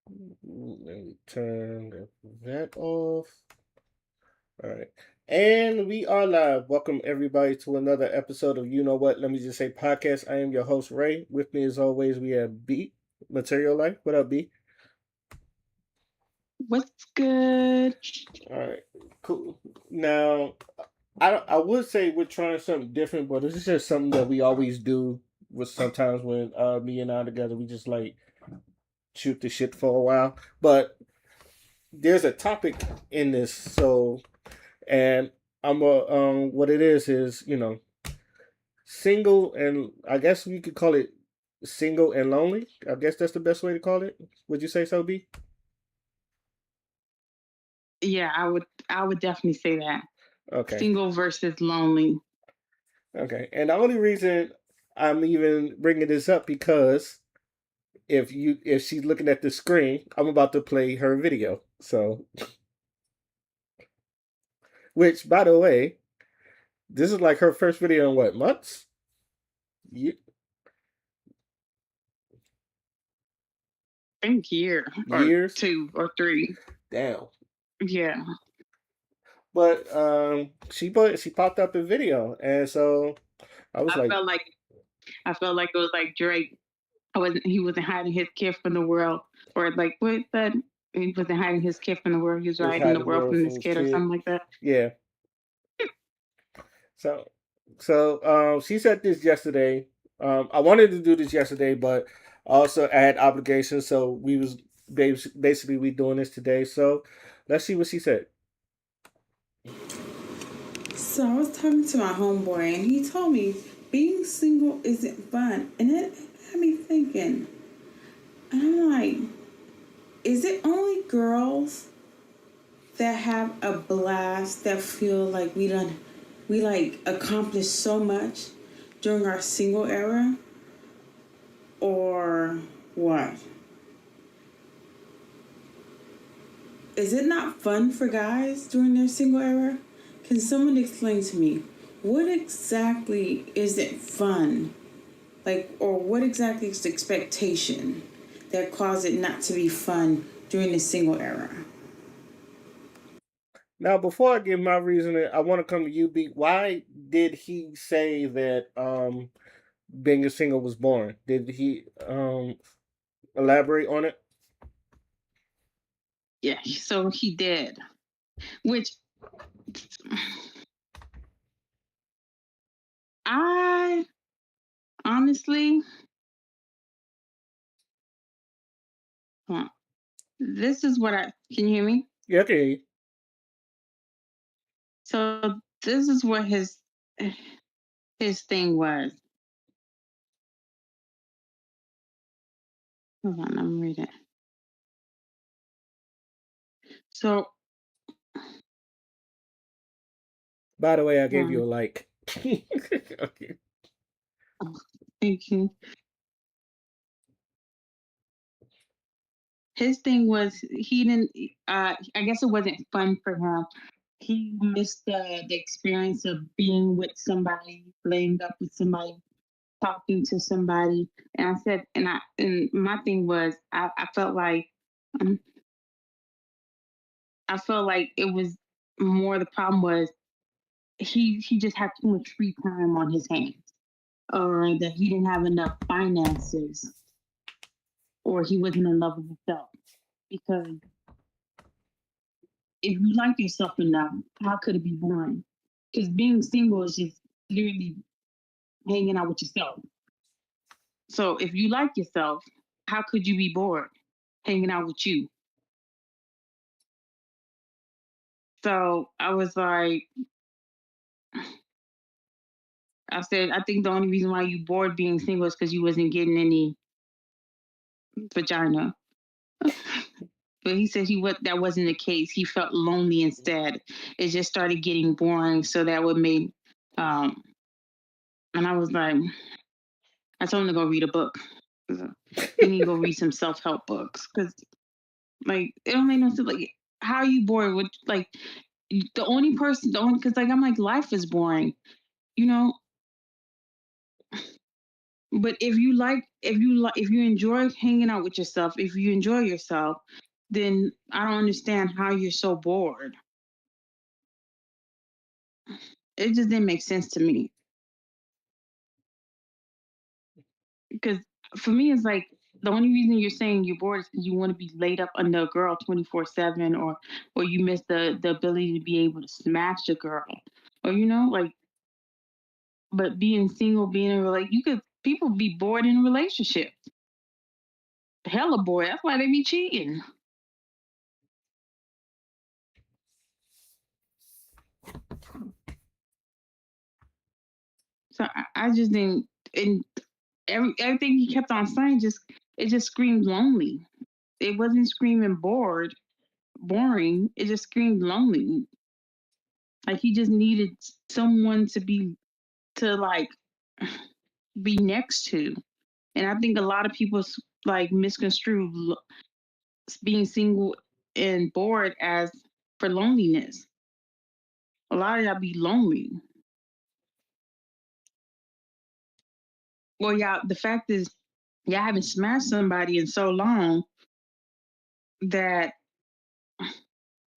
Let me turn that off. All right. And we are live. Welcome everybody to another episode of You Know What? Let me just say podcast. I am your host, Ray. With me as always, we have B, Material Life. What up, B? What's good? All right. Cool. Now, I would say we're trying something different, but this is just something that we always do with sometimes when me and I together, we just like shoot the shit for a while. But there's a topic in this, so and I'm a what it is single, and I guess we could call it single and lonely. I guess that's the best way to call it. Would you say so, B? Yeah, I would definitely say that. Okay. Single versus lonely. Okay. And the only reason I'm even bringing this up because if she's looking at the screen, I'm about to play her video. So, which by the way, this is like her first video in what months? Ye- I think year or Years? two or three. Damn. Yeah. But she popped up in video, and so I was I like, felt like I felt like it was like Drake. He wasn't hiding his kid from the world. Or like what that he wasn't hiding his kid from the world, he was was hiding the hiding the world world from from his his kid or kid. something like that. Yeah. So she said this yesterday. I wanted to do this yesterday, but also I had obligations, so we was basically we doing this today. So let's see what she said. So I was talking to my homeboy, and he told me being single isn't fun, and it had me thinking. And I'm like, is it only girls that have a blast that feel like we like accomplished so much during our single era, or what? Is it not fun for guys during their single era? Can someone explain to me what exactly isn't fun? Like, or what exactly is the expectation that caused it not to be fun during the single era? Now, before I give my reasoning, I want to come to you, B. Why did he say that being a single was boring? Did he elaborate on it? Yeah, so he did. Which I honestly huh, this is what I can you hear me? Yeah, okay. So this is what his thing was. Hold on, I'm reading. So By the way, I gave you a um, like. Okay. thinking his thing was he didn't. I guess it wasn't fun for him. He missed the experience of being with somebody, laying up with somebody, talking to somebody. And I said, and my thing was, I felt like um, I felt like it was more the problem was he just had too much free time on his hands, or that he didn't have enough finances, or he wasn't in love with himself. Because if you like yourself enough, how could it be boring? Because being single is just literally hanging out with yourself. So if you like yourself, how could you be bored hanging out with you? So I was like, I said, I think the only reason why you bored being single is because you wasn't getting any vagina. But he said that wasn't the case. He felt lonely instead. It just started getting boring. So that would make um and I was like, I told him to go read a book. He need to go read some self help books because like it don't make no sense. Like how are you bored with like the only because like I'm like life is boring. You know, But if you enjoy hanging out with yourself, if you enjoy yourself, then I don't understand how you're so bored. It just didn't make sense to me. Because for me, it's like the only reason you're saying you're bored is because you want to be laid up under a girl 24/7, or you miss the ability to be able to smash a girl, or like. But being single, being in a you could people be bored in relationships. Hella bored. That's why they be cheating. So I just didn't. And everything he kept on saying just screamed lonely. It wasn't screaming boring. It just screamed lonely. Like he just needed someone to like be next to. And I think a lot of people like misconstrue being single and bored as for loneliness. A lot of y'all be lonely. Well, y'all, the fact is, y'all haven't smashed somebody in so long that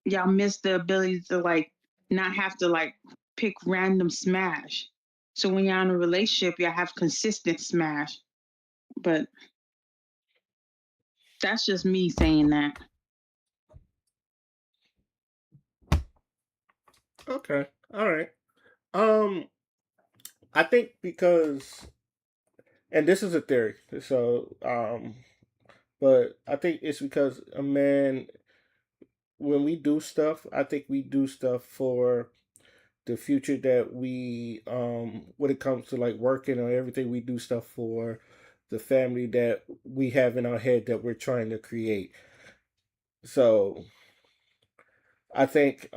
y'all miss the ability to like not have to like pick random smash. So when y'all in a relationship, y'all have consistent smash. But that's just me saying that. Okay. All right. Um, I think because, and this is a theory. So, but I think it's because a man, when we do stuff, I think we do stuff for the future that we, when it comes to like working or everything, we do stuff for the family that we have in our head that we're trying to create. So I think,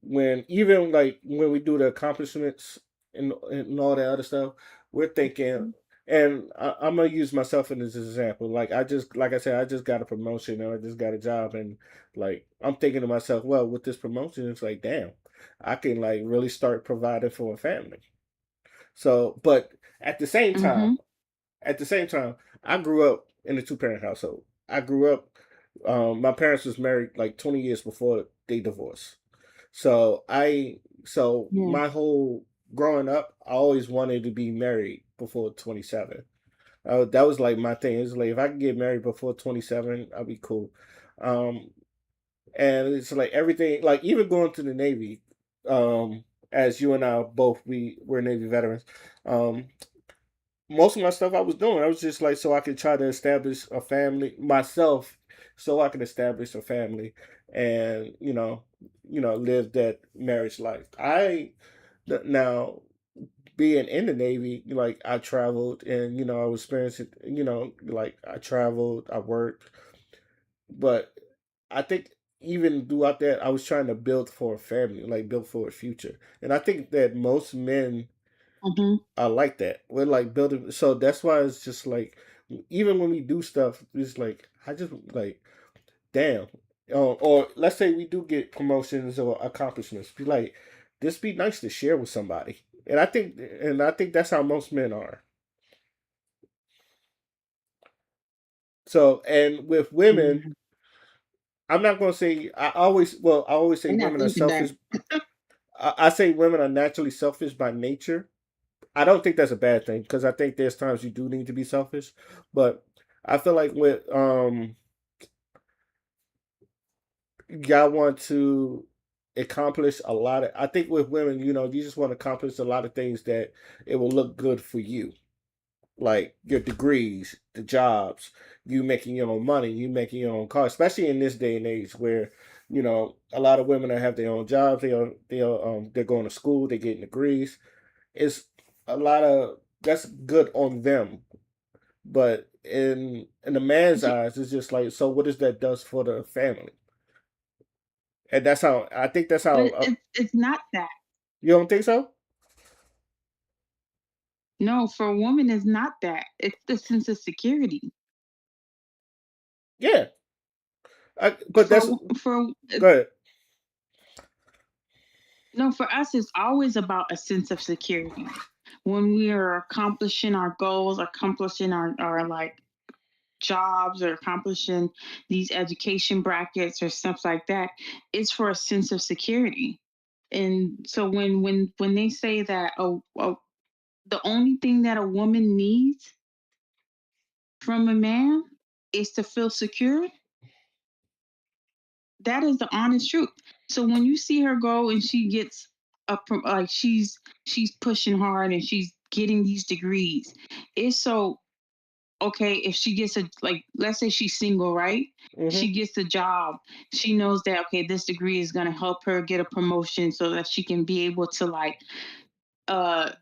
when even like when we do the accomplishments and all that other stuff, we're thinking, and I'm gonna use myself as an example. Like I said, I just got a promotion or I just got a job, and like I'm thinking to myself, well, with this promotion, it's like, damn, I can like really start providing for a family. So, but at the same time, Mm-hmm. at the same time, I grew up in a two-parent household. I grew up. My parents was married like 20 years before they divorced. So Yeah. my whole growing up, I always wanted to be married before 27. That was like my thing. It's like if I could get married before 27, I'd be cool. Um, and it's like everything, like even going to the Navy. As you and I both we're Navy veterans. Um, Most of my stuff I was doing, I was just like so I could try to establish a family myself, so I can establish a family, and live that marriage life. Now being in the Navy, like I traveled and I was experiencing, like I traveled, I worked, but I think even throughout that, I was trying to build for a family, like build for a future, and I think that most men Mm-hmm. I like that. We're like building, so that's why it's just like even when we do stuff, it's like I just like damn. Or let's say we do get promotions or accomplishments, be like this be nice to share with somebody, and I think that's how most men are. So and with women, Yeah. I'm not gonna say I always say I'm not women are thinking that. selfish. I say women are naturally selfish by nature. I don't think that's a bad thing because I think there's times you do need to be selfish, but I feel like with y'all want to accomplish a lot of. I think with women, you just want to accomplish a lot of things that it will look good for you, like your degrees, the jobs, you making your own money, you making your own car, especially in this day and age where a lot of women that have their own jobs, they're going to school, they're getting degrees. It's a lot of that's good on them. But in the man's eyes, it's just like, so what does that does for the family? And that's how I think that's how. But it's not that. You don't think so? No, for a woman, it's not that. It's the sense of security. Yeah, but that's For good. no, for us, it's always about a sense of security. when we are accomplishing our goals, accomplishing our like jobs or accomplishing these education brackets or stuff like that, it's for a sense of security. And so when they say that the only thing that a woman needs from a man is to feel secure, that is the honest truth. So when you see her go and she gets up from like she's pushing hard and she's getting these degrees, it's so okay if she gets a like let's say she's single, right? Hmm. She gets a job. She knows that okay, this degree is gonna help her get a promotion so that she can be able to like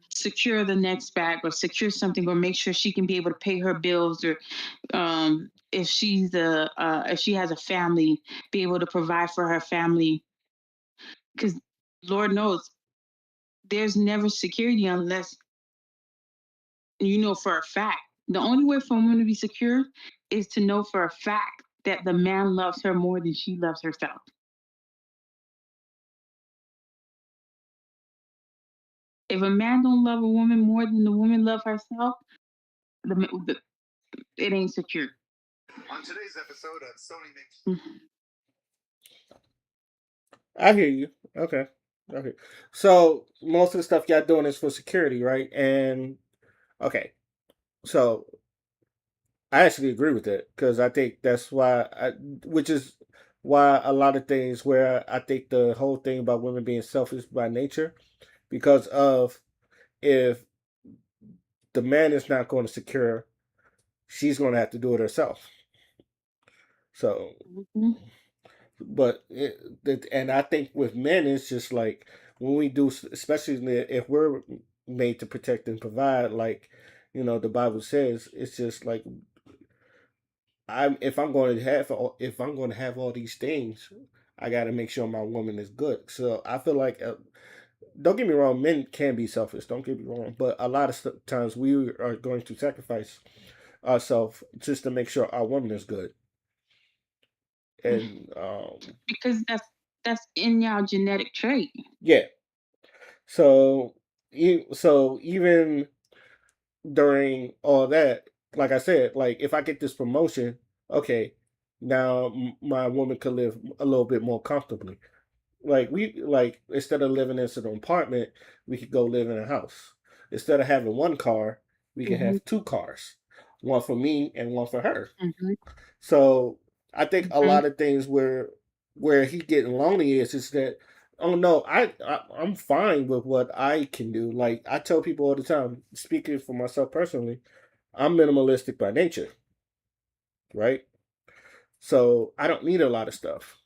secure the next bag or secure something or make sure she can be able to pay her bills or if she has a family, be able to provide for her family. Because Lord knows there's never security unless you know for a fact. The only way for a woman to be secure is to know for a fact that the man loves her more than she loves herself. If a man don't love a woman more than the woman love herself, the, it ain't secure. On today's episode of Sony Mix. I hear you. Okay. Okay. So most of the stuff y'all doing is for security, right? And okay. So I actually agree with that because I think that's which is why a lot of things where I think the whole thing about women being selfish by nature, because of if the man is not going to secure, she's going to have to do it herself. So, Mm-hmm. and I think with men, it's just like when we do, especially if we're made to protect and provide, like, the Bible says, it's just like if I'm going to have all these things, I got to make sure my woman is good. So I feel like don't get me wrong, men can be selfish. Don't get me wrong, but a lot of times we are going to sacrifice ourselves just to make sure our woman is good. And Because that's in your genetic trait. yeah, so even during all that, like I said, like if I get this promotion, okay, now my woman could live a little bit more comfortably. Like instead of living in an apartment, we could go live in a house. Instead of having one car, we can Mm-hmm, have two cars, one for me and one for her. mm-hmm, So I think a mm-hmm, lot of things where he getting lonely is that oh no, I'm fine with what I can do. Like I tell people all the time, speaking for myself personally, I'm minimalistic by nature, right? So I don't need a lot of stuff.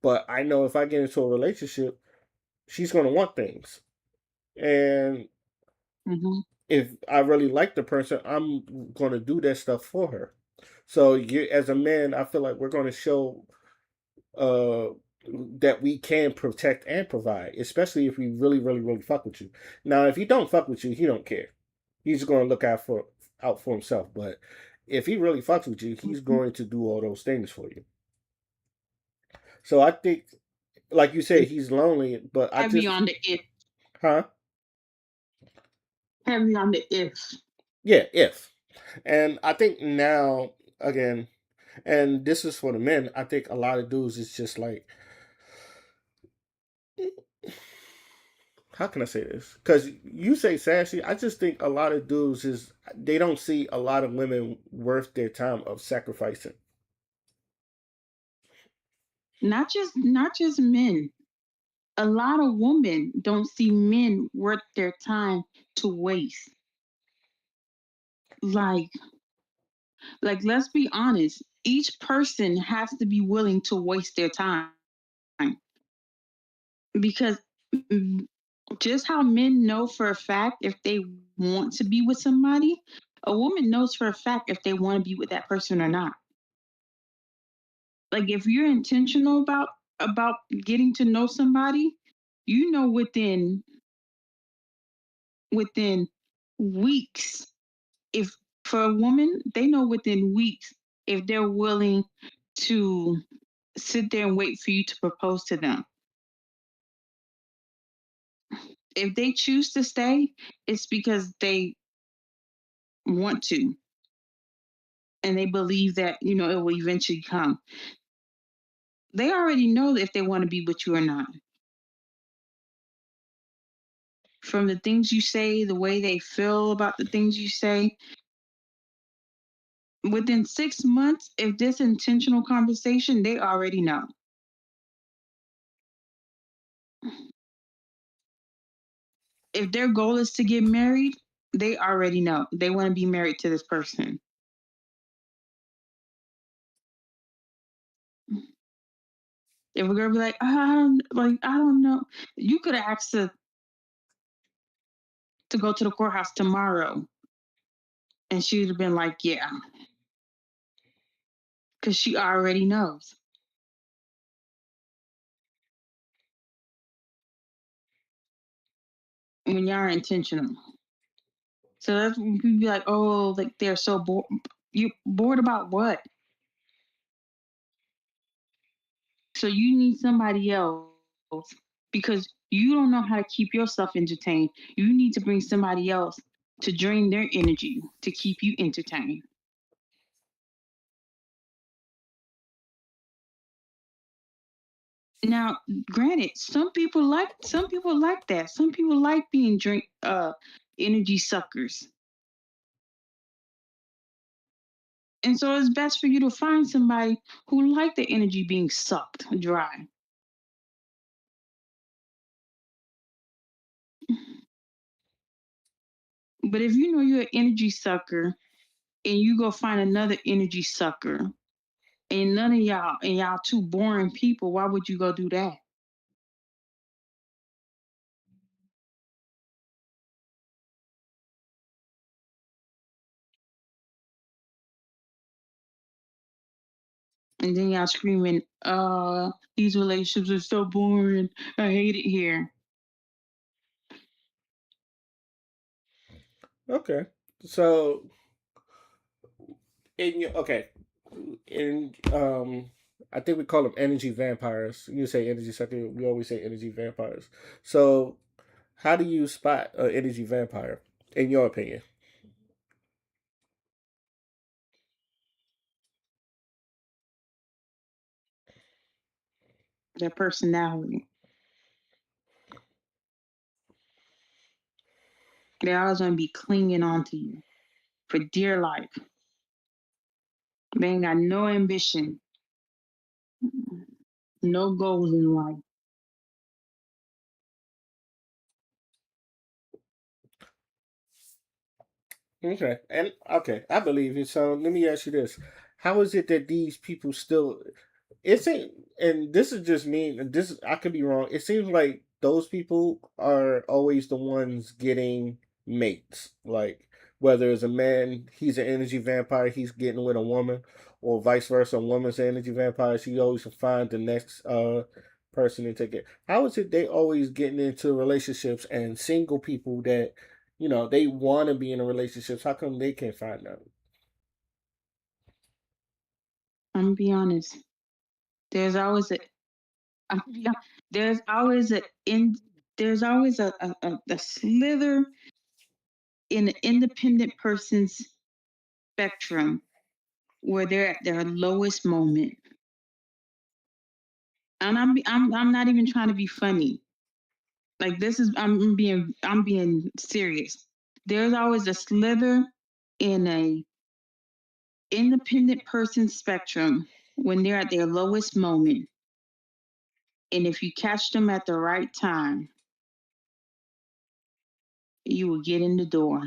But I know if I get into a relationship, she's gonna want things. And mm-hmm. if I really like the person, I'm gonna do that stuff for her. So as a man, I feel like we're gonna show uh that we can protect and provide, especially if we really, really, really fuck with you. Now, if he don't fuck with you, he don't care. He's gonna look out for himself. But if he really fucks with you, he's Mm-hmm. going to do all those things for you. So I think, like you said, he's lonely, but I Heavy just, on the if. huh? Heavy on the if. Yeah, if. And I think now, again, and this is for the men, I think a lot of dudes is just like, how can I say this? Because you say sassy, I just think a lot of dudes is, they don't see a lot of women worth their time of sacrificing. Not just men. A lot of women don't see men worth their time to waste. Like let's be honest. Each person has to be willing to waste their time because mm, just how men know for a fact if they want to be with somebody, a woman knows for a fact if they want to be with that person or not. Like if you're intentional about getting to know somebody, you know within weeks if for a woman, they know within weeks if they're willing to sit there and wait for you to propose to them. If they choose to stay, it's because they want to, and they believe that it will eventually come. They already know if they want to be with you or not. From the things you say, the way they feel about the things you say, within 6 months, if this intentional conversation, they already know. If their goal is to get married, they already know they want to be married to this person. If a girl be like, I don't know, you could have asked her to go to the courthouse tomorrow, and she would have been like, yeah, because she already knows. When y'all are intentional. So that's when people be like, oh, like they're so bored. You bored about what? So you need somebody else because you don't know how to keep yourself entertained. You need to bring somebody else to drain their energy to keep you entertained. Now, granted, some people like that. Some people like being energy suckers. And so it's best for you to find somebody who like the energy being sucked dry. But if you know you're an energy sucker and you go find another energy sucker and none of y'all two boring people, why would you go do that? And then y'all screaming, these relationships are so boring. I hate it here. Okay. So in I think we call them energy vampires. You say energy sucker, we always say energy vampires. So how do you spot an energy vampire in your opinion? Their personality. They're always gonna be clinging on to you for dear life. They ain't got no ambition, no goals in life. Okay. And okay, I believe it. So let me ask you this. How is it that these people still it seems, and this is just me, and this I could be wrong. It seems like those people are always the ones getting mates. Like whether it's a man, he's an energy vampire, he's getting with a woman, or vice versa, a woman's an energy vampire, she always find the next person to take it. How is it they always getting into relationships and single people that they want to be in a relationship? How come they can't find them? I'm gonna be honest. There's always a I'm gonna be hon- there's always a in there's always a slither in an independent person's spectrum where they're at their lowest moment. And I'm not even trying to be funny. Like this is I'm being serious. There's always a slither in a independent person's spectrum when they're at their lowest moment. And if you catch them at the right time, you will get in the door.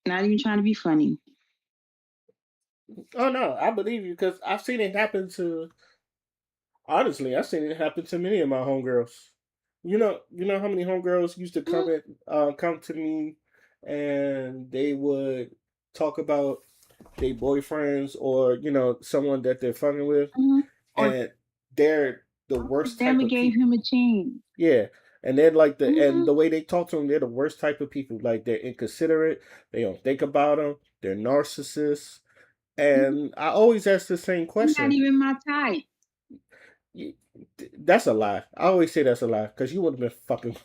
Not even trying to be funny. Oh no, I believe you because I've seen it happen to. Honestly, I've seen it happen to many of my homegirls. You know how many homegirls used to come to me, and they would talk about their boyfriends or someone that they're fucking with, Mhm. Or and they're the I worst type never of gave people. him a chance. Yeah, and then like Hmm. the way they talk to them, they're the worst type of people. Like they're inconsiderate. They don't think about them. They're narcissists. And I always ask the same You're not question. even my type. You- That's a lie. I always say that's a lie because you would have been fucking.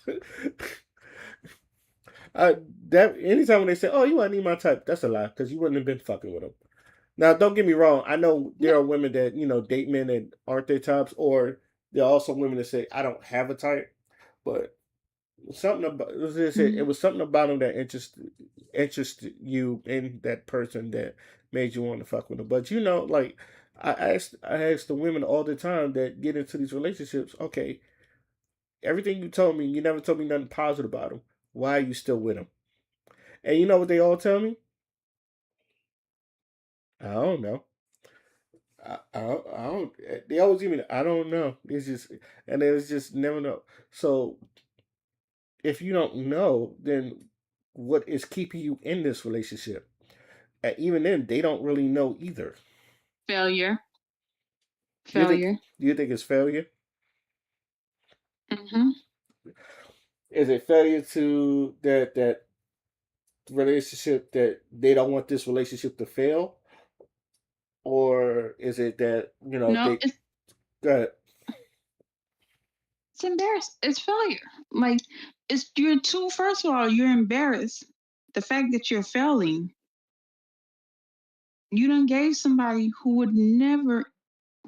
I, that anytime when they say, "Oh, you ain't my type," that's a lie because you wouldn't have been fucking with them. Now, don't get me wrong. I know Yeah. there are women that date men that aren't their types, or there are also women that say, "I don't have a type," but something about it Mhm. was something about them that interested you in that person that made you want to fuck with them. But like I asked the women all the time that get into these relationships. Okay, everything you told me, you never told me nothing positive about them. Why are you still with them? And you know what they all tell me? I don't know. I don't. They always give me. I don't know. It's just, and it's just never know. So if you don't know, then what is keeping you in this relationship? And even then, they don't really know either. Failure. Do you think? Failure. Do you think it's failure? Hmm. Is it failure to that relationship that they don't want this relationship to fail, or is it that No, they got it's embarrassed. It's failure. Like it's you're too. First of all, you're embarrassed. The fact that you're failing, you done gave somebody who would never,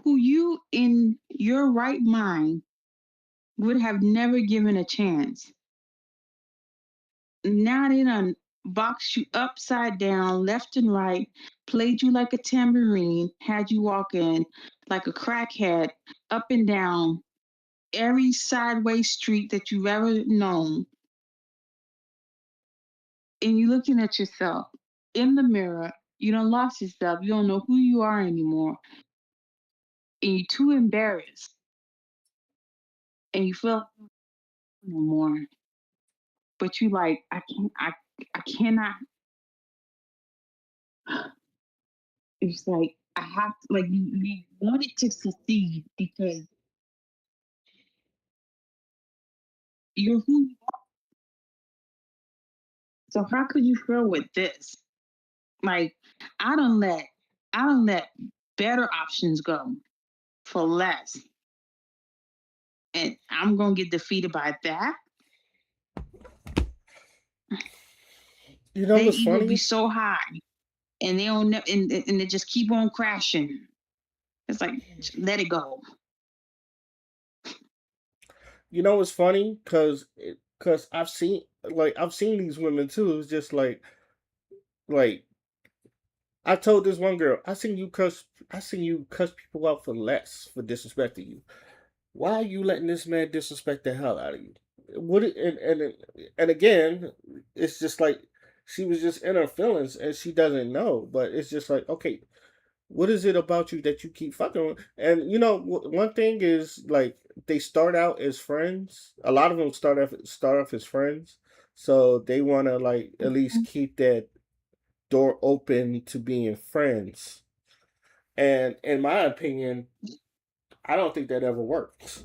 who you in your right mind would have never given a chance. Now they done boxed you upside down, left and right, played you like a tambourine, had you walking like a crackhead up and down every sideways street that you've ever known. And you looking at yourself in the mirror, you done lost yourself, you don't know who you are anymore, and you're too embarrassed, and you feel no more. But you like, I cannot. It's like I have to, like you want it to succeed because you're who you are. So how could you fail with this? Like I don't let I don't let better options go for less, and I'm gonna get defeated by that. They what's ego be funny? so high, and they don't and they just keep on crashing. It's like just let it go. What's funny? Cause I've seen these women too. It's just like I told this one girl, I seen you cuss people out for less for disrespecting you. Why are you letting this man disrespect the hell out of you? What and again, it's just like she was just in her feelings and she doesn't know. But it's just like, okay, what is it about you that you keep fucking with? And one thing is like they start out as friends. A lot of them start off as friends, so they want to like at least keep that door open to being friends. And in my opinion, I don't think that ever works.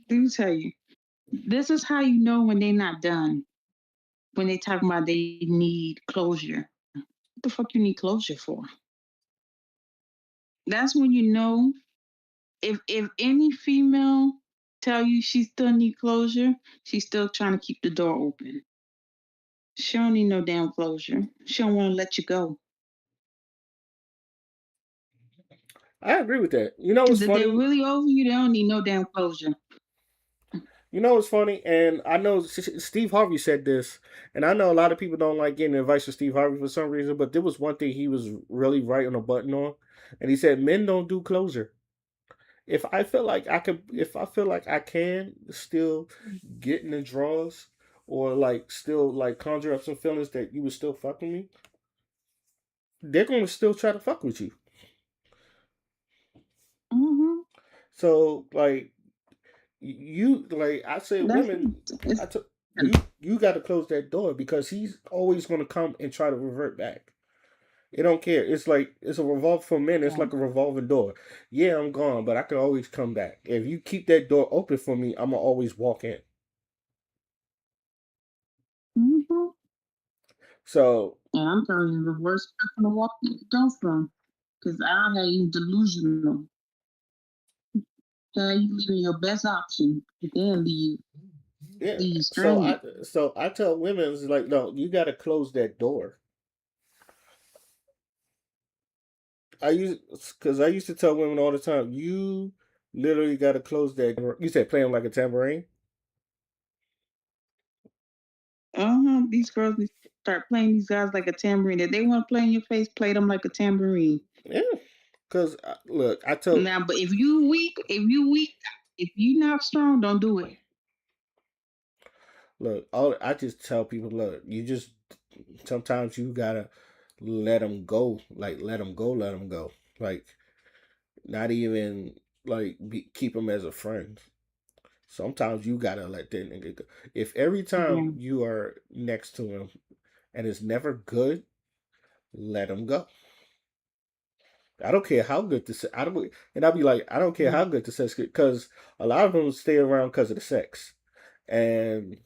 Let me tell you, this is how you know when they're not done. When they talk about they need closure. What the fuck you need closure for? That's when you know if any female tell you she still need closure, she's still trying to keep the door open. She don't need no damn closure. She don't want to let you go. I agree with that. You know what's Because if they're funny? really over you, they don't need no damn closure. You know what's funny? And I know Steve Harvey said this, and I know a lot of people don't like getting advice from Steve Harvey for some reason, but there was one thing he was really right on the button on, and he said men don't do closure. If I feel like I can still get in the draws, or like still like conjure up some feelings that you would still fuck with me, they're gonna still try to fuck with you. Hmm. So like like I say, That's women, it's I took you got to close that door because he's always gonna come and try to revert back. It don't care. It's like it's a revolve for men. It's like a revolving door. Yeah, I'm gone, but I can always come back. If you keep that door open for me, I'm gonna always walk in. mm-hmm. So And I'm telling you, the worst person to walk the door from. Because I had you delusional. Had you leaving your best option, but then Yeah. leave you So stranded. I tell women it's like, no, you got to close that door. I used to tell women all the time, you literally got to close that. You said play them like a tambourine. These girls need to start playing these guys like a tambourine. If they want to play in your face, play them like a tambourine. Yeah. Because look, I tell Now, but if you not strong, don't do it. look, all I just tell people, look, you just sometimes you gotta let them go, like let them go, like not even keep them as a friend. Sometimes you gotta let that nigga go. If every time Yeah. you are next to him and it's never good, let him go. I don't care how good the se- I don't, and I'll be like, I don't care how good the sex because a lot of them stay around because of the sex, and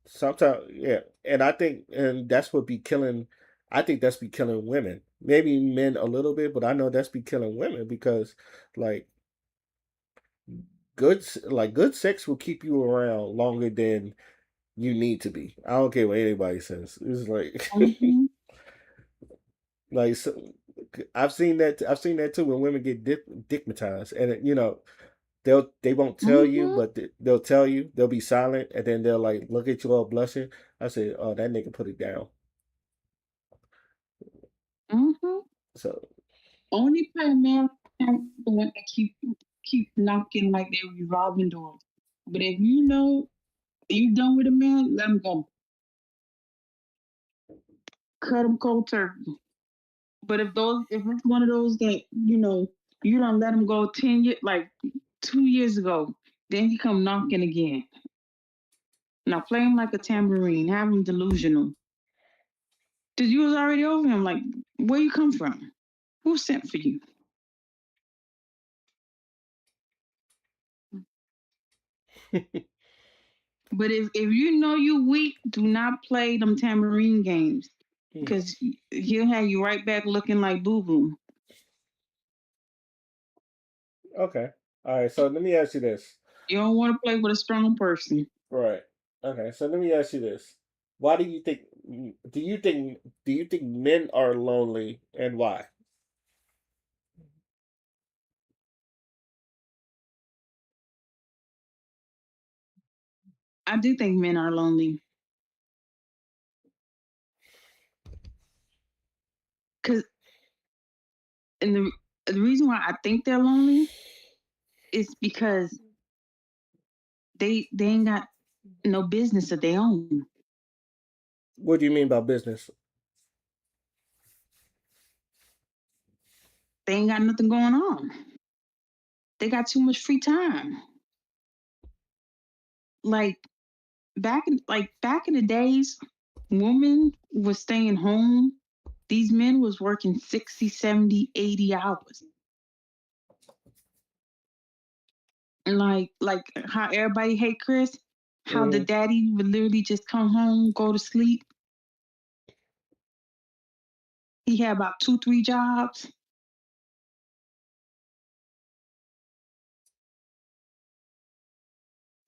sometimes yeah, and I think and that's what be killing. I think that's be killing women. Maybe men a little bit, but I know that's be killing women because like good sex will keep you around longer than you need to be. I don't care what anybody says. It's like Mm-hmm. like so, I've seen that too when women get dickmatized and they won't tell you, Mm-hmm. but they'll tell you. They'll be silent, and then they'll like look at you all blushing. I say, "Oh, that nigga put it down." Mm-hmm. So, Only play a man the one that keep knocking like they're revolving doors. But if you know you done with a man, let him go. Cut him cold turkey. But if it's one of those that you don't let him go 10 years, like 2 years ago, then he come knocking again. Now play him like a tambourine, have him delusional. Cause you was already over him. Like, where you come from? Who sent for you? But if you know you weak, do not play them tambourine games. hmm, Cause he'll have you right back looking like boo boo. okay, all right. So let me ask you this. You don't want to play with a strong person. Right. Okay. So let me ask you this. Why do you think? Do you think men are lonely, and why? I do think men are lonely. Cause and the reason why I think they're lonely is because they ain't got no business of their own. What do you mean by business? They ain't got nothing going on. They got too much free time. Like back in the days, women was staying home. These men was working 60, 70, 80 hours. And like how everybody hate Chris, how the Hmm. daddy would literally just come home, go to sleep. He had about 2, 3 jobs.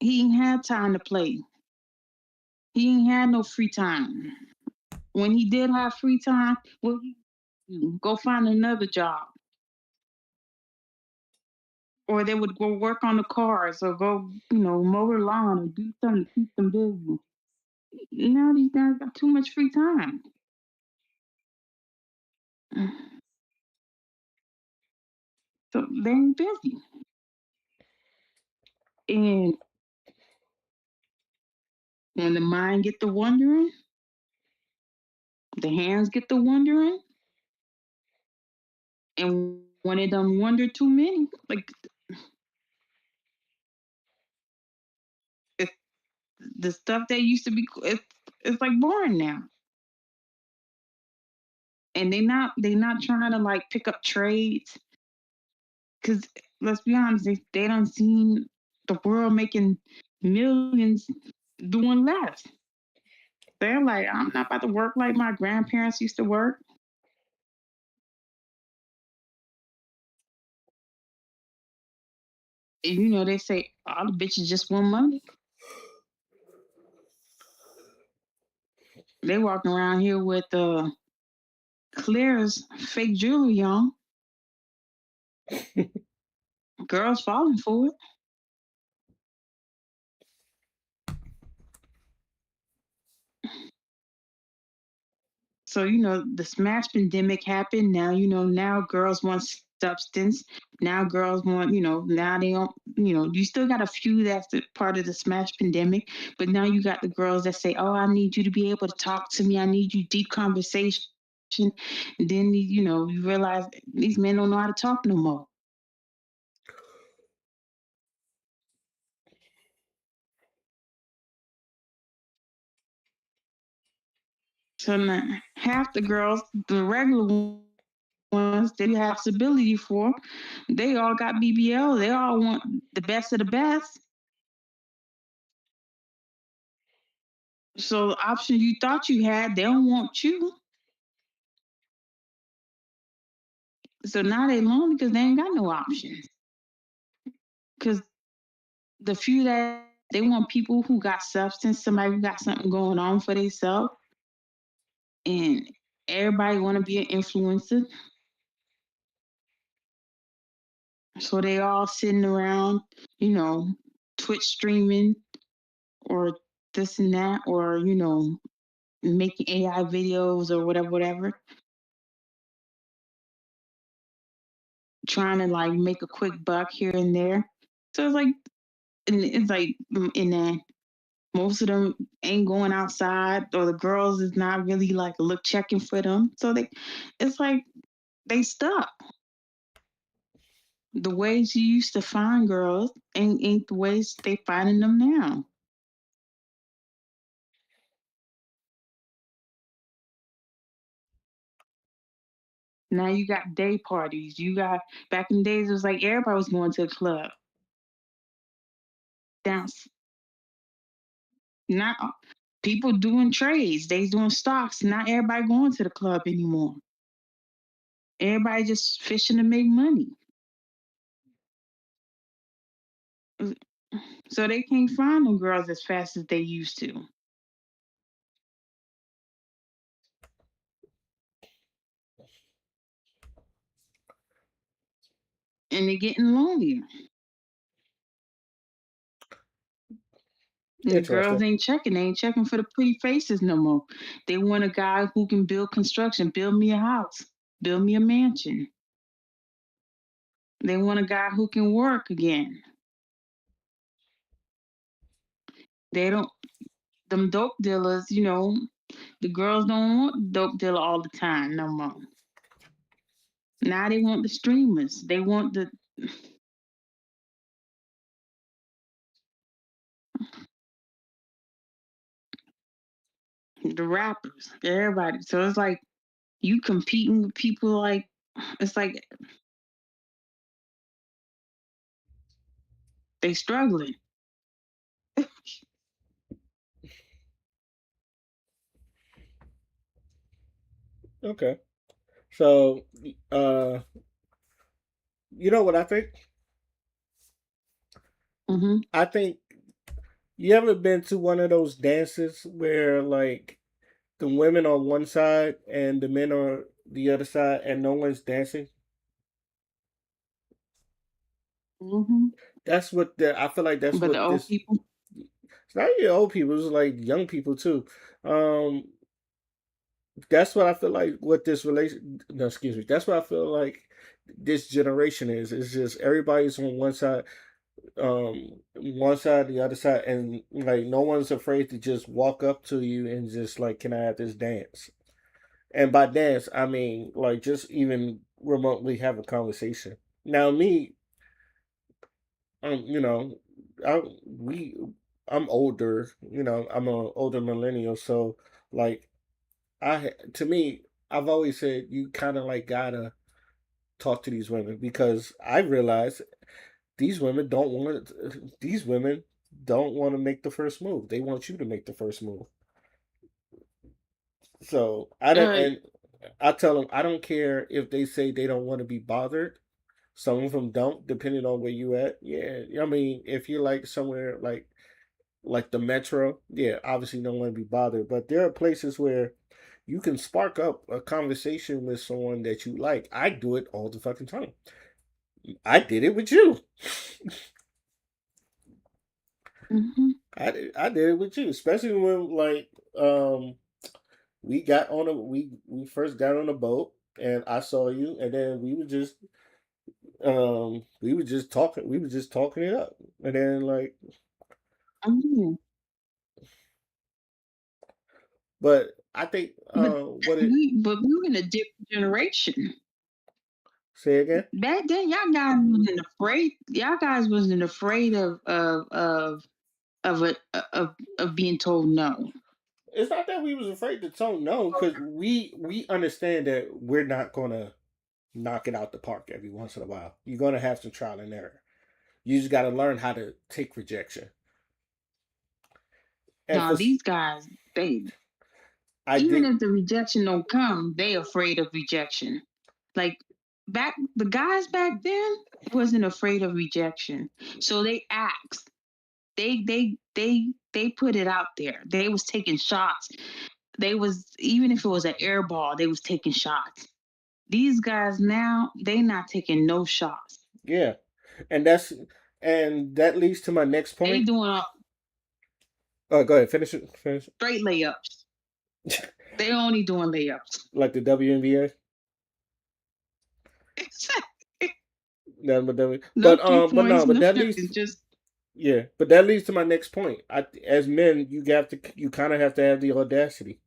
He ain't had time to play. He ain't had no free time. When he did have free time, what he do? Go find another job. Or they would go work on the cars or go, mow the lawn or do something to keep them busy. Now these guys got too much free time. So they ain't busy. And when the mind get to wondering, the hands get to wondering, and when it done wonder too many, like it, the stuff that used to be, it's like boring now. And they not trying to like pick up trades because let's be honest, they don't seen the world making millions doing less. They're like, I'm not about to work like my grandparents used to work. they say all the bitches just want money. They walking around here with Claire's fake jewelry on. Girls falling for it. So, the smash pandemic happened. Now, now girls want substance. Now girls want, now they don't, you still got a few that's part of the smash pandemic, but now you got the girls that say, oh, I need you to be able to talk to me. I need you deep conversation. And then, you realize these men don't know how to talk no more. So now half the girls, the regular ones that you have stability for, they all got BBL. They all want the best of the best. So the option you thought you had, they don't want you. So now they lonely because they ain't got no options. Because the few that they want people who got substance, somebody who got something going on for themselves, and everybody want to be an influencer. So they all sitting around, Twitch streaming or this and that, or making AI videos or whatever, trying to like make a quick buck here and there. So it's like, and then most of them ain't going outside, or the girls is not really like look checking for them. So it's like they stuck. The ways you used to find girls ain't the ways they finding them now. Now you got day parties. You got back in the days it was like everybody was going to the club. Dance. Not people doing trades. They doing stocks. Not everybody going to the club anymore. Everybody just fishing to make money. So they can't find them girls as fast as they used to. And they're getting lonelier. And the girls Interesting. ain't checking. They ain't checking for the pretty faces no more. They want a guy who can build construction, build me a house, build me a mansion. They want a guy who can work again. They don't, them dope dealers, the girls don't want dope dealer all the time no more. Now they want the streamers. They want the rappers, everybody. So it's like you competing with people like it's like they struggling. Okay. So, uh, you know what I think? Hmm. I think you ever been to one of those dances where like the women on one side and the men on the other side and no one's dancing? Hmm. That's what I feel like that's But the what old this people, it's not even old people, it's like young people too. Um that's what I feel like what this relation no, excuse me. That's what I feel like this generation is. It's just everybody's on one side, the other side, and like no one's afraid to just walk up to you and just like, can I have this dance? And by dance, I mean like just even remotely have a conversation. Now, me, you know, I we, I'm older. I'm an older millennial, so like to me, I've always said you kind of like gotta talk to these women because I realize these women don't want these women don't want to make the first move. They want you to make the first move. So I don't, uh, and I tell them I don't care if they say they don't want to be bothered. Some of them don't, depending on where you at. Yeah, I mean, if you're like somewhere like the metro, yeah, obviously don't want to be bothered. But there are places where you can spark up a conversation with someone that you like. I do it all the fucking time. I did it with you. Hmm. I did it with you, especially when like we first got on a boat and I saw you and then we were just talking it up and then like Hmm. but I think But what it we were in a different generation. say again. Back then, y'all guys wasn't afraid. Y'all guys wasn't afraid of a of being told no. It's not that we was afraid to tell no because we understand that we're not gonna knock it out the park every once in a while. You're gonna have some trial and error. You just got to learn how to take rejection. And Now for these guys, they I even did, if the rejection don't come, they afraid of rejection. Like back the guys back then wasn't afraid of rejection, so they asked. They put it out there. They was taking shots. They was even if it was an air ball, they was taking shots. These guys now, they not taking no shots. yeah, and that's and that leads to my next They point. doing Oh, go ahead, finish it. Finish. straight layups. They only doing layups. Like the WNBA. No three But no, points, but no that nothing. leads Just yeah, but that leads to my next point. As men, you kind of have to have the audacity.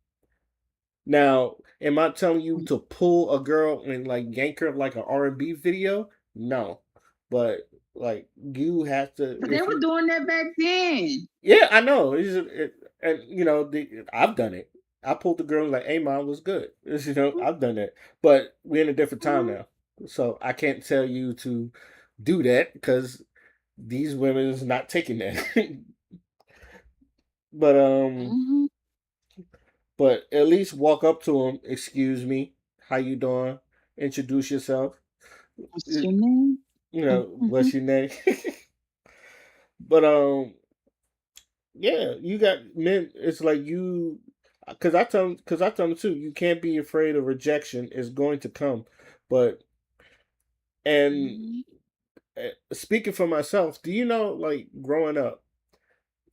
Now, am I telling you to pull a girl and like yank her like an R&B video? No, but like you have to but they if were you doing that back then. yeah, I know. And I've done it. I pulled the girl like, "Hey, mom, was good." I've done that. But we're in a different time Mhm. now, so I can't tell you to do that because these women is not taking that. but Mhm. but at least walk up to them. Excuse me, how you doing? Introduce yourself. What's You your name? what's Mhm. your name? but Yeah, you got men. It's like you, because I tell them too. You can't be afraid of rejection. It's going to come, but and Mhm. speaking for myself, do you know like growing up,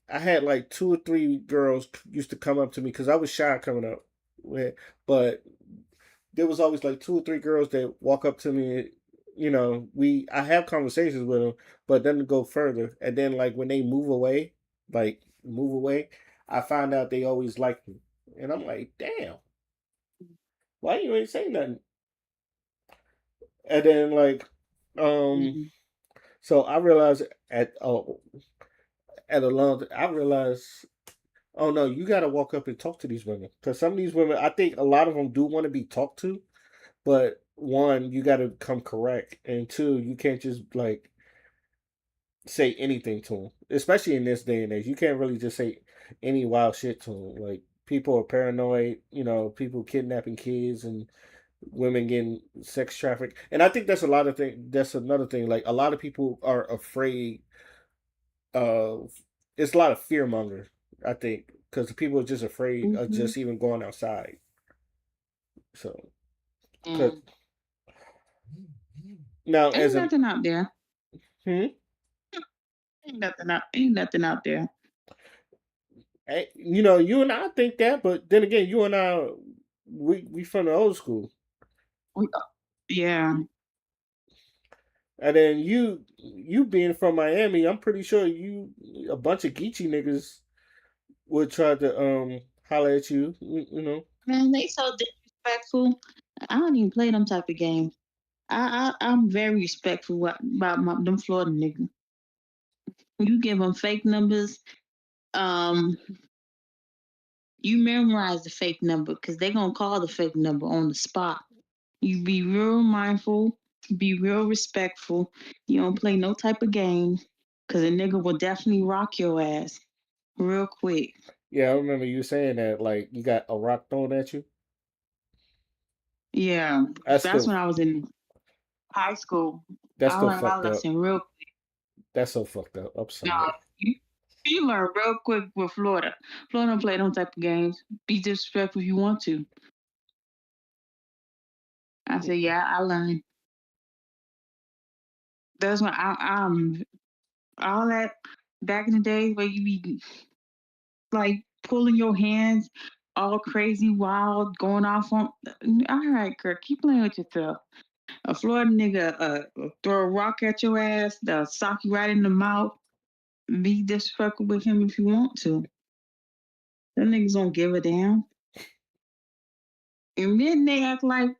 I had like two or three girls used to come up to me because I was shy coming up, but there was always like two or three girls that walk up to me. I have conversations with them, but then to go further, and then like when they like move away, I find out they always like me, and I'm like, damn, why you ain't say nothing? And then um, Mhm. so I realized at a long, I realized, oh no, you got to walk up and talk to these women because some of these women, I think a lot of them do want to be talked to, but one, you got to come correct, and two, you can't just like say anything to them, especially in this day and age. You can't really just say any wild shit to them. Like people are paranoid, people kidnapping kids and women getting sex trafficked, and I think that's a lot of thing. That's another thing. Like a lot of people are afraid of. It's a lot of fear monger. I think because people are just afraid of Mhm. just even going outside. So, because And now ain't as a nothing out there. hmm, Ain't nothing out there. you and I think that, but then again, you and I, we from the old school, We- Yeah. and then you being from Miami, I'm pretty sure you a bunch of Geechee niggas would try to holler at you, Man, they so disrespectful. I don't even play them type of games. I'm very respectful about them Florida niggas. You give them fake numbers. Um, you memorize the fake number because they gonna call the fake number on the spot. You be real mindful. Be real respectful. You don't play no type of games because a nigga will definitely rock your ass real quick. Yeah, I remember you saying that. Like you got a rock thrown at you. Yeah, That's that's the when I was in. high school. That's I so learned my fucked up. lesson real quick. That's so fucked up. I'm No, sorry. you learn real quick with Florida. Florida don't play them type of games. Be disrespectful if you want to. I said, yeah, I learned. That's when all that back in the day where you be like pulling your hands all crazy, wild, going off on. All right, Kirk, keep playing with yourself. A Florida nigga throw a rock at your ass, sock you right in the mouth. Be disrespectful with him if you want to. Them niggas don't give a damn. And then they act like,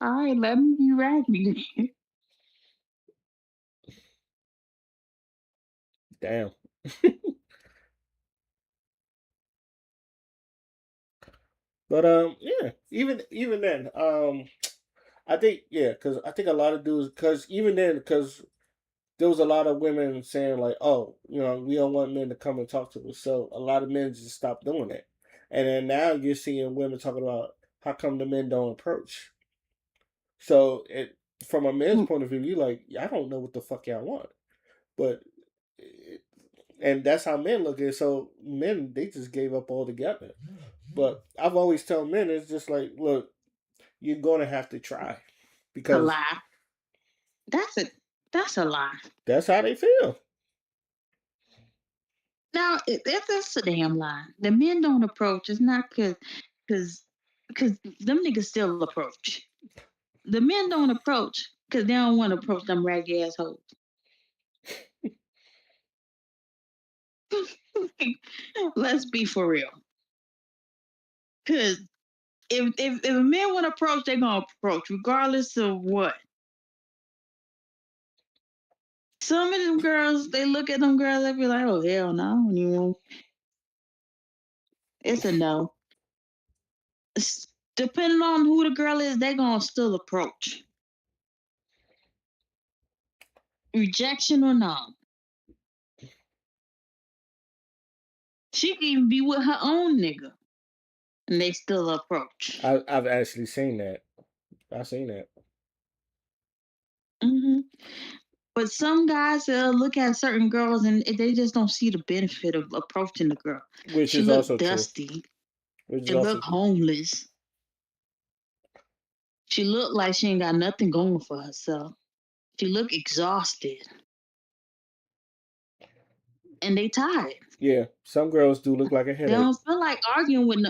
all right, let me be raggedy. Damn. But yeah, even then, I think yeah, because I think a lot of dudes, because even then, because there was a lot of women saying like, oh, we don't want men to come and talk to us, so a lot of men just stopped doing it, and then now you're seeing women talking about how come the men don't approach. So from a man's point of view, you like, I don't know what the fuck y'all want, but and that's how men look at it. So men, they just gave up altogether. But I've always tell men, it's just like, look, you're gonna have to try A because lie. That's a lie. that's how they feel. Now, that's a damn lie. The men don't approach. It's not because them niggas still approach. The men don't approach because they don't want to approach them raggedy assholes. Let's be for real. Because if a man want to approach, they're gonna approach regardless of what. Some of them girls, they look at them girls, they be like, "Oh hell no, you." It's a no. Depending on who the girl is, they gonna still approach. Rejection or not. She can even be with her own nigga, and they still approach. I've actually seen that. I've seen that. hmm But some guys look at certain girls and they just don't see the benefit of approaching the girl. Which She is look also true. dusty. Which is She also look true. homeless. She look like she ain't got nothing going for herself. She look exhausted. And they tired. Yeah, some girls do look like a They headache. don't feel like arguing with no.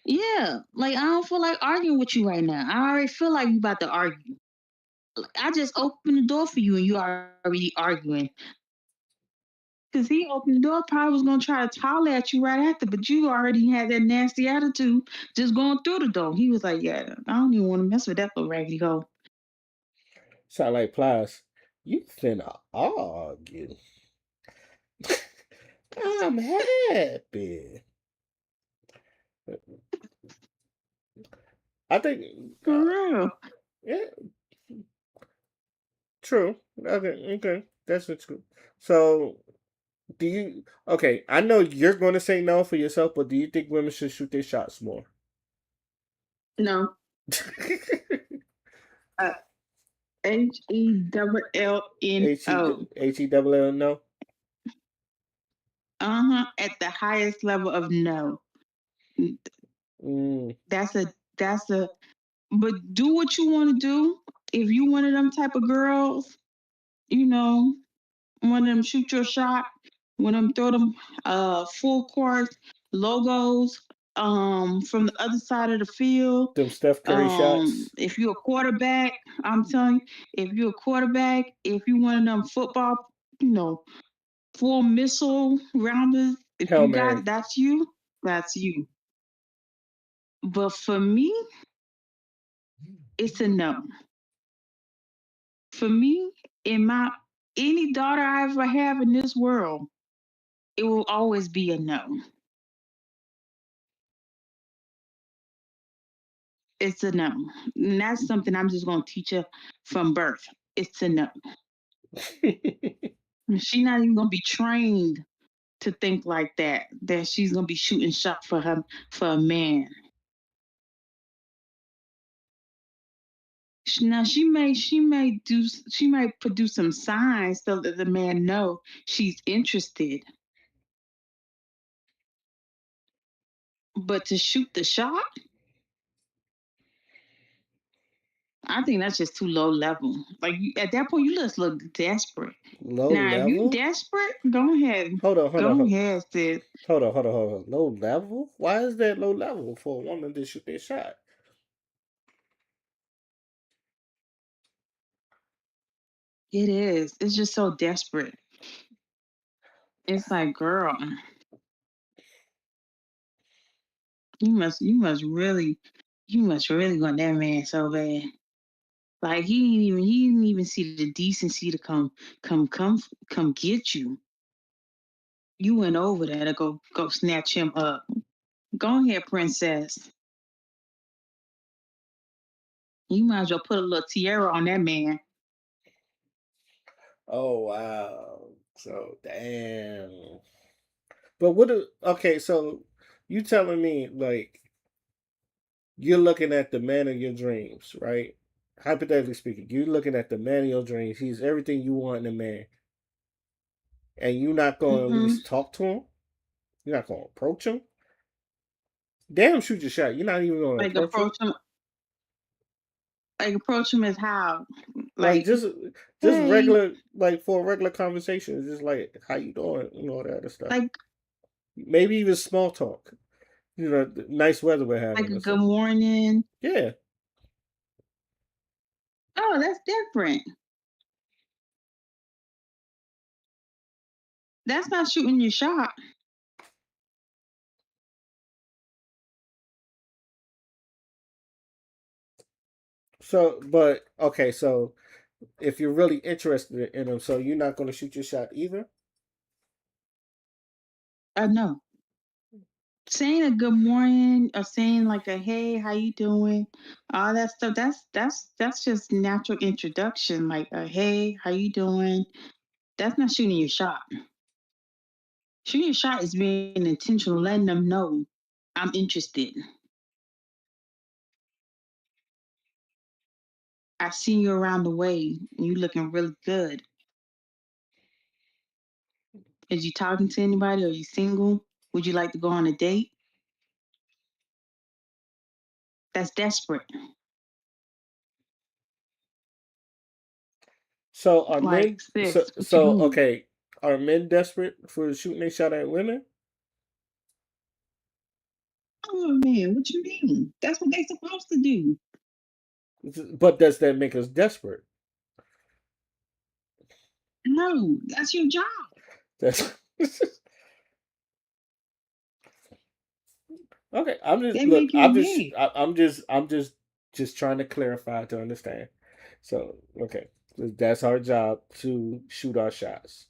Yeah, like I don't feel like arguing with you right now. I already feel like you about to argue. I just opened the door for you and you already arguing. Because he opened the door, probably was going to try to holler at you right after, but you already had that nasty attitude just going through the door. He was like, yeah, I don't even want to mess with that little raggedy hoe. Sound like Plies. You finna argue. I'm happy. I think, For real. yeah, true. Okay, that's what's good. So, do you? Okay, I know you're going to say no for yourself, but do you think women should shoot their shots more? No. HELLNO. H-E-double-L, no? At the highest level of no. Mm. That's a but do what you want to do. If you one of them type of girls, one of them shoot your shot, one of them throw them full court logos from the other side of the field. Them Steph Curry shots. If you're a quarterback, I'm telling you, if you're a quarterback, if you one of them football, full missile rounders, if Hell, you man. got that's you. But for me, it's a no. For me, in my any daughter I ever have in this world, it will always be a no. It's a no. And that's something I'm just gonna teach her from birth. It's a no. She's not even gonna be trained to think like that. That she's gonna be shooting shot for a man. Now she might produce some signs so that the man know she's interested. But to shoot the shot, I think that's just too low level. Like at that point, you just look desperate. Low Now, if you level? desperate, go ahead, Hold on, hold on, go hold ahead, sis. hold on. Low level? Why is that low level for a woman to shoot their shot? It is. It's just so desperate. It's like, girl, you must really want that man so bad. Like he didn't even see the decency to come come come get you. You went over there to go snatch him up. Go ahead, princess. You might as well put a little tiara on that man. Oh wow. So damn. But what okay, so you telling me like you're looking at the man of your dreams, right? Hypothetically speaking, you're looking at the man of your dreams. He's everything you want in a man. And you're not going to at Hmm. least talk to him. You're not going to approach him. Damn, shoot your shot. You're not even going to Like approach him. approach him as how? Like Like, just hey, regular, like for a regular conversation. It's just like how you doing, all that other stuff. like Maybe even small talk. The nice weather we're like having a or good something. morning. Yeah. Oh, that's different. That's not shooting your shot. So, but okay, so if you're really interested in him, so you're not going to shoot your shot either. No. Saying a good morning or saying like a hey, how you doing? All that stuff. That's just natural introduction. Like a hey, how you doing? That's not shooting your shot. Shooting your shot is being intentional, letting them know I'm interested. I see you around the way and you looking really good. Is you talking to anybody? Are you single? Would you like to go on a date? That's desperate. So are Like, men? So sis, what you so mean? okay, are men desperate for shooting a shot at women? Oh man, what you mean? That's what they supposed to do. But does that make us desperate? No, that's your job. That's okay. I'm just They look. make you a man. I'm just trying to clarify to understand. So okay, that's our job to shoot our shots.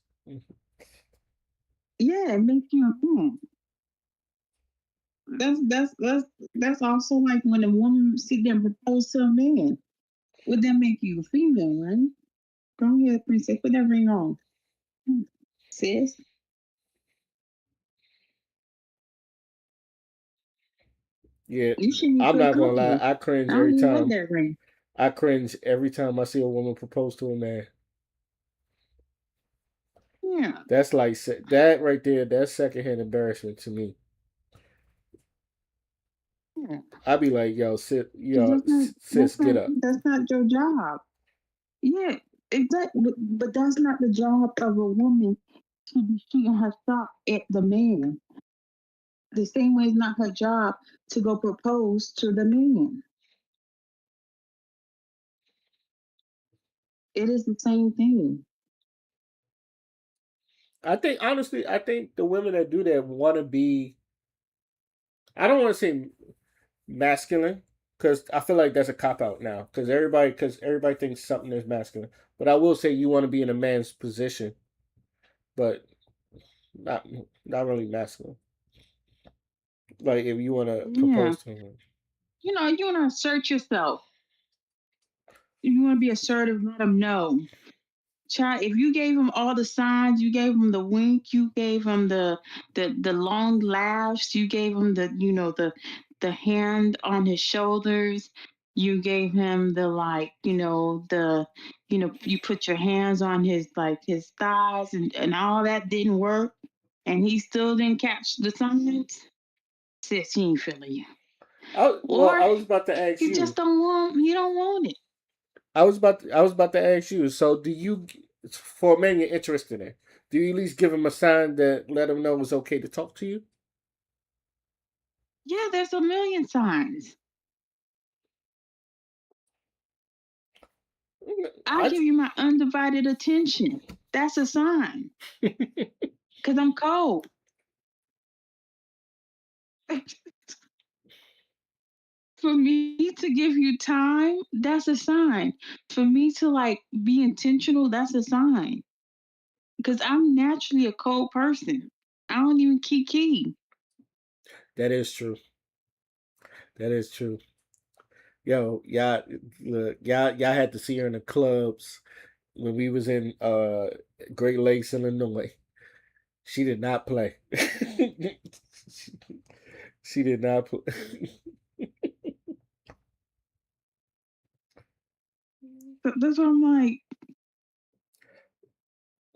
Yeah, it makes you a man. That's that's that's that's also like when a woman sit there and propose to a man. Would that make you a female, right? Go ahead, princess. Put that ring on. Hmm. Sis, Yeah, you shouldn't even I'm feel not gonna lie. comfortable. I don't even like that ring. I cringe every time I see a woman propose to a man. Yeah, That's like that right there. That's secondhand embarrassment to me. yeah. I'd be like, Because sis, get up. that's not your job. Yeah, exactly. But that's not the job of a woman to be shooting her shot at the man. The same way it's not her job to go propose to the man. It is the same thing. I think honestly, I think the women that do that want to be. I don't want to say masculine because I feel like that's a cop out now because everybody thinks something is masculine. But I will say you want to be in a man's position, but not not really masculine. Like if you want to Yeah. propose to him. You want to assert yourself. You want to be assertive, let them know. child, if you gave him all the signs, you gave him the wink, you gave him the long laughs, you gave him the hand on his shoulders, you gave him the like, you put your hands on his like his thighs and all that didn't work, and he still didn't catch the signs, sis, he ain't feeling you. Well, Or I was about to ask you just you. don't want it. I was about to ask you. So, do you, for a man you're interested in, do you at least give him a sign that let him know it's okay to talk to you? Yeah, there's a million signs. I'll I give you my undivided attention. That's a sign. Because I'm cold. For me to give you time, that's a sign. For me to like be intentional, that's a sign. Because I'm naturally a cold person. I don't even kiki. that is true. That is true. Yo, y'all, look, y'all had to see her in the clubs when we was in Great Lakes, Illinois. She did not play. she, she did not play. That's what I'm like.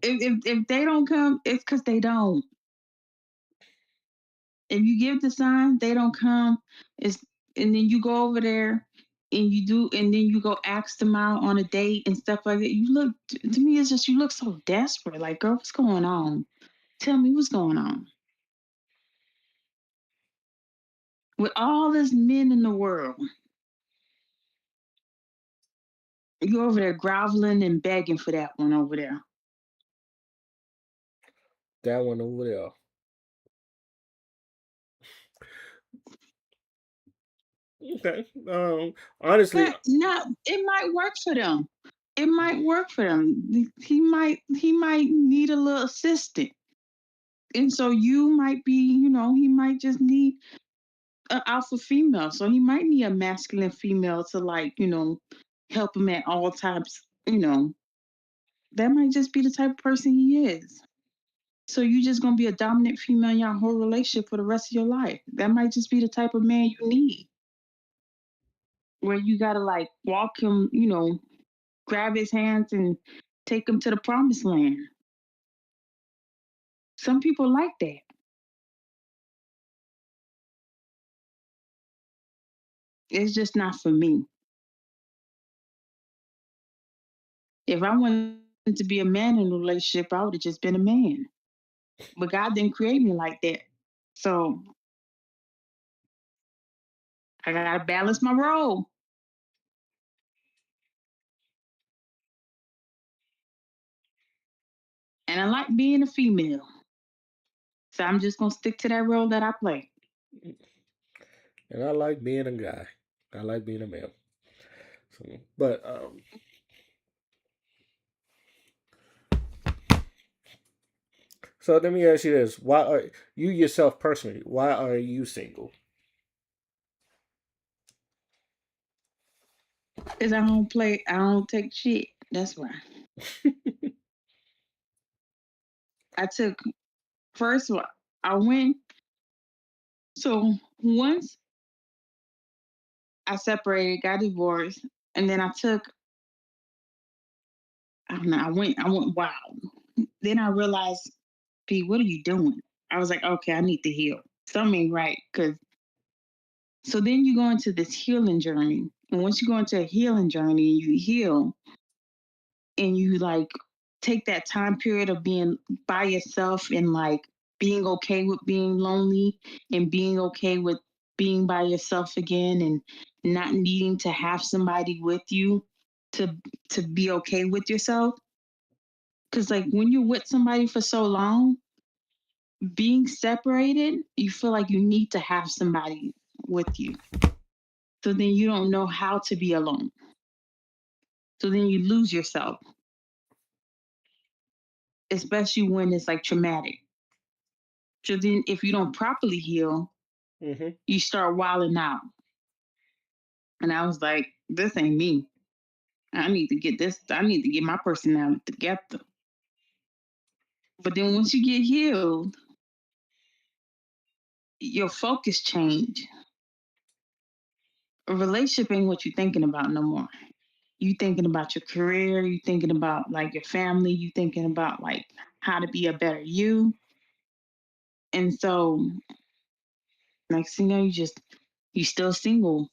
If they don't come, it's because they don't. If you give the sign, they don't come. It's and then you go over there and you do, and then you go ask them out on a date and stuff like that. You look to me, it's just you look so desperate. Like, girl, what's going on? Tell me what's going on. With all this men in the world, you over there groveling and begging for that one over there. That one over there. Okay. Honestly, But no, it might work for them. It might work for them. He might need a little assistant. And so you might be, he might just need an alpha female. So he might need a masculine female to like, help him at all times. That might just be the type of person he is. So you just gonna be a dominant female in your whole relationship for the rest of your life. That might just be the type of man you need. Where you gotta like walk him, grab his hands and take him to the promised land. Some people like that. It's just not for me. If I wanted to be a man in a relationship, I would have just been a man. But God didn't create me like that. So I gotta balance my role. And I like being a female. So I'm just gonna stick to that role that I play. and I like being a guy. I like being a male. But so let me ask you this: Why are you yourself personally? Why are you single? Because I don't take shit. That's why. I took first of all, I went so once I separated, got divorced, and then I don't know, I went wild. Then I realized, P, what are you doing? I was like, okay, I need to heal. Something ain't right. So then you go into this healing journey. And once you go into a healing journey and you heal and you like take that time period of being by yourself and like being okay with being lonely and being okay with being by yourself again and not needing to have somebody with you to be okay with yourself. Cause like when you're with somebody for so long, being separated, you feel like you need to have somebody with you. So then you don't know how to be alone. So then you lose yourself, especially when it's like traumatic. So then if you don't properly heal, Mm-hmm. you start wilding out. And I was like, this ain't me. I need to get this. I need to get my personality together. But then once you get healed, your focus change. A relationship ain't what you thinking about no more. You thinking about your career. You thinking about like your family. You thinking about like how to be a better you. And so next thing you know, you still single.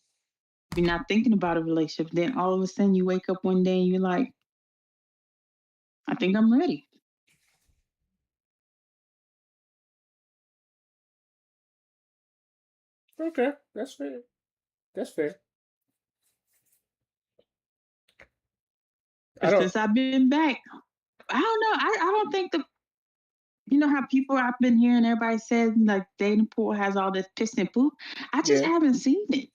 You're not thinking about a relationship. Then all of a sudden you wake up one day and you're like, I think I'm ready. Okay, that's fair. That's fair. I But don't. since I've been back, I don't know. I don't think the you know how people I've been hearing everybody says like dating pool has all this piss and poop. I just Yeah, haven't seen it.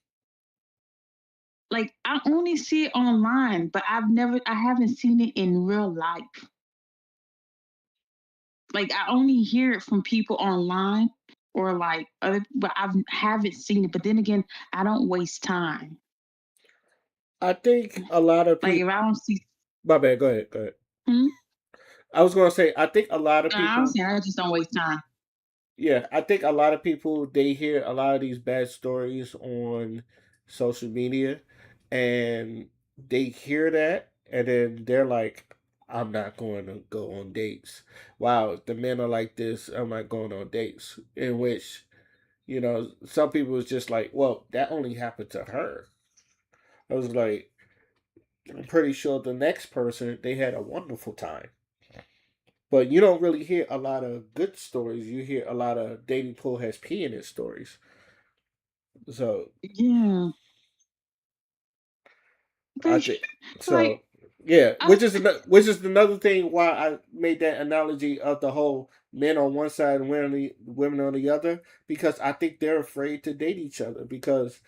Like I only see it online, but I haven't seen it in real life. Like I only hear it from people online or like other, but I haven't seen it. But then again, I don't waste time. I think a lot of Like if people. I don't see, My bad. Go ahead. Go ahead. hmm? I was gonna say. I think a lot of No, I don't people. see. I just don't waste time. Yeah, I think a lot of people they hear a lot of these bad stories on social media, and they hear that, and then they're like, "I'm not going to go on dates." Wow, the men are like this. I'm not going on dates. In which some people was just like, "Well, that only happened to her." I was like, I'm pretty sure the next person they had a wonderful time. But you don't really hear a lot of good stories. You hear a lot of dating pool has pee in its stories. So Yeah, I but think like so. Yeah, I, which is another thing why I made that analogy of the whole men on one side and women on the other, because I think they're afraid to date each other because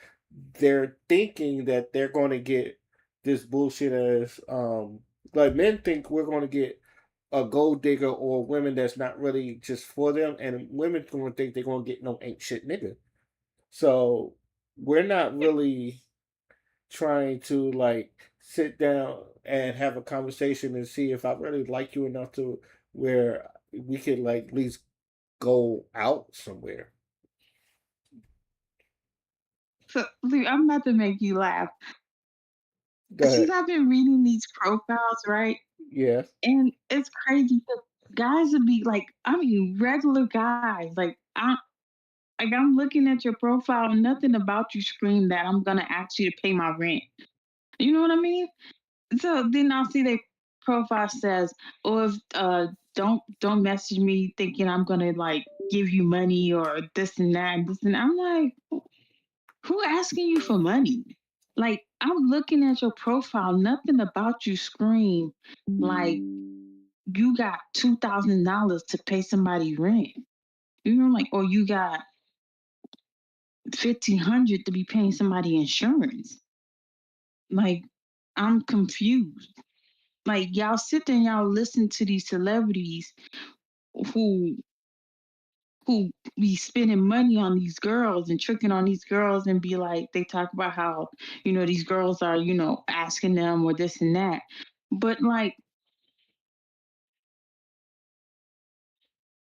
they're thinking that they're going to get this bullshit as like men think we're going to get a gold digger or women that's not really just for them, and women going to think they're going to get no ain't shit nigga. So we're not really trying to like sit down and have a conversation and see if I really like you enough to where we could like at least go out somewhere. so, Lou, I'm about to make you laugh. Go See, ahead. I've been reading these profiles, right? Yeah. And it's crazy. The guys would be like, I mean, regular guys. I'm looking at your profile. Nothing about you scream that I'm gonna ask you to pay my rent. You know what I mean? So then I'll see their profile says, "Or if, don't message me thinking I'm gonna like give you money or this and that and this and that." I'm like, who asking you for money? Like I'm looking at your profile. Nothing about you scream like you got $2,000 to pay somebody rent. You know, like or you got 1,500 to be paying somebody insurance. Like I'm confused. Like y'all sit there and y'all listen to these celebrities who who be spending money on these girls and tricking on these girls and be like they talk about how these girls are asking them or this and that, but like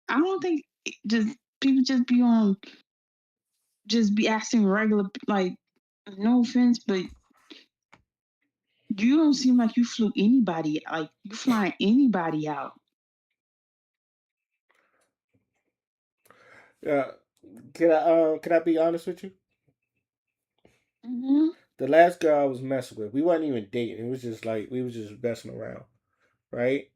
I don't think just people just be asking regular like no offense, but you don't seem like you flew anybody like you flying anybody out. Yeah. Can I be honest with you? Hmm. The last girl I was messing with, we wasn't even dating. It was just like we was just messing around, right?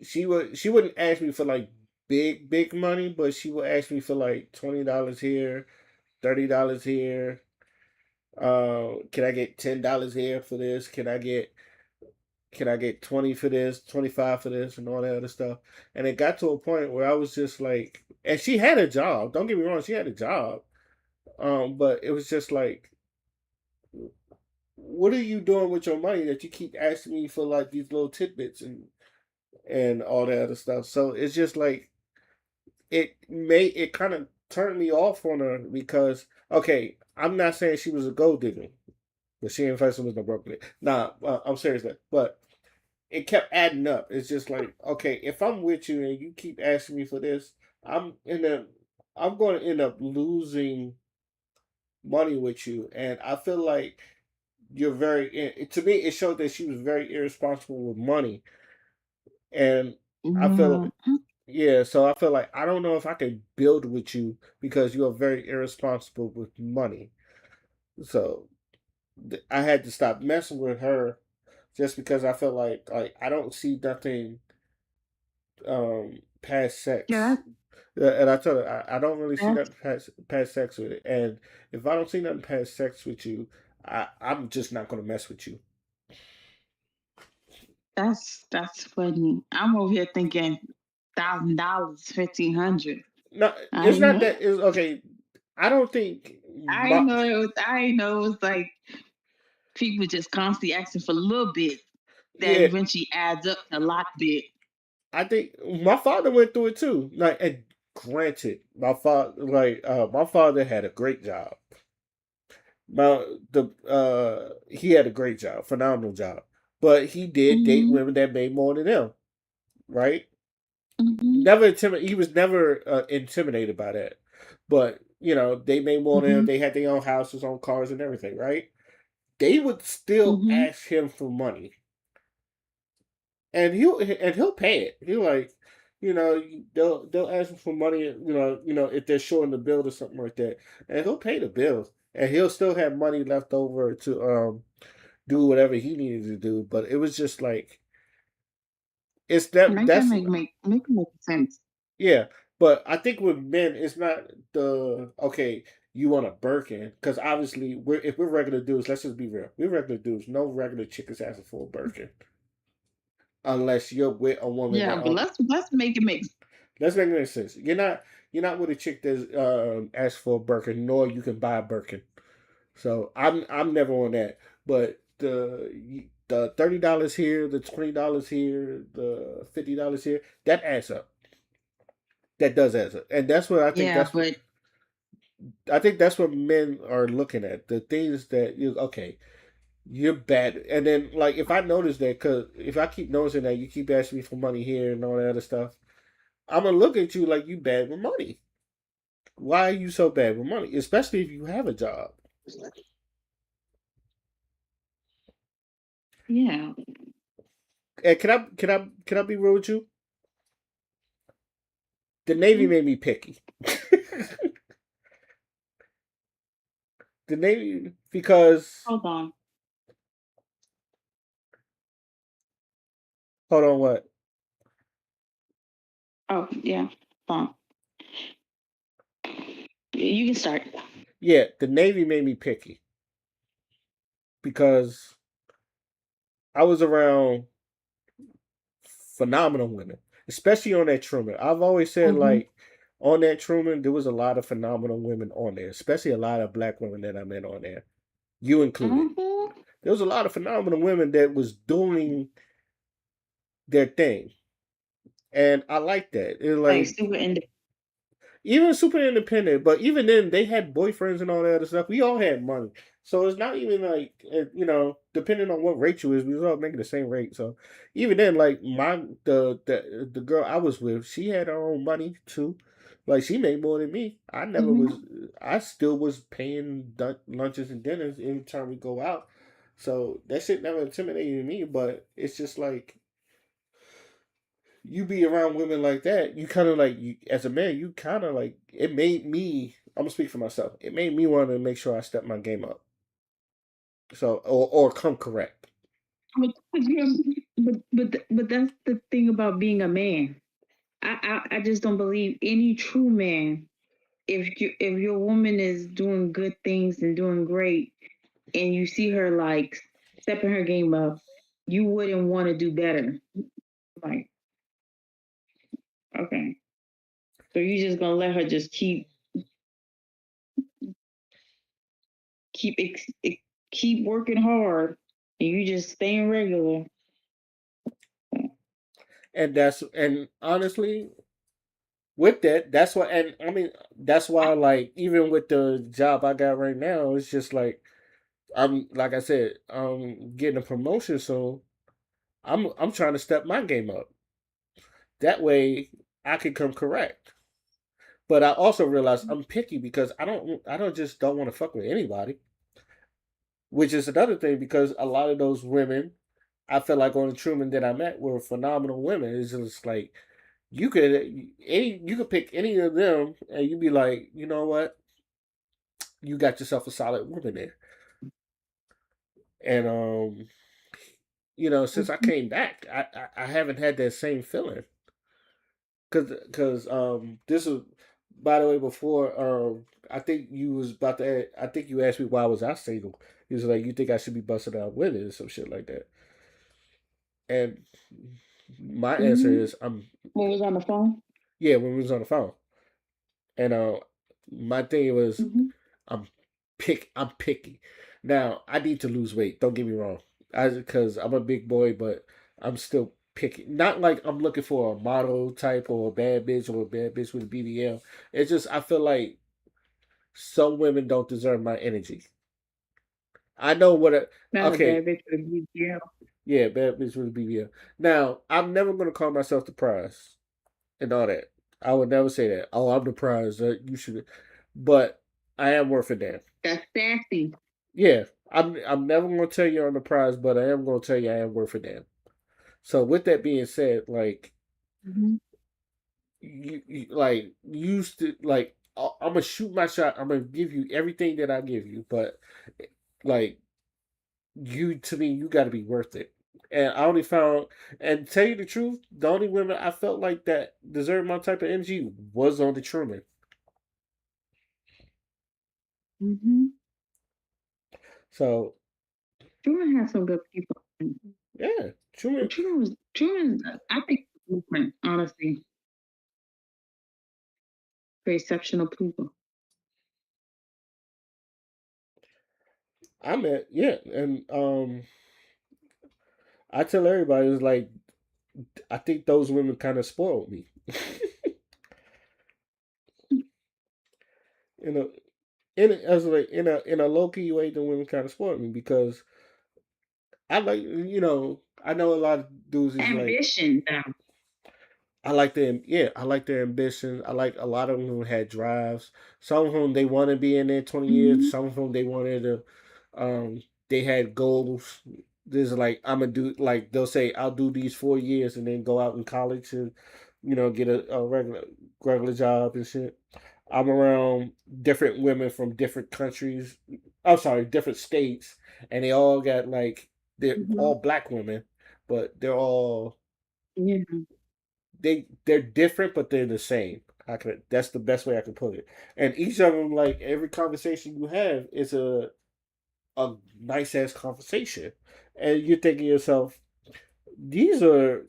She wouldn't ask me for like big money, but she would ask me for like $20 here, $30 here. Can I get $10 here for this? Can I get 20 for this, 25 for this, and all that other stuff? And it got to a point where I was just like, and she had a job. Don't get me wrong, she had a job. But it was just like, what are you doing with your money that you keep asking me for like these little tidbits and all that other stuff? So it's just like it kind of turned me off on her because okay, I'm not saying she was a gold digger. but she ain't fussing with no broke nigga. Nah, I'm serious. But it kept adding up. It's just like, okay, if I'm with you and you keep asking me for this, I'm in a, I'm going to end up losing money with you, and I feel like you're very. To me, it showed that she was very irresponsible with money, and I feel, Yeah, yeah. So I feel like I don't know if I can build with you because you are very irresponsible with money. So I had to stop messing with her just because I felt like I don't see nothing past yeah, sex. And I told her I don't really see that's nothing past sex with it. And if I don't see nothing past sex with you, I'm just not gonna mess with you. that's funny. I'm over here thinking $1,000, 1,500. No, I it's ain't not know. that. It's okay. I don't think I my ain't know it was. I ain't know it was like people just constantly asking for a little bit that yeah. eventually adds up to a lot bit. I think my father went through it too. Like, and granted, my father had a great job. The he had a great job, phenomenal job, but he did date Mhm. women that made more than him, right? Mhm. Never intimidated. He was never intimidated by that, but they made more than him. Mhm. They had their own houses, own cars, and everything, right? They would still Mhm. ask him for money, and he'll pay it. He'll like, they'll ask him for money, if they're showing the bill or something like that, and he'll pay the bill, and he'll still have money left over to do whatever he needed to do. But it was just like it's that Make that that's make sense. yeah. But I think with men, it's not the okay. You want a Birkin because obviously if we're regular dudes, let's just be real. We're regular dudes. No regular chick is asking for a Birkin unless you're with a woman Yeah, that but let's make it make. let's make it sense. You're not with a chick that's asks for a Birkin, nor you can buy a Birkin. So I'm never on that. But the $30 here, the $20 here, the $50 here, that adds up. That does add up, and that's what Yeah, but I think that's what men are looking at. The things that you okay, you're bad, and then like if I notice that, because if I keep noticing that you keep asking me for money here and all that other stuff, I'm gonna look at you like you bad with money. Why are you so bad with money? Especially if you have a job. yeah. And can I be real with you? The Navy made me picky. The Navy because Hold on. hold on, what? Oh yeah. Hold on. You can start. Yeah, the Navy made me picky because I was around phenomenal women, especially on that Truman. I've always said Mhm. like on that Truman, there was a lot of phenomenal women on there, especially a lot of black women that I met on there, you included. Mhm. There was a lot of phenomenal women that was doing their thing, and I like that. It Like like super independent. even super independent, but even then they had boyfriends and all that other stuff. We all had money, so it's not even like depending on what rate you is, we was all making the same rate. So even then, like the girl I was with, she had her own money too. Like she made more than me. I never was. Mhm. I still was paying lunches and dinners every time we go out. So that shit never intimidated me. But it's just like you be around women like that, you kind of like as a man, you kind of like it made me. I'm gonna speak for myself. It made me want to make sure I step my game up. So or come correct. But that's the thing about being a man. I just don't believe any true man. If your woman is doing good things and doing great, and you see her like stepping her game up, you wouldn't want to do better. Like, okay, so you just gonna let her just keep keep working hard, and you just staying regular. And honestly, with that's why. And I mean, that's why. Like even with the job I got right now, it's just like I'm like I said, getting a promotion, so I'm trying to step my game up. That way, I can come correct. But I also realize I'm picky because I don't just don't want to fuck with anybody. Which is another thing because a lot of those women, I feel like on the Truman that I met were phenomenal women. It's just like you could pick any of them and you'd be like, you know what, you got yourself a solid woman there. And since I Mhm. came back, I haven't had that same feeling because this was, by the way, before I think you was about to I think you asked me why was I single. He was like, you think I should be busting out women or some shit like that. And my answer Mhm. is I'm What was on the phone? yeah, when we was on the phone. And my thing was Mhm. I'm I'm picky. Now I need to lose weight. Don't get me wrong, because I'm a big boy, but I'm still picky. Not like I'm looking for a model type or a bad bitch or a bad bitch with a BBL. It's just I feel like some women don't deserve my energy. I know what a Not a okay, bad bitch with a BBL. yeah, bad bitch with a BBL. Now I'm never gonna call myself the prize and all that. I would never say that. Oh, I'm the prize. You should, but I am worth a damn. That's sassy. Yeah, I'm never gonna tell you I'm the prize, but I am gonna tell you I am worth a damn. So with that being said, like Mhm. you like used to like I'm gonna shoot my shot. I'm gonna give you everything that I give you, but like you to me, you got to be worth it. And I only found, and tell you the truth, the only women I felt like that deserved my type of energy was on the Truman. Mhm. So Truman had some good people. yeah, Truman. Truman. I think movement. Honestly, very exceptional people. I'm at yeah, and I tell everybody it's like I think those women kind of spoiled me. in a as like in a low key way, the women kind of spoiled me because I like I know a lot of dudes is like Ambition. Now. I like their ambitions. I like a lot of them who had drives. Some of whom they want to be in there 20 years. Mhm. Some of whom they wanted to, they had goals. There's like I'm gonna do like they'll say I'll do these 4 years and then go out in college and get a regular job and shit. I'm around different women from different countries. I'm sorry, different states, and they all got like they're Mhm. all black women, but they're all Yeah. they're different, but they're the same. That's the best way I can put it. And each of them, like every conversation you have, is a nice ass conversation, and you're thinking to yourself, these are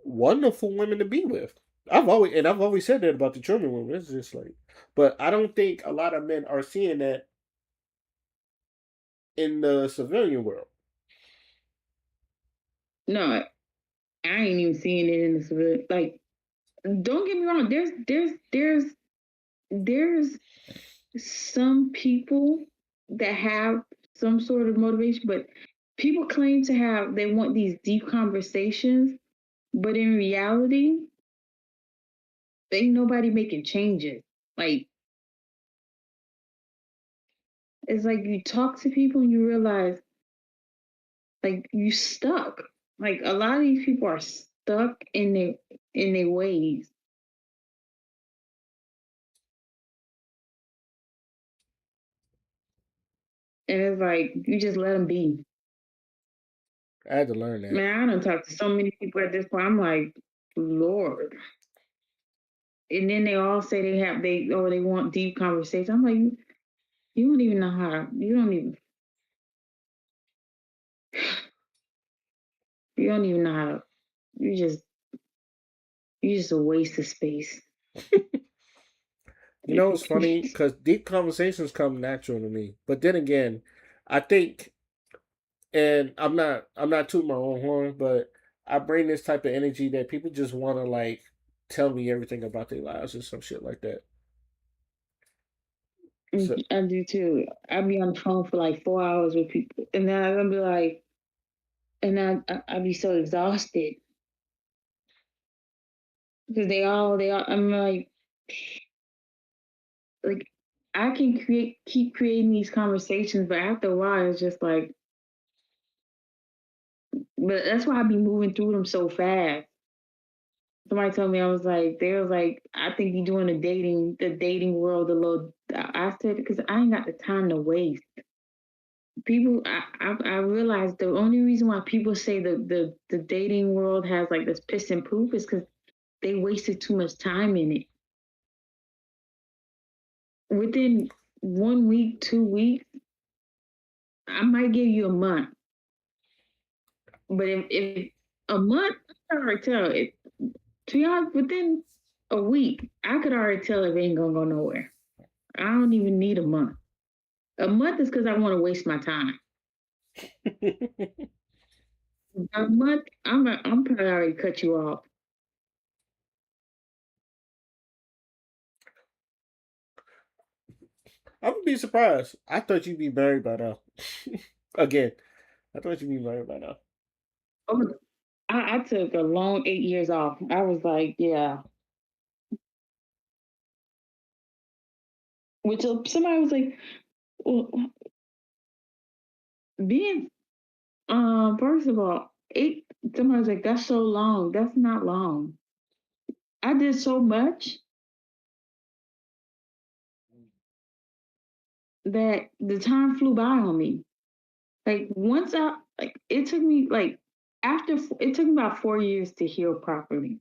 wonderful women to be with. I've always said that about the German women. It's just like, but I don't think a lot of men are seeing that in the civilian world. No, I ain't even seeing it in the civilian. Like, don't get me wrong. There's some people that have some sort of motivation, but people claim to have they want these deep conversations, but in reality, ain't nobody making changes. Like it's like you talk to people and you realize like you stuck. Like a lot of these people are stuck in their ways. And it's like you just let them be. I had to learn that. Man, I don't talk to so many people at this point. I'm like, Lord. And then they all say they want deep conversation. I'm like, you don't even know how. You don't even know how. You just you just a waste of space. You know, it's funny because deep conversations come natural to me, but then again, I think and I'm not tooting my own horn, but I bring this type of energy that people just want to like tell me everything about their lives and some shit like that. So I do too. I'd be on the phone for like 4 hours with people, and then I'd be like, and I'd be so exhausted because they all. I'm like I can keep creating these conversations, but after a while, it's just like. But that's why I be moving through them so fast. Somebody told me they was like, I think you doing the dating world a little. I said because I ain't got the time to waste. People, I realized the only reason why people say the dating world has like this piss and poop is because they wasted too much time in it. Within 1 week, 2 weeks, I might give you a month, but if a month, I can already tell it. To be honest, within a week, I could already tell if it ain't gonna go nowhere. I don't even need a month. A month is because I want to waste my time. A month, I'm probably already cut you off. I would be surprised. I thought you'd be married by now. Again, I thought you'd be married by now. Oh, I took a long 8 years off. I was like, yeah. Which somebody was like, well, being first of all, eight. Somebody was like, that's so long. That's not long. I did so much that the time flew by on me. Like once I like, it took me like after it took me about 4 years to heal properly.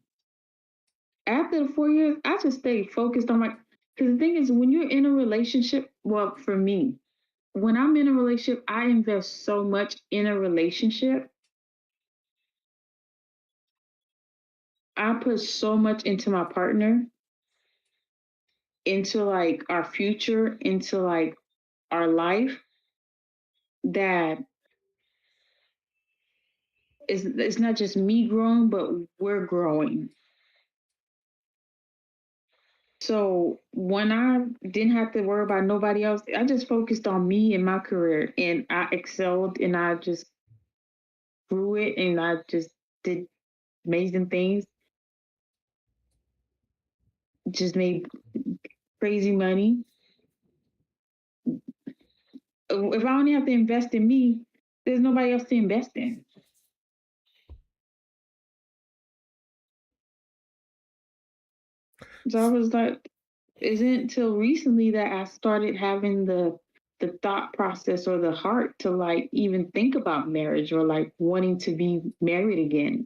After the 4 years, I just stayed focused on my. Because the thing is, when you're in a relationship, well, for me, when I'm in a relationship, I invest so much in a relationship. I put so much into my partner, into like our future, into like our life that it's not just me growing, but we're growing. So when I didn't have to worry about nobody else, I just focused on me and my career, and I excelled, and I just grew it, and I just did amazing things. Just made crazy money. If I only have to invest in me, there's nobody else to invest in. So I was like, isn't until recently that I started having the thought process or the heart to like even think about marriage or like wanting to be married again.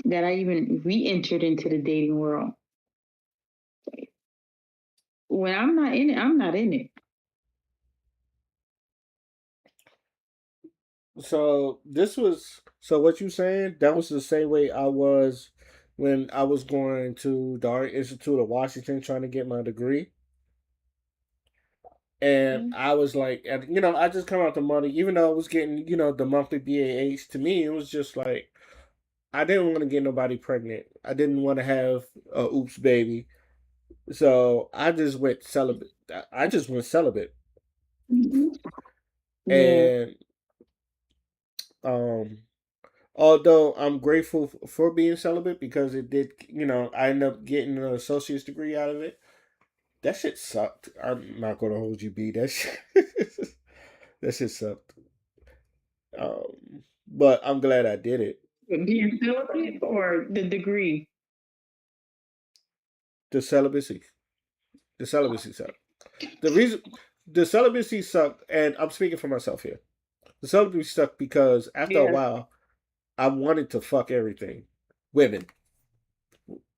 That I even re-entered into the dating world. When I'm not in it, I'm not in it. So what you saying? That was the same way I was when I was going to the Art Institute of Washington trying to get my degree. And Mm-hmm. I was like, I just come out the money, even though I was getting, the monthly BAH. To me, it was just like I didn't want to get nobody pregnant. I didn't want to have a oops baby. So I just went celibate. I just went celibate, Yeah. and um, although I'm grateful for being celibate because it did, I ended up getting an associate's degree out of it. That shit sucked. I'm not gonna hold you, B. That shit, that shit sucked. But I'm glad I did it. Being celibate or the degree? The celibacy, the celibacy sucked. The reason the celibacy sucked, and I'm speaking for myself here. The celibacy sucked because after a Yes. while, I wanted to fuck everything, women,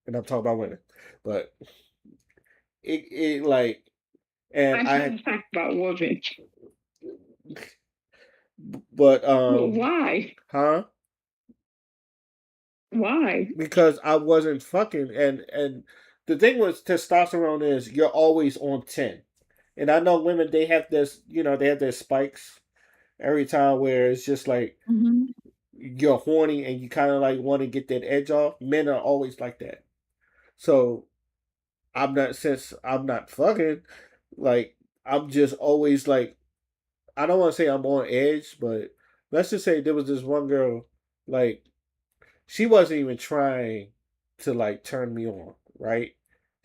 and I'm talking about women, but it like, and I I had, shouldn't talk about women. but But why? huh? Why? Because I wasn't fucking, and the thing with testosterone is you're always on 10, and I know women they have this, they have their spikes every time where it's just like Mm-hmm. you're horny and you kind of like want to get that edge off. Men are always like that. So I'm not fucking, like, I'm just always like, I don't want to say I'm on edge, but let's just say there was this one girl, like, she wasn't even trying to like turn me on, right?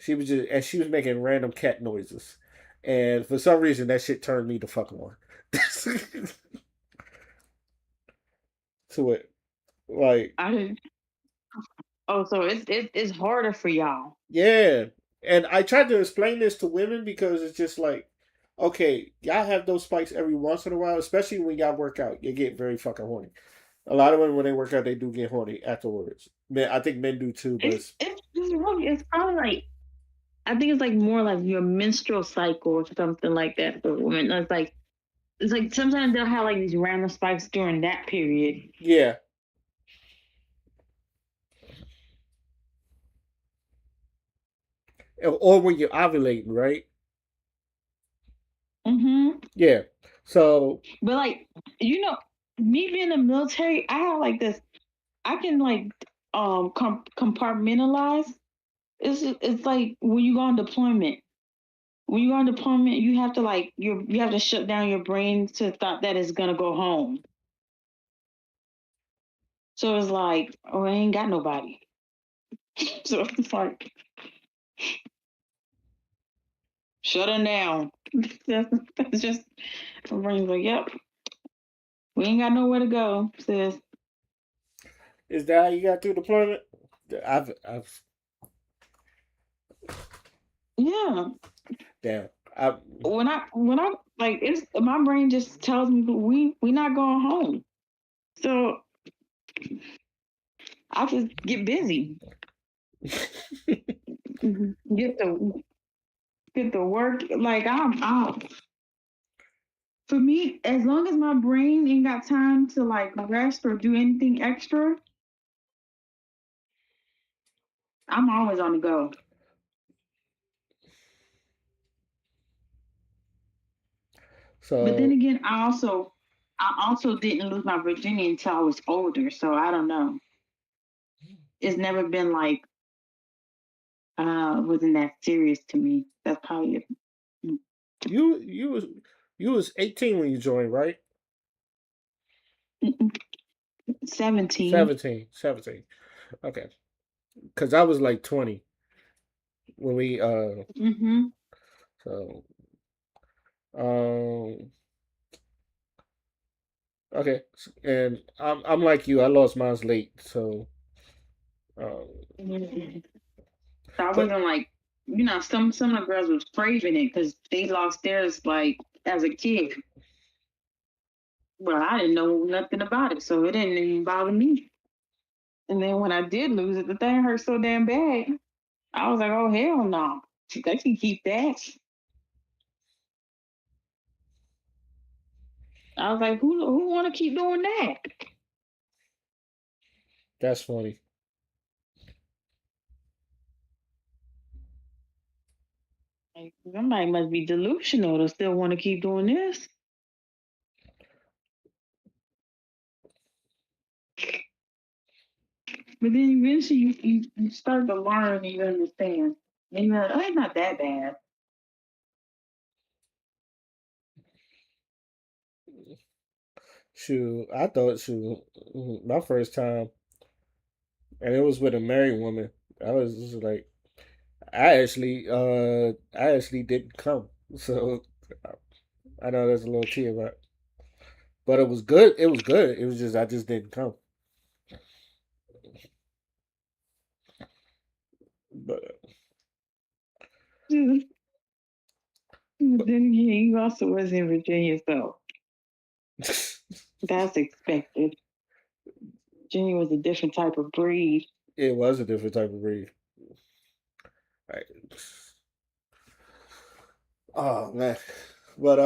She was just, and she was making random cat noises, and for some reason that shit turned me the fuck on. To it, like, I didn't. Oh, so it's harder for y'all. yeah. And I tried to explain this to women because it's just like, okay, y'all have those spikes every once in a while, especially when y'all work out. You get very fucking horny. A lot of women when they work out, they do get horny afterwards. Men, I think men do too, but It's probably like, I think it's like more like your menstrual cycle or something like that for women. It's like sometimes they'll have like these random spikes during that period. yeah. Or when you're ovulating, right? Mm-hmm. Yeah. So But like, you know, me being in the military, I have like this. I can like compartmentalize. It's like when you go on deployment. When you go on deployment, you have to like you have to shut down your brain to thought that it's gonna go home. So it's like, oh, I ain't got nobody. So it's like shut her down. That's just my brain's like, yep, we ain't got nowhere to go, sis. is that how you got through deployment? I've Yeah. damn. I When I like it's my brain just tells me we not going home. So I just get busy. Get the work. Like I'm for me, as long as my brain ain't got time to like rest or do anything extra, I'm always on the go. But then so again, I also didn't lose my virginity until I was older, so I don't know. It's never been like wasn't that serious to me. That's probably it. you was you was 18 when you joined, right? Mm-mm. 17. 17, 17. Okay. Cuz I was like 20 when we Mm-hmm. so um okay. And I'm like you. I lost mine late, so um Mhm. So I but wasn't like, some of the girls was craving it because they lost theirs like as a kid. Well, I didn't know nothing about it, so it didn't even bother me. And then when I did lose it, the thing hurt so damn bad. I was like, oh hell no, they can keep that. I was like, who want to keep doing that? that's funny. Like, somebody must be delusional to still want to keep doing this. But then eventually you start to learn and you understand. And you're like, oh, it's not that bad. Shoot, I thought shoot my first time, and it was with a married woman. I was just like, I actually didn't come, so I know there's a little tea about, it. But it was good. It was good. It was just I just didn't come. But, But but then again, you also was in Virginia, so that's expected. Virginia was a different type of breed. it was a different type of breed. Right. Oh man, but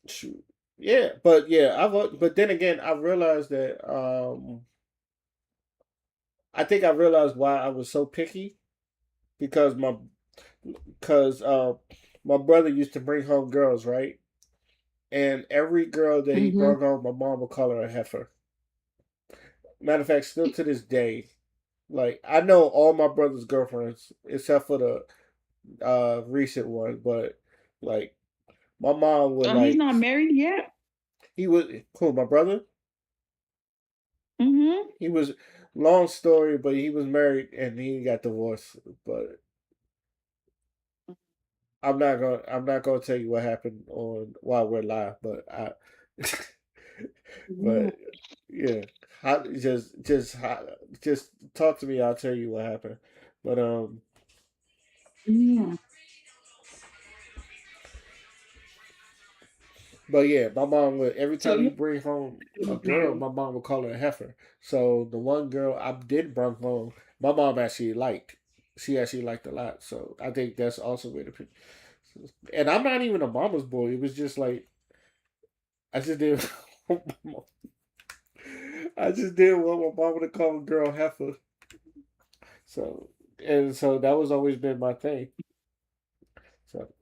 shoot, yeah, but yeah, but then again, I realized that I think I realized why I was so picky because because my brother used to bring home girls, right? And every girl that he Mm-hmm. brought home, my mom would call her a heifer. Matter of fact, still to this day, like I know all my brother's girlfriends except for recent one, but like my mom would Oh, he's like not married yet. he was cool. My brother, Mm-hmm. he was long story, but he was married and he got divorced. But I'm not gonna tell you what happened on while we're live, but I Yeah. but yeah, how, just talk to me. I'll tell you what happened. But Yeah. but yeah, my mom would every So time you you. bring home a girl, my mom would call her a heifer. So the one girl I did bring home, my mom actually liked. She actually liked a lot. So I think that's also where the and I'm not even a mama's boy. It was just like I just didn't. I just didn't want my mama to call a girl heifer. So and so that was always been my thing. So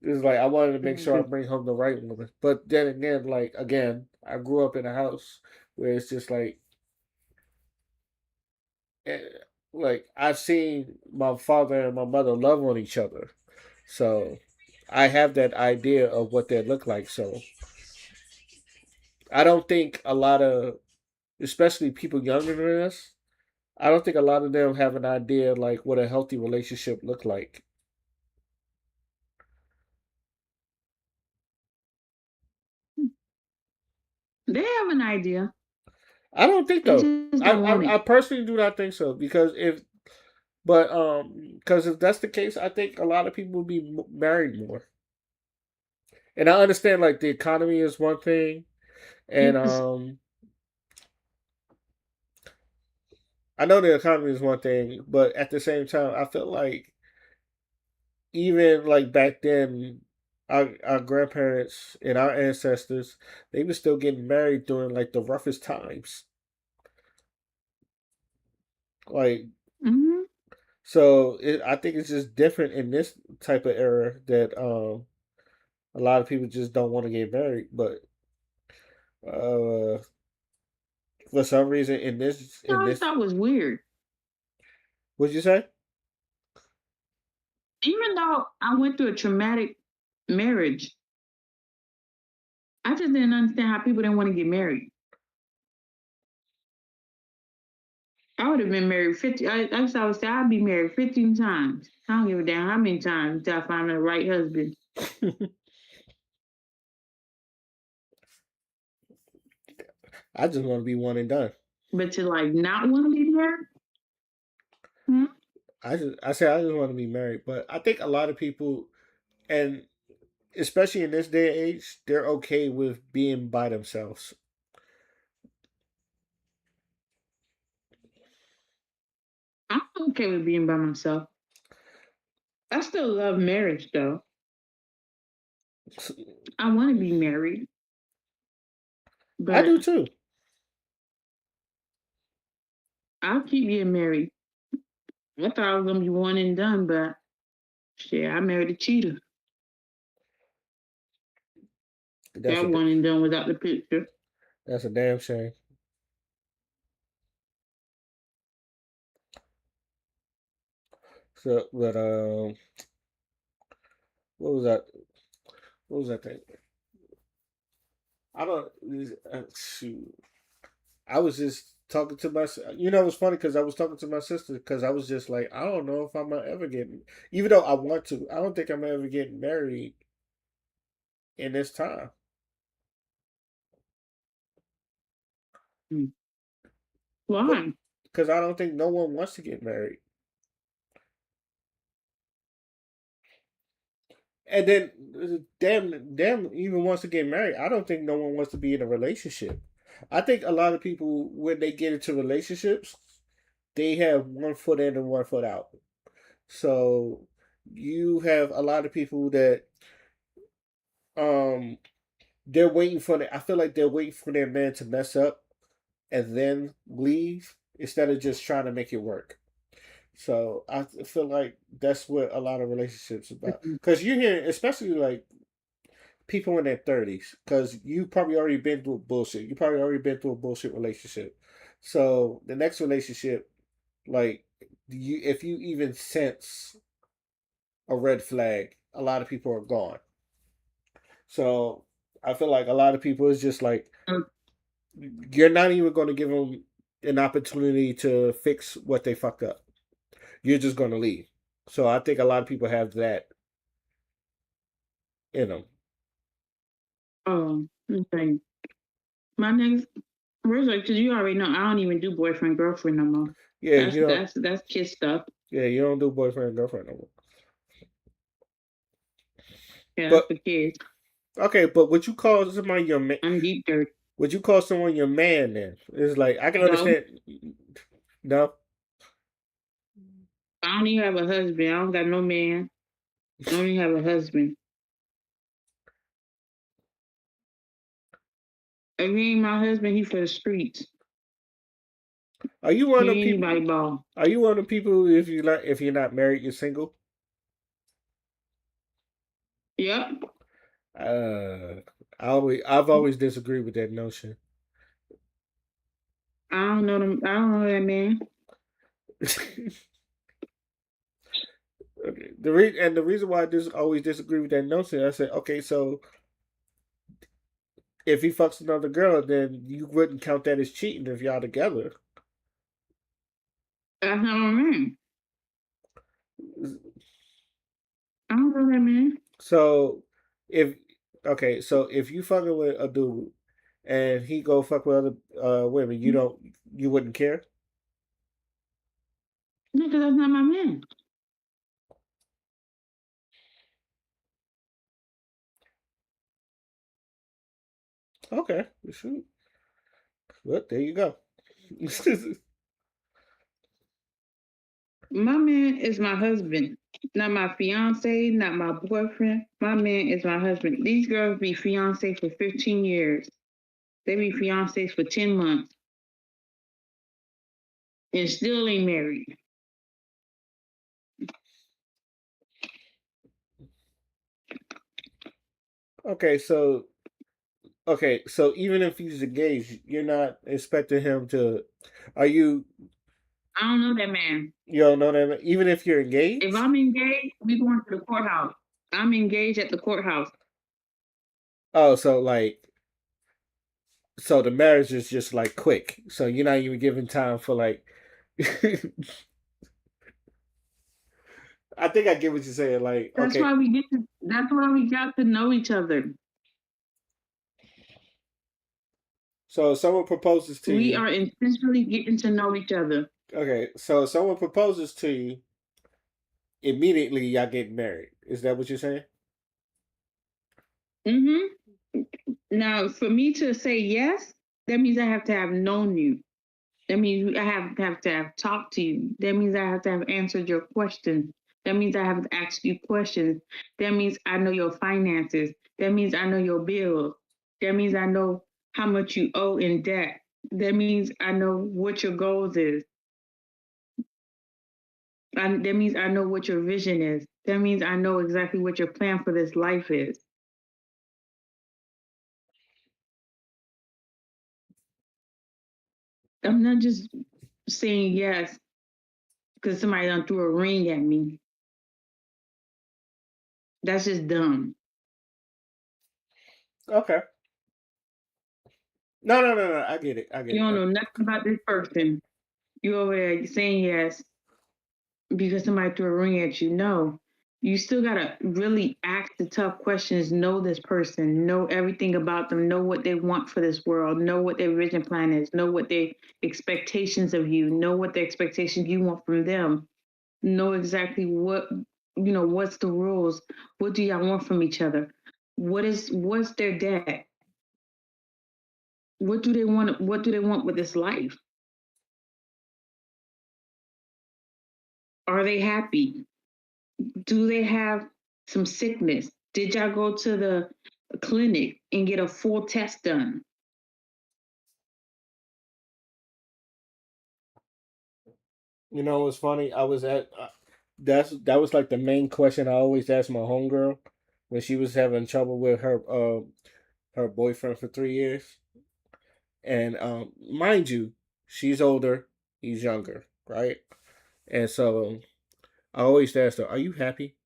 it's like I wanted to make sure I bring home the right woman. But then again, like again, I grew up in a house where it's just eh, like I've seen my father and my mother love on each other. So I have that idea of what they look like. So I don't think a lot of, especially people younger than us, I don't think a lot of them have an idea like what a healthy relationship look like. They have an idea. I don't think They though. just don't want I it. personally do not think so because because if that's the case, I think a lot of people would be married more. And I understand like the economy is one thing, and Yes. I know the economy is one thing, but at the same time, I feel like even like back then, our grandparents and our ancestors, they were still getting married during like the roughest times. Like Mm-hmm. I think it's just different in this type of era that a lot of people just don't want to get married, but uh for some reason I in always this thought was weird. what'd you say? Even though I went through a traumatic marriage, I just didn't understand how people didn't want to get married. I would have been married 50. That's how I would say I'd be married 15 times. I don't give a damn how many times until I find the right husband. I just want to be one and done. But to like not want to be married, hmm? I say I just want to be married, but I think a lot of people and especially in this day and age, they're okay with being by themselves. I'm okay with being by myself. I still love marriage though. I want to be married, I but do too. I'll keep getting married. I thought I was gonna be one and done, but shit, I married a cheater. That's That a one and done without the picture. that's a damn shame. So, but what was that? What was that thing? I don't. Shoot. I was just talking to my. You know, it was funny because I was talking to my sister because I was just like, I don't know if I'm gonna ever get, even though I want to. I don't think I'm ever getting married in this time. Hmm. But Why? because I don't think no one wants to get married. And then, damn, even wants to get married. I don't think no one wants to be in a relationship. I think a lot of people, when they get into relationships, they have one foot in and one foot out. So you have a lot of people that um they're waiting for the. I feel like they're waiting for their man to mess up and then leave instead of just trying to make it work. So I feel like that's what a lot of relationships about. Because you hear, especially like people in their 30s because you probably already been through bullshit. You probably already been through a bullshit relationship. So the next relationship, like you, if you even sense a red flag, a lot of people are gone. So I feel like a lot of people is just like Mm. you're not even going to give them an opportunity to fix what they fucked up. You're just going to leave. So I think a lot of people have that in them. Oh, okay. My next Really, because you already know I don't even do boyfriend girlfriend no more. Yeah, That's you know, that's that's kid stuff. yeah, you don't do boyfriend and girlfriend no more. Yeah, that's But for kids. okay, but would you call somebody your man? I'm deep dirt. Would you call someone your man then? It's like I can No, understand. No. I don't even have a husband. I don't got no man. I don't even have a husband. If he ain't my husband, he for the streets. Are you one of them He people? anybody ball. Are you one of the people if you're not married, you're single? Yep. Uh, I've always disagreed with that notion. I don't know them. I don't know that man. Okay. The reason why always disagree with that notion, I said, okay, so if he fucks another girl, then you wouldn't count that as cheating if y'all together. That's not my man. I don't know that man. So if okay, so if you fucking with a dude and he go fuck with other women, you wouldn't care. No, because that's not my man. Okay, shoot. Well, there you go. My man is my husband, not my fiance, not my boyfriend. My man is my husband. These girls be fiance for 15 years. They be fiancés for 10 months and still ain't married. Okay, so even if he's engaged, you're not expecting him to. Are you? I don't know that man. You don't know that even if you're If engaged. I'm engaged, we going to the courthouse. I'm engaged at the courthouse. Oh, so the marriage is just like quick. So you're not even giving time for like. I think I get what you're saying. Like, That's okay, why we get to. That's why we got to know each other. so if someone proposes to We you. are intentionally getting to know each other. Okay, so if someone proposes to you, immediately y'all get married. Is that what you're saying? Mm-hmm. Now, for me to say yes, that means I have to have known you. That means I have to have talked to you. That means I have to have answered your questions. That means I have to ask you questions. That means I know your finances. That means I know your bills. That means I know how much you owe in debt. That means I know what your goals is. That means I know what your vision is. That means I know exactly what your plan for this life is. I'm not just saying yes because somebody done threw a ring at me. That's just dumb. Okay. No, no, no, no. I get it. I get You it. don't know nothing about this person. You over there saying yes because somebody threw a ring at you. No. You still gotta really ask the tough questions, know this person, know everything about them, know what they want for this world, know what their vision plan is, know what their expectations of you, know what the expectations you want from them, know exactly what's the rules, what do y'all want from each other, what's their debt, what do they want with this life, are they happy, do they have some sickness, did y'all go to the clinic and get a full test done. You know what's funny? I was at that was like the main question I always asked my homegirl when she was having trouble with her boyfriend for 3 years. And mind you, she's older, he's younger, right? And so I always asked her, "Are you happy?"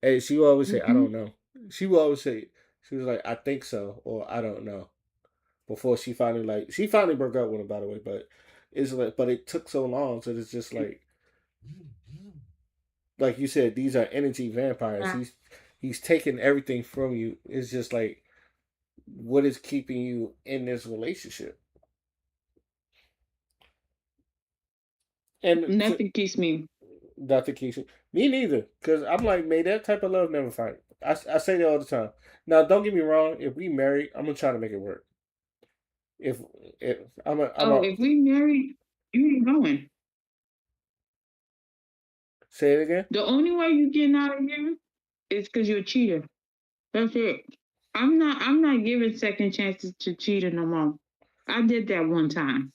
And she will always say, "I Mm-mm. don't know." She will always say, she was like, "I think so," or "I don't know." Before she finally broke up with him, by the way. But it's like, but it took so long, so it's just like you said, these are energy vampires. He's taking everything from you. It's just like, what is keeping you in this relationship? And to, Nothing keeps me. Dr. Keisha, me neither, because I'm like, may that type of love never fight. I say that all the time. Now, don't get me wrong. If we married, I'm gonna try to make it work. If if I'm Oh, a if we married, you ain't going. say it again. The only way you getting out of here is because you're a cheater. That's it. I'm not giving second chances to cheater no more. I did that one time.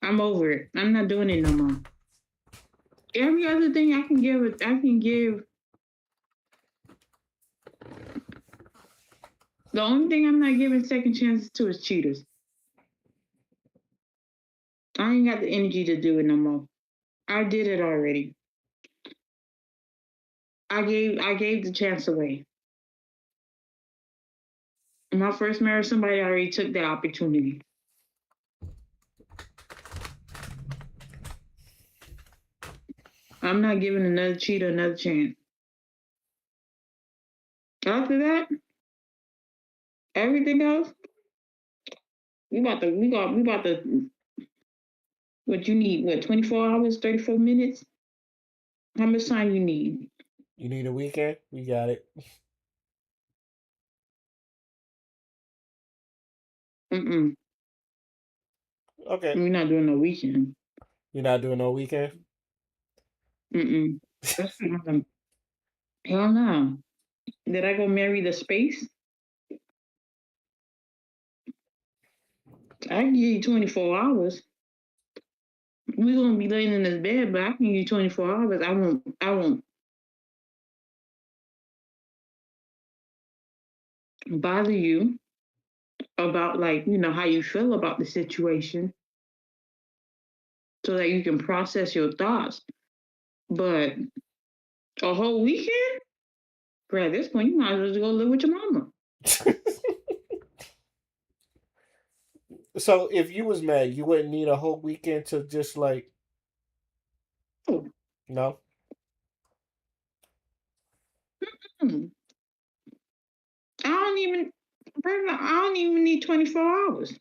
I'm over it. I'm not doing it no more. Every other thing I can give it, I can give. The only thing I'm not giving second chances to is cheaters. I ain't got the energy to do it no more. I did it already. I gave the chance away. When I first married somebody, I already took that opportunity. I'm not giving another cheater another chance. After that, everything else, we about to what you need, what, 24 hours, 34 minutes? How much time you need? You need a weekend? We got it. Mm-mm. Okay. We're not doing no weekend. You're not doing no weekend? Mm-mm. That's not, hell no. Did I go marry the space? I can give you 24 hours. We're gonna be laying in this bed, but I can give you 24 hours. I won't bother you about, like, how you feel about the situation so that you can process your thoughts. But a whole weekend? Bro, at this point, you might as well just go live with your mama. So if you was mad, you wouldn't need a whole weekend to just like Oh, no. hmm. I don't even, I don't even need 24 hours.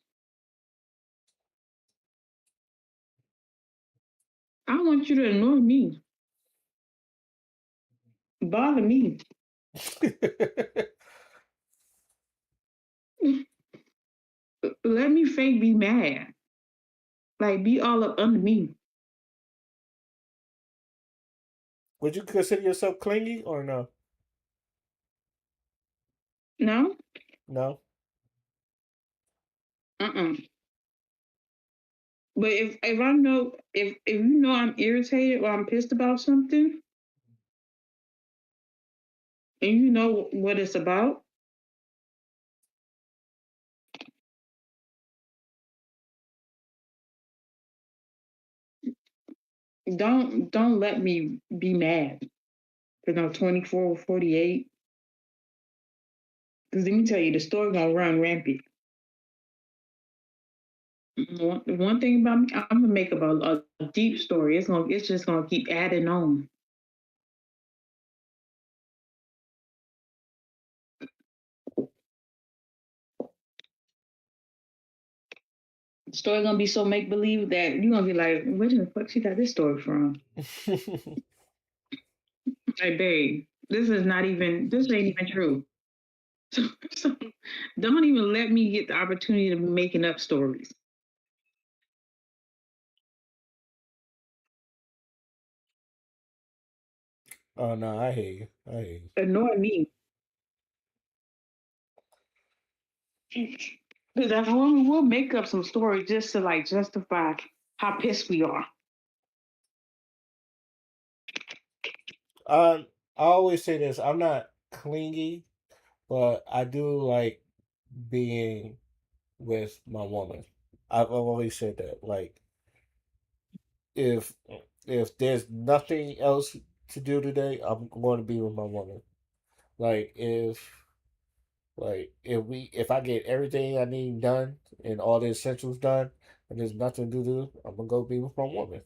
I want you to annoy me, bother me. Let me fake be mad. Like, be all up under me. Would you consider yourself clingy or no? No? No. Uh-uh. But if I know, if you know I'm irritated or I'm pissed about something, and you know what it's about, don't let me be mad because I'm 24 or 48. Because let me tell you, the story gonna run rampant. One thing about me, I'm gonna make up a deep story. It's just gonna keep adding on. The story gonna be so make believe that you're gonna be like, where the fuck she got this story from? Like, babe, this ain't even true. So don't even let me get the opportunity to be making up stories. Oh no, I hear you. I hear you. Annoy me. Because we'll make up some stories just to, like, justify how pissed we are. I always say this. I'm not clingy, but I do like being with my woman. I've always said that. Like if if there's nothing else to do today, I'm going to be with my woman. Like if I get everything I need done and all the essentials done and there's nothing to do, I'm gonna go be with my woman.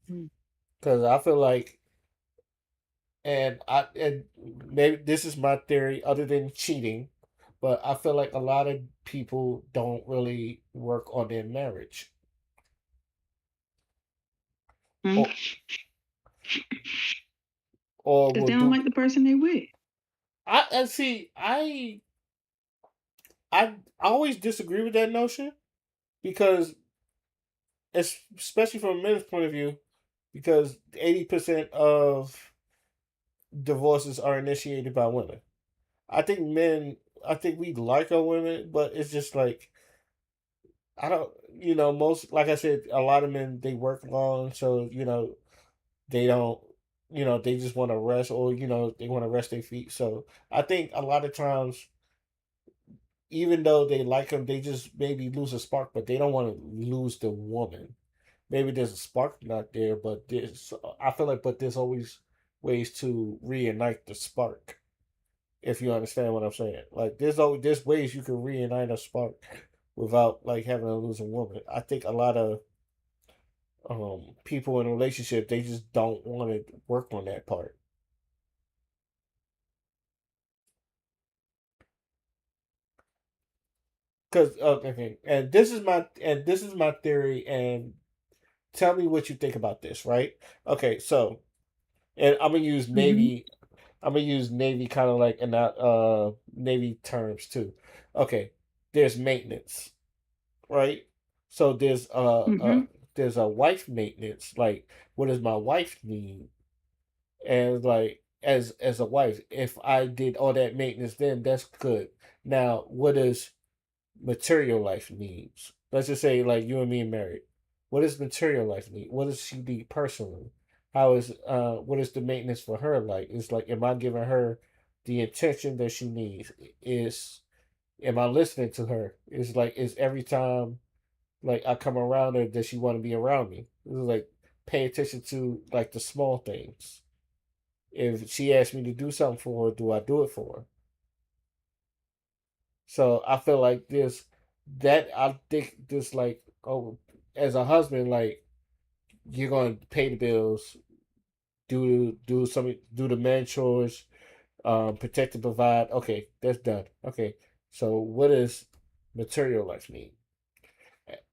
Mm. Cause I feel like, and maybe this is my theory, other than cheating, but I feel like a lot of people don't really work on their marriage, Because or or they will don't do. like the person they with. I see. I always disagree with that notion because, especially from a men's point of view, because 80% of divorces are initiated by women. I think men, I think we like our women, but it's just like I don't, most, like I said, a lot of men they work long, so they don't, they just want to rest, or they want to rest their feet. So I think a lot of times, even though they like them, they just maybe lose a spark, but they don't want to lose the woman. Maybe there's a spark not there, but I feel like, but there's always ways to reignite the spark. If you understand what I'm saying, like there's ways you can reignite a spark without like having to lose a woman. I think a lot of people in a relationship they just don't want to work on that part. Because okay, and this is my theory, and tell me what you think about this, right? Okay, so and I'm gonna use Mm-hmm. Navy. I'm gonna use Navy kind of like in that Navy terms too. Okay, there's maintenance, right? So Mm-hmm. there's a wife maintenance. Like, what does my wife need? And like as a wife, if I did all that maintenance, then that's good. Now, what does material life needs? Let's just say like you and me married. What does material life need? What does she need personally? How is what is the maintenance for her like? It's like, am I giving her the attention that she needs? Is am I listening to her? It's like, is every time like I come around her, does she want to be around me? It's like, pay attention to like the small things. If she asks me to do something for her, do I do it for her? So I feel like this that I think this like, oh, as a husband, like you're gonna pay the bills, do the man chores, protect and provide. Okay, that's done. Okay, so what does material life need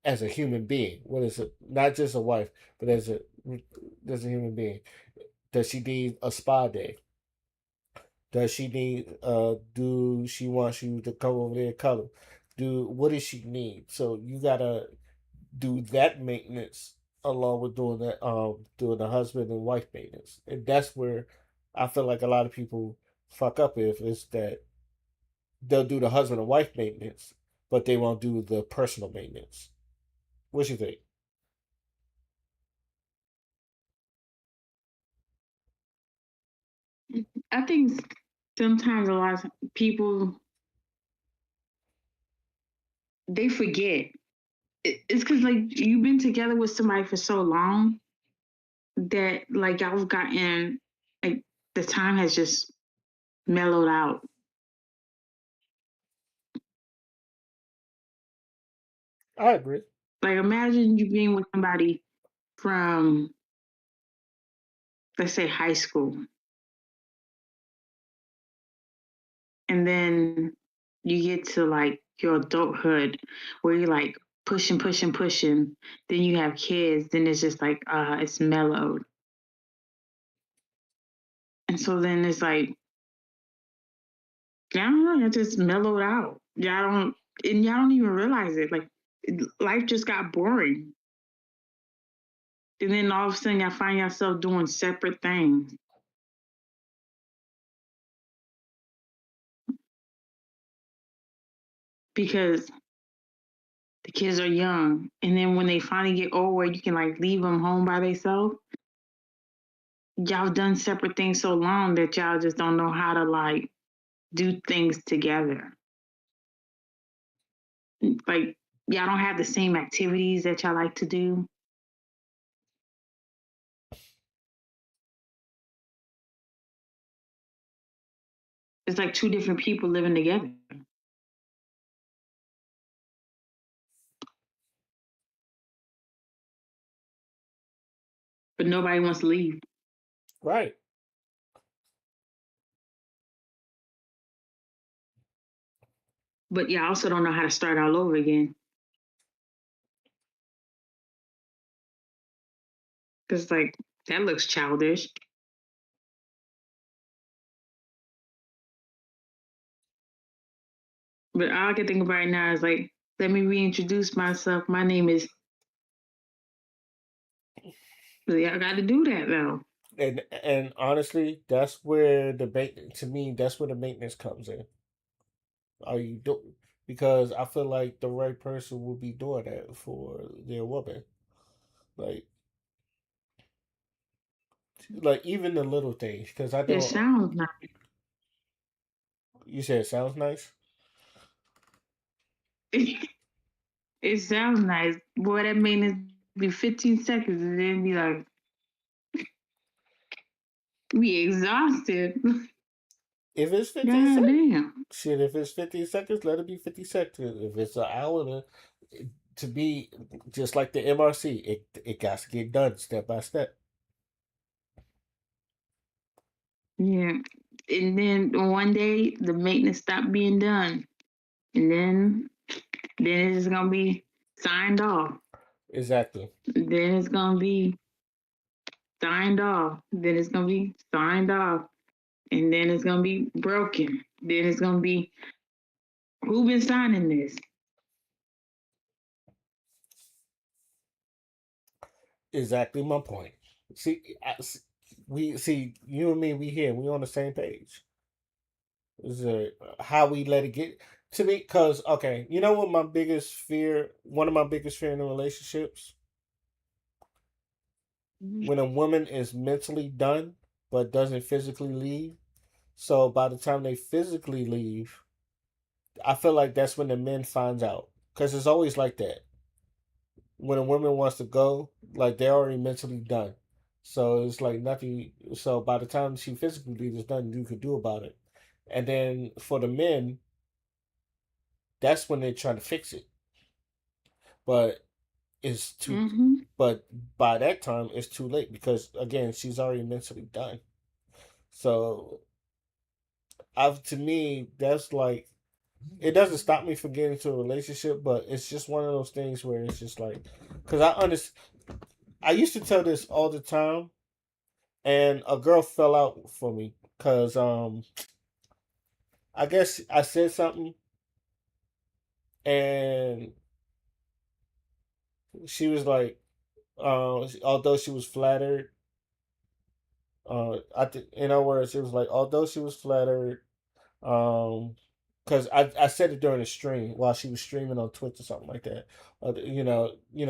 as a human being? What is it? Not just a wife, but as a human being. Does she need a spa day? Does she need do she wants you to come over there and color? What does she need? So you gotta do that maintenance along with doing the husband and wife maintenance. And that's where I feel like a lot of people fuck up if is that they'll do the husband and wife maintenance, but they won't do the personal maintenance. What you think? I think sometimes a lot of people they forget. It's because like you've been together with somebody for so long that like y'all have gotten like the time has just mellowed out. I agree. Like imagine you being with somebody from let's say high school, and then you get to like your adulthood where you're like pushing, pushing, pushing. Then you have kids. Then it's just like it's mellowed, and so then it's like I don't know, it just mellowed out. Y'all don't even realize it. Like life just got boring, and then all of a sudden, y'all find yourself doing separate things because the kids are young. And then when they finally get old, where you can like leave them home by themselves, y'all done separate things so long that y'all just don't know how to like do things together. Like y'all don't have the same activities that y'all like to do. It's like two different people living together. But nobody wants to leave. Right. But yeah, I also don't know how to start all over again. Because like that looks childish. But all I can think about right now is like, let me reintroduce myself. My name is. I got to do that though. And honestly, that's where to me, that's where the maintenance comes in. Are you do Because I feel like the right person will be doing that for their woman. Like even the little things. Because I It know sounds nice. you said it sounds nice. It sounds nice. Boy, that maintenance be 15 seconds and then be like, we exhausted. If it's 15 God seconds, damn. shit. If it's 50 seconds, let it be 50 seconds. If it's an hour, to be just like the MRC, it got to get done step by step. Yeah. And then one day the maintenance stopped being done. And then it's gonna be signed off. Exactly. Then it's gonna be signed off. Then it's gonna be signed off. And then it's gonna be broken. Then it's gonna be who been signing this? Exactly my point. See, we see you and me. We on the same page. Is how we let it get to me? Because okay, you know what my biggest fear? One of my biggest fear in relationships, when a woman is mentally done but doesn't physically leave. So by the time they physically leave, I feel like that's when the men finds out. Because it's always like that. When a woman wants to go, like they're already mentally done. So it's like nothing. So by the time she physically leaves, there's nothing you could do about it. And then for the men, that's when they try to fix it. But it's too. Mm-hmm. But by that time, it's too late because again, she's already mentally done. So, I've to me, that's like it doesn't stop me from getting into a relationship, but it's just one of those things where it's just like, because I understand. I used to tell this all the time, and a girl fell out for me because I guess I said something, and she was like, although she was flattered, in other words, it was like although she was flattered, um, because I said it during the stream while she was streaming on Twitch or something like that.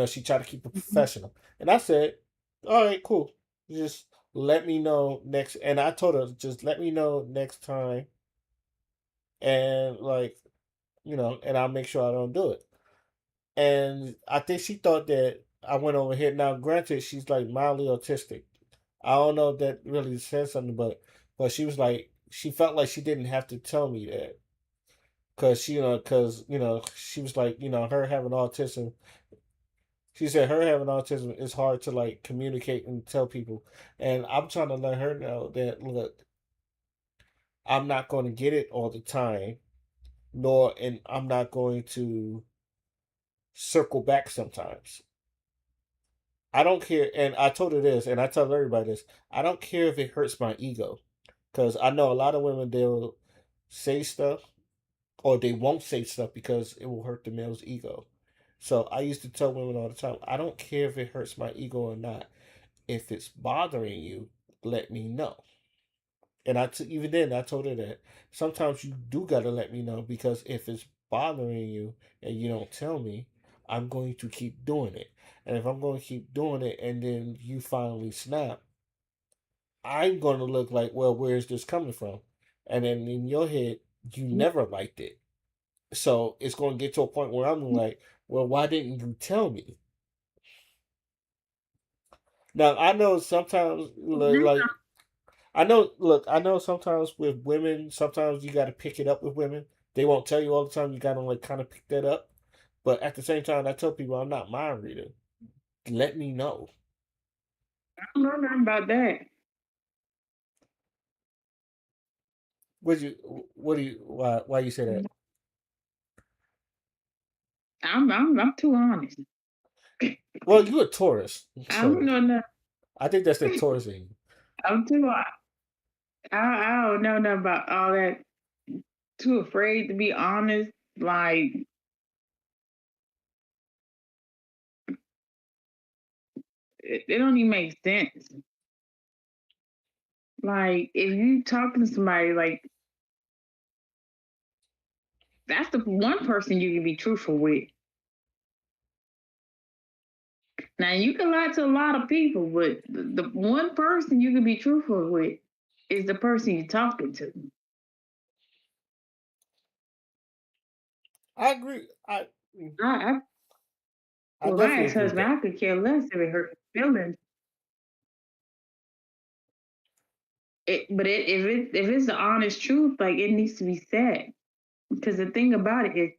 She tried to keep it professional, and I said, "All right, cool. Just let me know next." And I told her, "Just let me know next time, and and I'll make sure I don't do it." And I think she thought that I went over here. Now, granted, she's like mildly autistic. I don't know if that really says something, but she was like she felt like she didn't have to tell me that because she was like her having autism. She said her having autism is hard to like communicate and tell people, and I'm trying to let her know that look, I'm not going to get it all the time, and I'm not going to circle back sometimes. I don't care, and I told her this, and I tell everybody this. I don't care if it hurts my ego, because I know a lot of women they'll say stuff or they won't say stuff because it will hurt the male's ego. So I used to tell women all the time, I don't care if it hurts my ego or not. If it's bothering you, let me know. And even then I told her that sometimes you do gotta let me know because if it's bothering you and you don't tell me, I'm going to keep doing it. And if I'm going to keep doing it and then you finally snap, I'm going to look like, well, where's this coming from? And then in your head, you never liked it. So it's going to get to a point where I'm like, well, why didn't you tell me? Now I know sometimes I know. Look, I know. Sometimes with women, sometimes you got to pick it up with women. They won't tell you all the time. You got to like kind of pick that up. But at the same time, I tell people I'm not mind reader. Let me know. I don't know nothing about that. Would you? What do you? Why you say that? I'm too honest. Well, you a Taurus, I don't so know nothing. I think that's that Taurus in you. I'm too. I don't know nothing about all that. Too afraid to be honest. Like it don't even make sense. Like if you talking to somebody, like that's the one person you can be truthful with. Now you can lie to a lot of people, but the one person you can be truthful with is the person you're talking to. I agree. I I Well, my definitely ex agree with husband, that. I could care less if it hurt his feelings. If it's the honest truth, like it needs to be said. Because the thing about it is,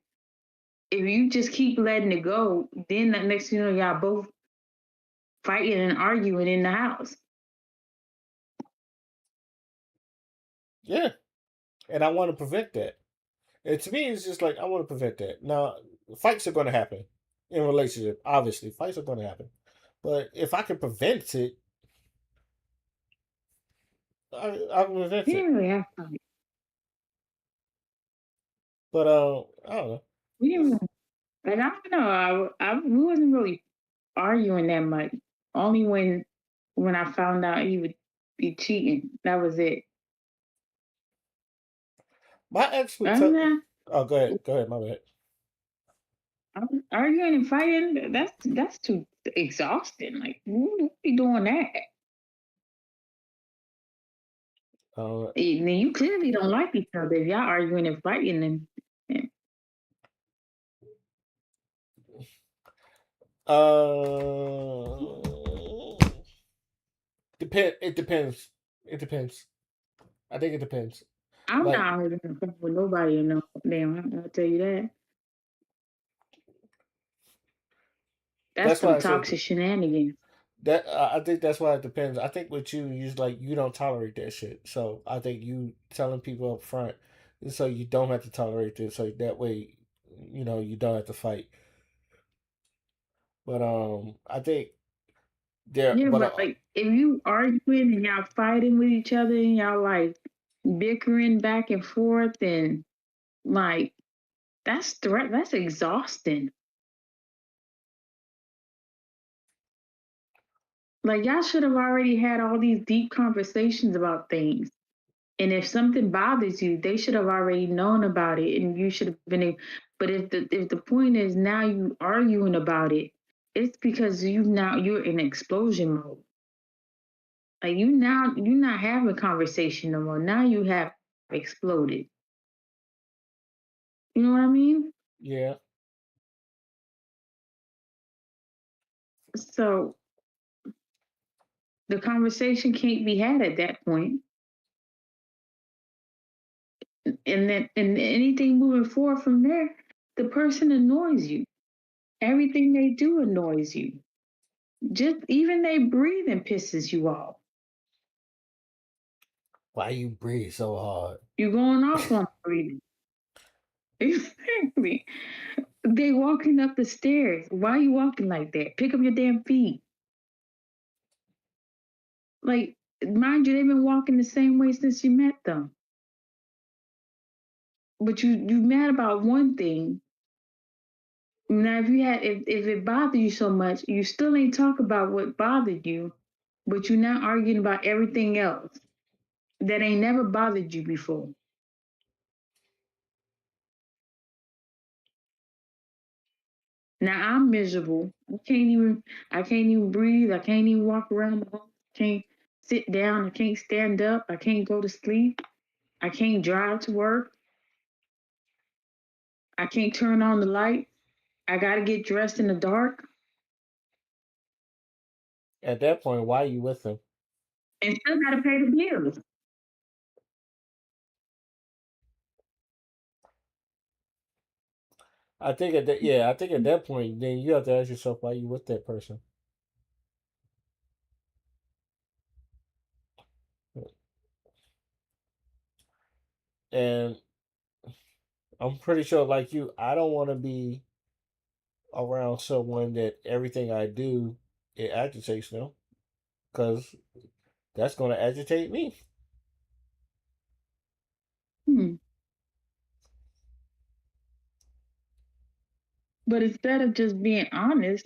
if you just keep letting it go, then the next thing you know, y'all both fighting and arguing in the house. Yeah, and I want to prevent that. And to me, it's just like I want to prevent that. Now, fights are going to happen in a relationship. Obviously, fights are going to happen. But if I can prevent it, I can prevent We it. didn't really have fight. But I don't know. We didn't really, like I don't know. We wasn't really arguing that much. Only when I found out he would be cheating. That was it. My ex would Other tell. than Oh, go ahead. Go ahead. My bad. that, arguing and fighting, that's too exhausting. Like who be doing that? Uh, Then you clearly don't like each other if y'all arguing and fighting and uh, depend. It depends. It depends. I think it depends. I'm Like not arguing and fighting with nobody, you know. Damn, I'll tell you that. That's that's why some I said toxic shenanigans. that. I think that's why it depends. I think with you like you don't tolerate that shit. So I think you telling people up front, so you don't have to tolerate this. So that way, you don't have to fight. But I think there. Yeah, But but like if you arguing and y'all fighting with each other and y'all like bickering back and forth and like that's exhausting. Like y'all should have already had all these deep conversations about things. And if something bothers you, they should have already known about it, and you should have been able. But if the point is now you arguing about it, it's because you're in explosion mode. Like you're not having conversation no more. Now you have exploded. You know what I mean? yeah, So the conversation can't be had at that point, and anything moving forward from there, the person annoys you. Everything they do annoys you. Just even they breathing pisses you off. why you breathe so hard? You're going off on breathing. Exactly. They walking up the stairs. Why are you walking like that? Pick up your damn feet. Like, mind you, they've been walking the same way since you met them. But you mad about one thing. Now, if it bothered you so much, you still ain't talk about what bothered you, but you're now arguing about everything else that ain't never bothered you before. Now I'm miserable. I can't even breathe. I can't even walk around the house. I can't sit down. I can't stand up. I can't go to sleep. I can't drive to work. I can't turn on the light. I gotta get dressed in the dark. At that point, why are you with them? and still got to pay the bills. I think at that, yeah, I think at that point, then you have to ask yourself why you with that person. And I'm pretty sure, like you, I don't want to be around someone that everything I do it agitates them, because that's going to agitate me. Hmm. But instead of just being honest,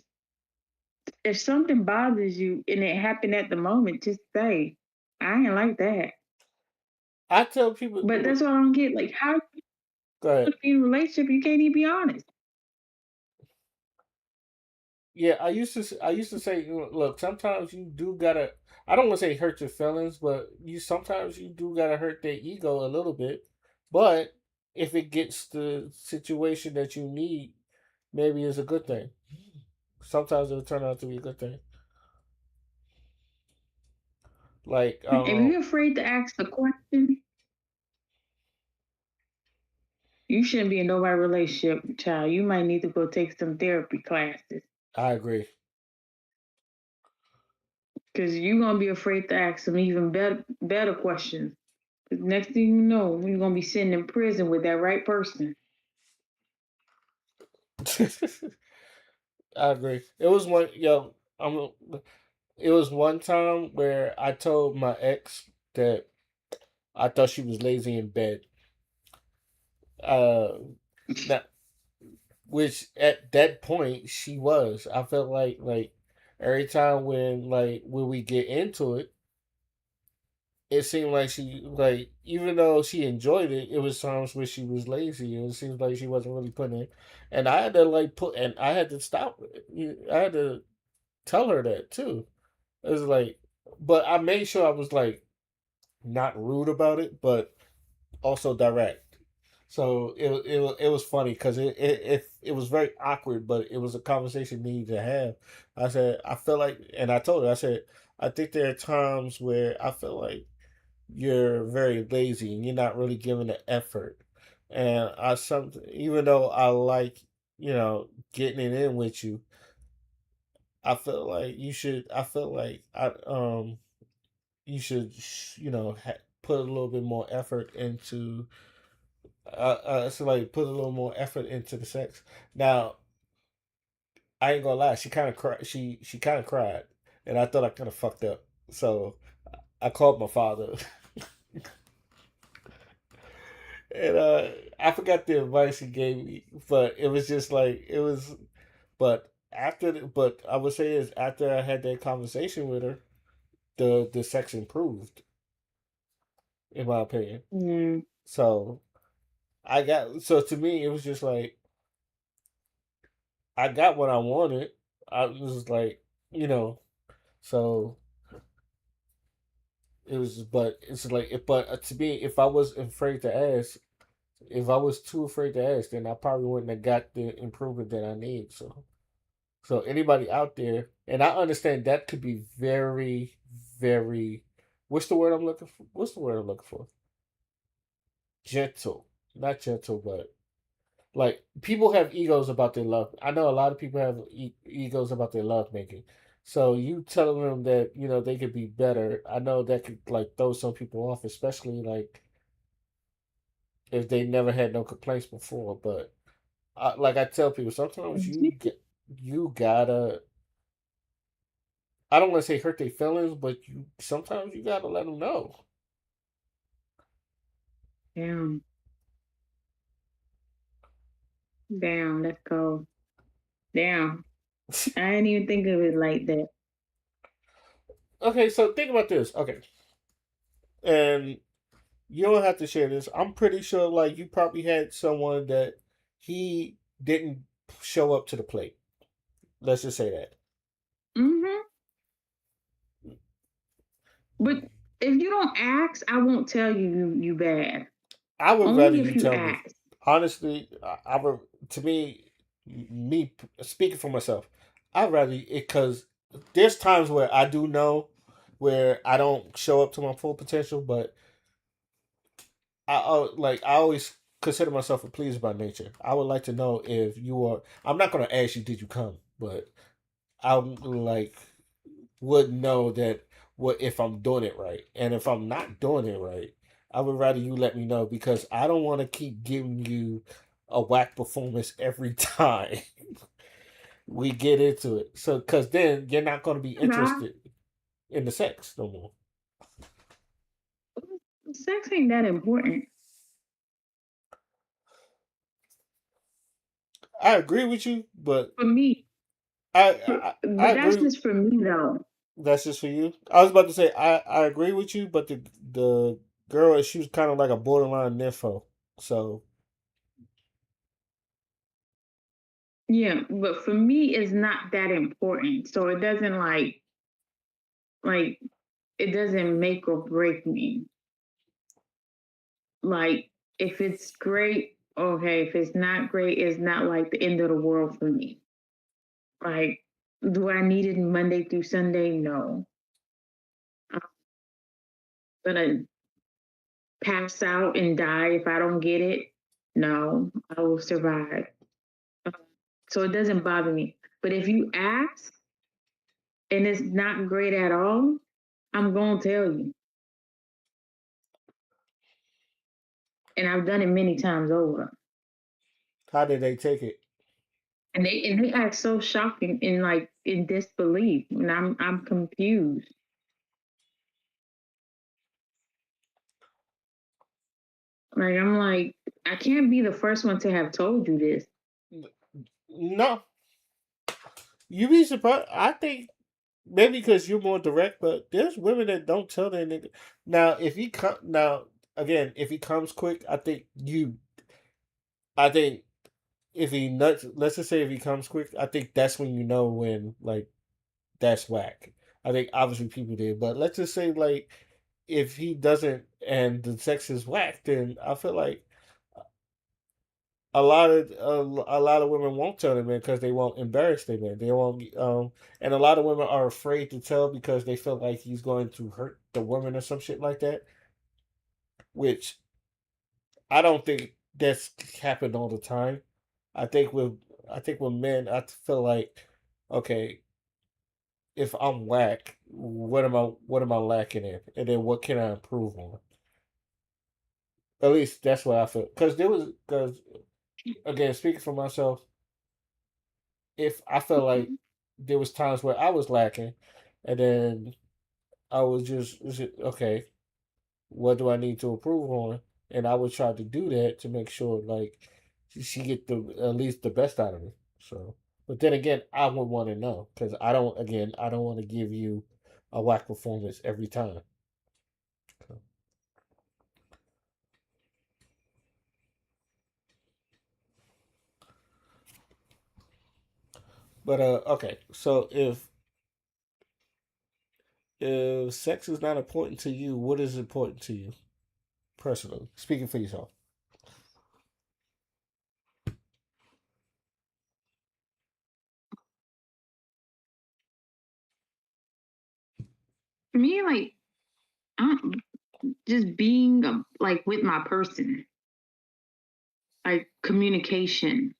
if something bothers you and it happened at the moment, just say, I ain't like that. I tell people, But that's what I don't get. Like, how go ahead. you be in a relationship, you can't even be honest. Yeah, I used to say, look, sometimes you do gotta. I don't want to say hurt your feelings, but you sometimes you do gotta hurt their ego a little bit. But if it gets the situation that you need, maybe it's a good thing. Sometimes it'll turn out to be a good thing. Like I don't If know. you're afraid to ask the question, you shouldn't be in nobody's relationship, child. You might need to go take some therapy classes I agree. because you're gonna be afraid to ask some even better questions. 'Cause next thing you know, you're gonna be sitting in prison with that right person. I agree. It was one yo. I'm. It was one time where I told my ex that I thought she was lazy in bed. Uh, now, which at that point she was. I felt like every time when we get into it, it seemed like she like even though she enjoyed it, it was times where she was lazy and it seems like she wasn't really putting it. And I had to like put and I had to stop. I had to tell her that too. It was like, but I made sure I was like not rude about it, but also direct. So it was funny because it was very awkward, but it was a conversation needed to have. I said I feel like, and I told her I said I think there are times where I feel like you're very lazy and you're not really giving the effort. And I some even though I like getting it in with you, I feel like you should. I feel like you should put a little bit more effort into so like put a little more effort into the sex. Now I ain't gonna lie, she kind of cried. She kind of cried, and I thought I kind of fucked up. So I called my father, and I forgot the advice he gave me, but it was just like it was. But I would say is after I had that conversation with her, the sex improved, in my opinion. Mm, So so to me it was just like I got what I wanted. I was like, you know, so it was, but it's like, but to me, if I was afraid to ask, if I was too afraid to ask, then I probably wouldn't have got the improvement that I need. So anybody out there, and I understand that could be very, very, what's the word I'm looking for? What's the word I'm looking for? Gentle, not gentle, but like people have egos about their love. I know a lot of people have egos about their love making. So you telling them that they could be better. I know that could like throw some people off, especially like if they never had no complaints before. But like I tell people, sometimes you gotta. I don't want to say hurt their feelings, but you sometimes you gotta let them know. damn, damn, let's go. Damn, I didn't even think of it like that. Okay, so think about this. Okay, and you don't have to share this. I'm pretty sure like you probably had someone that he didn't show up to the plate. Let's just say that. Hmm. But if you don't ask, I won't tell you bad. I would rather Only you if you tell me. ask. Honestly, I would. To me speaking for myself, I'd rather it because there's times where I do know, where I don't show up to my full potential, but I always consider myself a pleaser by nature. I would like to know if you are. I'm not gonna ask you, did you come? But I'm like would know that what if I'm doing it right, and if I'm not doing it right, I would rather you let me know because I don't want to keep giving you a whack performance every time we get into it. So, because then you're not going to be Nah, interested in the sex no more. sex ain't that important I agree with you, but for me. I For, I but that's agree. just for me though. That's just for you. I was about to say I agree with you, but the girl she was kind of like a borderline nympho. So Yeah, but for me, it's not that important. So it doesn't like it doesn't make or break me. Like if it's great, okay. If it's not great, it's not like the end of the world for me. Like, do I need it Monday through Sunday? No. I'm gonna pass out and die if I don't get it. No, I will survive. Um, So it doesn't bother me. But if you ask and it's not great at all, I'm gonna tell you. And I've done it many times over. how did they take it? And they act so shocking and like in disbelief. And I'm confused. Like I'm like, I can't be the first one to have told you this. No, you be surprised. I think maybe because you're more direct, but there's women that don't tell their nigga. Now, if he come now again, if he comes quick, I think if he nuts, let's just say if he comes quick, I think that's when you know when like that's whack. I think obviously people did, but let's just say like if he doesn't and the sex is whack, then I feel like a lot of women won't tell their men because they won't embarrass their men. They won't and a lot of women are afraid to tell because they feel like he's going to hurt the woman or some shit like that. Which I don't think that's happened all the time. I think with I think with men, I feel like okay, if I'm whack, what am I lacking in, and then what can I improve on? At least that's what I feel. Because again, speaking for myself, if I felt like there was times where I was lacking, and then I was just okay, what do I need to improve on? And I would try to do that to make sure like she get the at least the best out of me. So, but then again, I would want to know because I don't want to give you a whack performance every time. So, but okay, so if sex is not important to you, what is important to you personally? Speaking for yourself. For me, like I'm just being like with my person, like communication,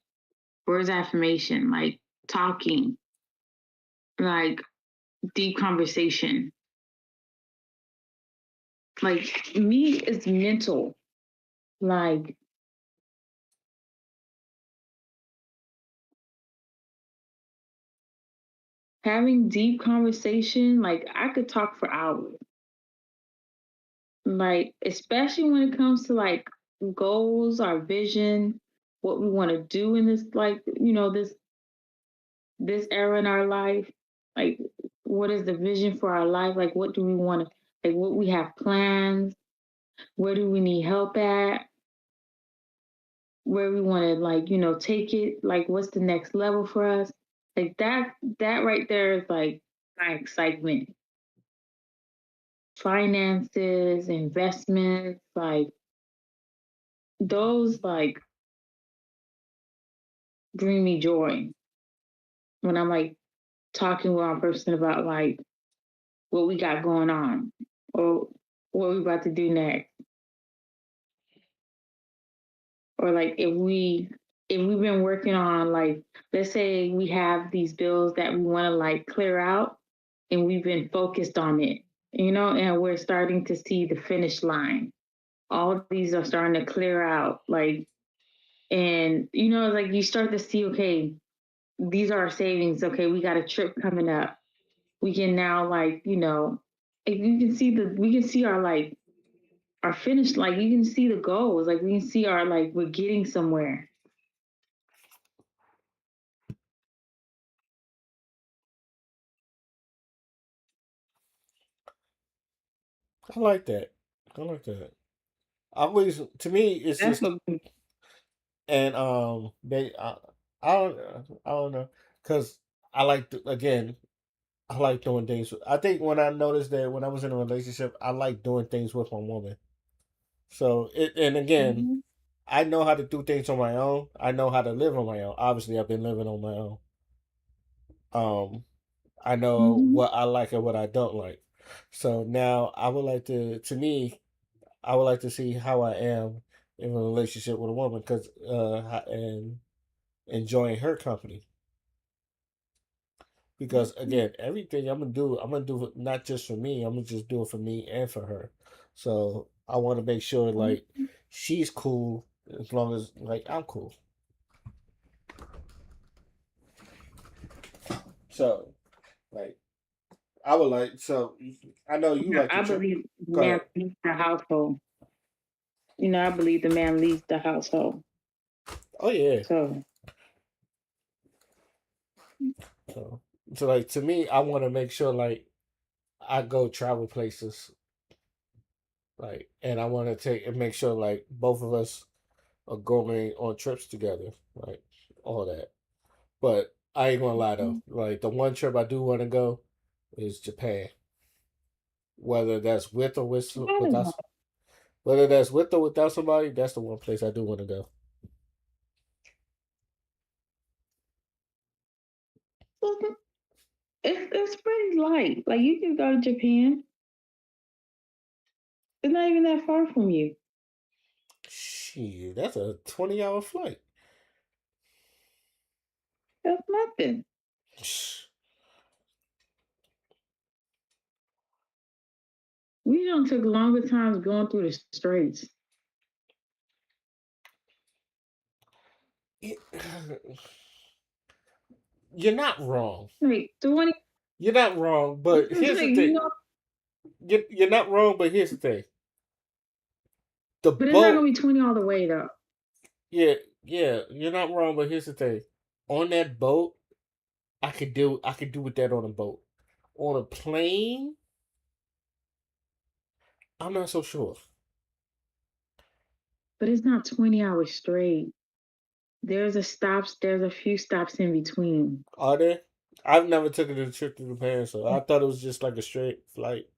words of affirmation, like talking, like deep conversation. Like me is mental. Like having deep conversation, like I could talk for hours. Like especially when it comes to like goals, our vision, what we want to do in this like, this era in our life. Like what is the vision for our life? Like what do we want to like what we have plans, where do we need help at, where we want to like, take it, like what's the next level for us? Like that right there is like my excitement. Finances, investments, like those like bring me joy when I'm like talking with a person about like what we got going on or what we about to do next. Or like if we've been working on, like, let's say we have these bills that we want to like clear out and we've been focused on it, and we're starting to see the finish line. All of these are starting to clear out, like, and like you start to see, okay, these are our savings. Okay, we got a trip coming up. We can now, like, if you can see we can see our, like, our finish, like you can see the goals, like we can see our, like, we're getting somewhere. I like that. I like that. I always, to me, it's That's just, what. and I don't know, cause I like again, I like doing things. I think when I noticed that when I was in a relationship, I like doing things with my woman. So and again, Mhm. I know how to do things on my own. I know how to live on my own. Obviously, I've been living on my own. Um, I know Mhm. what I like and what I don't like. So now I would like to me, I would like to see how I am in a relationship with a woman, because and enjoying her company. Because again, everything I'm gonna do it not just for me. I'm gonna just do it for me and for her. So I want to make sure like she's cool as long as like I'm cool. So like I would like, so I know you like to I trip. believe the Go man ahead. leads the household. I believe the man leads the household. Oh yeah. So So so like to me, I want to make sure like I go travel places, like, and I want to take and make sure like both of us are going on trips together, like all that. But I ain't gonna lie though, like the one trip I do want to go is Japan. Whether that's with or I don't know. without, whether that's with or without somebody, that's the one place I do want to go. It's pretty light. Like you can go to Japan. It's not even that far from you. Shit, that's a 20-hour flight. That's nothing. We don't took longer times going through the straits. It- You're not wrong. Like 20. You're not wrong, but It's here's the like, thing. You're not wrong, but here's the thing. The but it's not gonna boat, be 20 all the way though. yeah, yeah, you're not wrong, but here's the thing. On that boat, I could do with that on a boat. On a plane, I'm not so sure. But it's not 20 hours straight. There's a few stops in between. Are there? I've never taken a trip to Japan, so I thought it was just like a straight flight.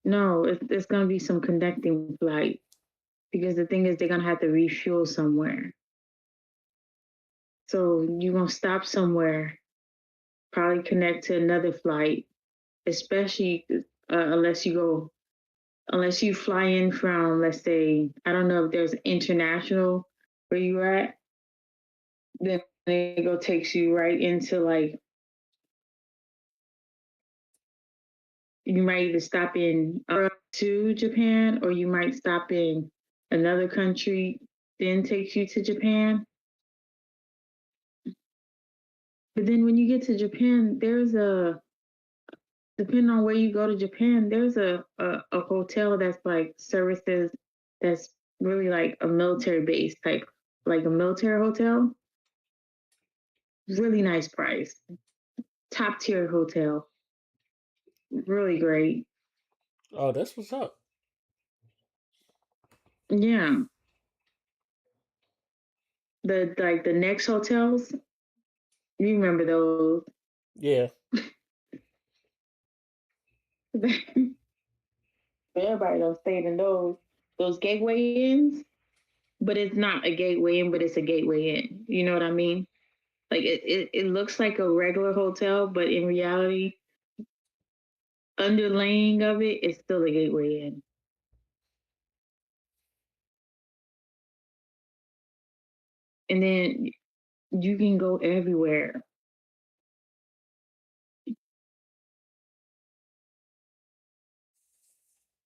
No, it's gonna be some connecting flight because the thing is they're gonna have to refuel somewhere. So you're gonna stop somewhere, probably connect to another flight, especially unless you fly in from, let's say, I don't know if there's international where you're at, then it go takes you right into, like, you might either stop in to Japan or you might stop in another country, then takes you to Japan. But then when you get to Japan, depending on where you go to Japan, there's a hotel that's like services, that's really like a military base type, like a military hotel. Really nice price, top tier hotel, really great. Oh, that's what's up. Yeah, the next hotels, you remember those? Yeah. Everybody don't stay in those gateway inns, but it's not a gateway inn, but it's a gateway inn. You know what I mean? Like it looks like a regular hotel, but in reality, underlaying of it is still a gateway in. And then you can go everywhere.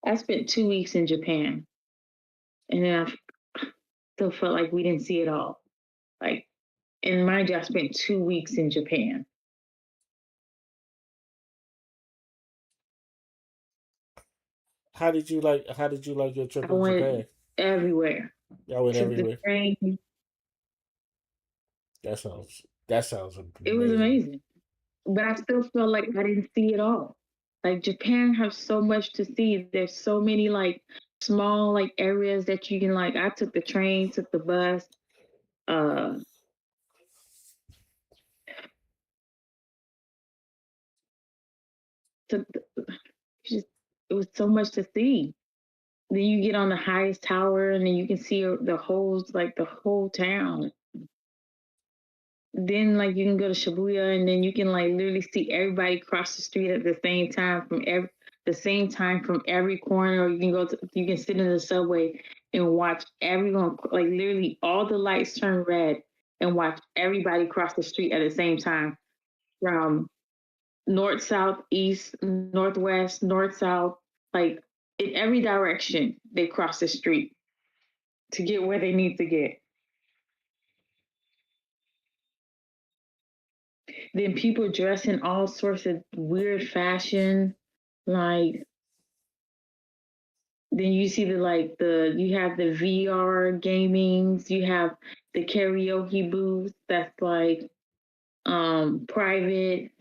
I spent 2 weeks in Japan, and then I still felt like we didn't see it all. Like, and mind you, I spent 2 weeks in Japan. How did you like? How did you like your trip I in went Japan? everywhere. Y'all went Took the everywhere. train. That sounds It was amazing. amazing. But I still feel like I didn't see it all. Like Japan has so much to see. There's so many like small like areas that you can like. I took the train, took the bus, uh, took the, just it was so much to see. Then you get on the highest tower, and then you can see the whole town. Then like you can go to Shibuya, and then you can like literally see everybody cross the street at the same time from every corner. Or you can sit in the subway and watch everyone, like literally all the lights turn red, and watch everybody cross the street at the same time from north, south, east, northwest, north, south, like in every direction they cross the street to get where they need to get. Then people dress in all sorts of weird fashion. Like then you see you have the VR gamings, you have the karaoke booths that's like private.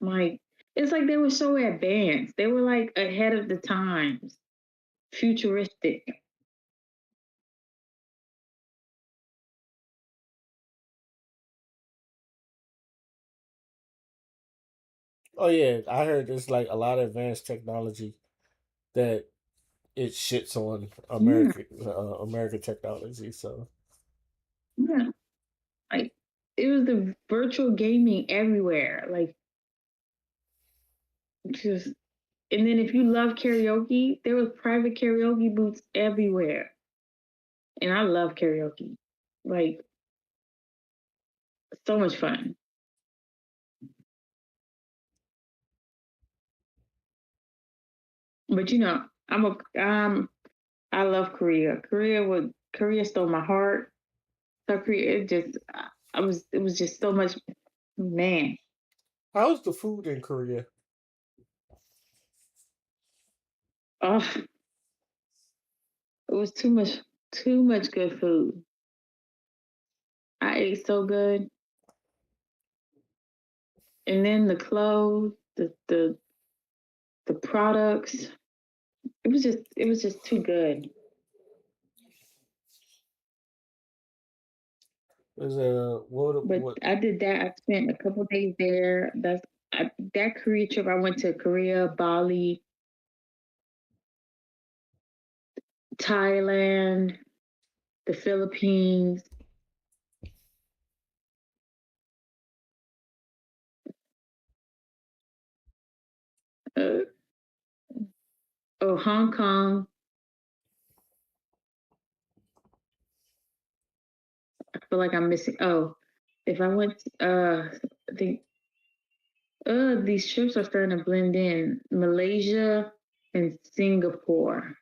Like it's like they were so advanced. They were like ahead of the times, futuristic. Oh yeah, I heard there's like a lot of advanced technology that it shits on Yeah, American technology. So yeah. Like it was the virtual gaming everywhere. Like just and then if you love karaoke, there was private karaoke booths everywhere. And I love karaoke. Like so much fun. But I love Korea. Korea stole my heart. So Korea it just it was just so much man. how's the food in Korea? Oh, it was too much good food. I ate so good. And then the clothes, the products, it was just too good. Is what But I did that. I spent a couple days there. That Korea trip. I went to Korea, Bali, Thailand, the Philippines, uh, Hong Kong. I feel like I'm missing. Oh, if I went, I think, these trips are starting to blend in. Malaysia and Singapore.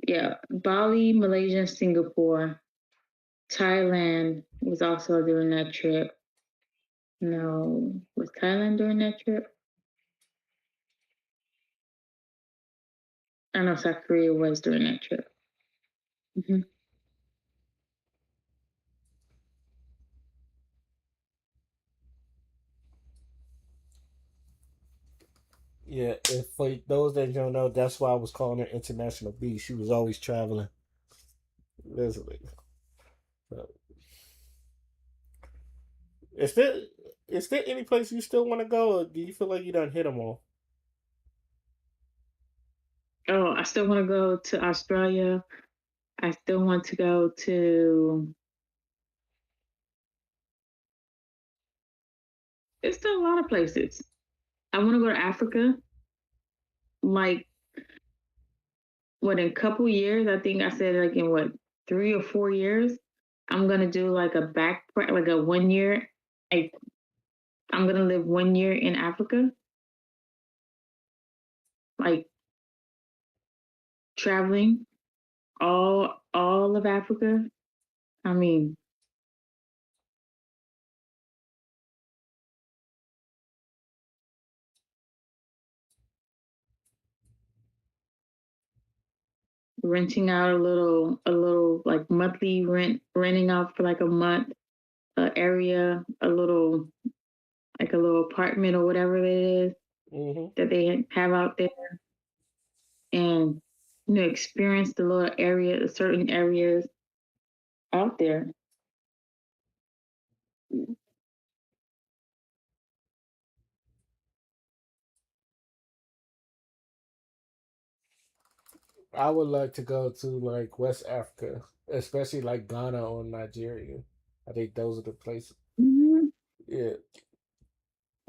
Yeah, Bali, Malaysia, and Singapore. Thailand was also during that trip. No, was Thailand during that trip? I know South Korea was during that trip. Hmm. Yeah, if for those that don't know, that's why I was calling her International B. She was always traveling. Literally. So, is there is there any place you still want to go, or do you feel like you done hit them all? Oh, I still want to go to Australia. I still want to go to. It's still a lot of places. I want to go to Africa. Like what in a couple years? I think I said like in what 3 or 4 years. I'm gonna do like a backpack, like a 1 year. I I'm gonna live 1 year in Africa, like traveling all of Africa. I mean, renting out a little like monthly renting out for like a month, area, a little apartment or whatever it is Hmm. that they have out there, and experience the little area, the certain areas out there. I would like to go to like West Africa, especially like Ghana or Nigeria. I think those are the places. Mm-hmm. Yeah.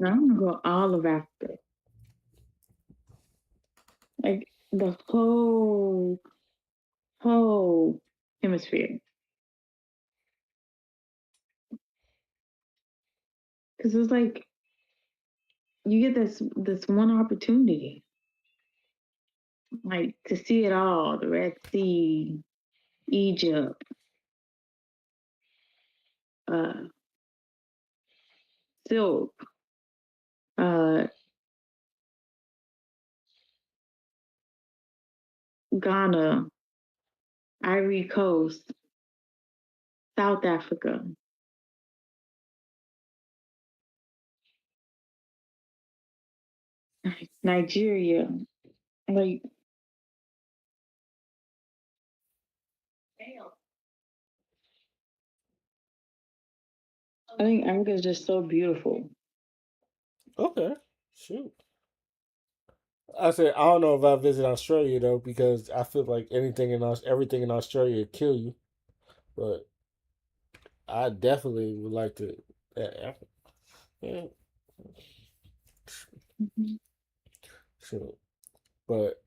I want to go all of Africa, like the whole hemisphere, because it's like you get this one opportunity, like to see it all: the Red Sea, Egypt, uh, silk, uh, Ghana, Ivory Coast, South Africa, Nigeria. Like, I think Africa is just so beautiful. Okay. Shoot. I said I don't know if I visit Australia though because I feel like everything in Australia would kill you. But I definitely would like to. Yeah, yeah, Mhm. sure. But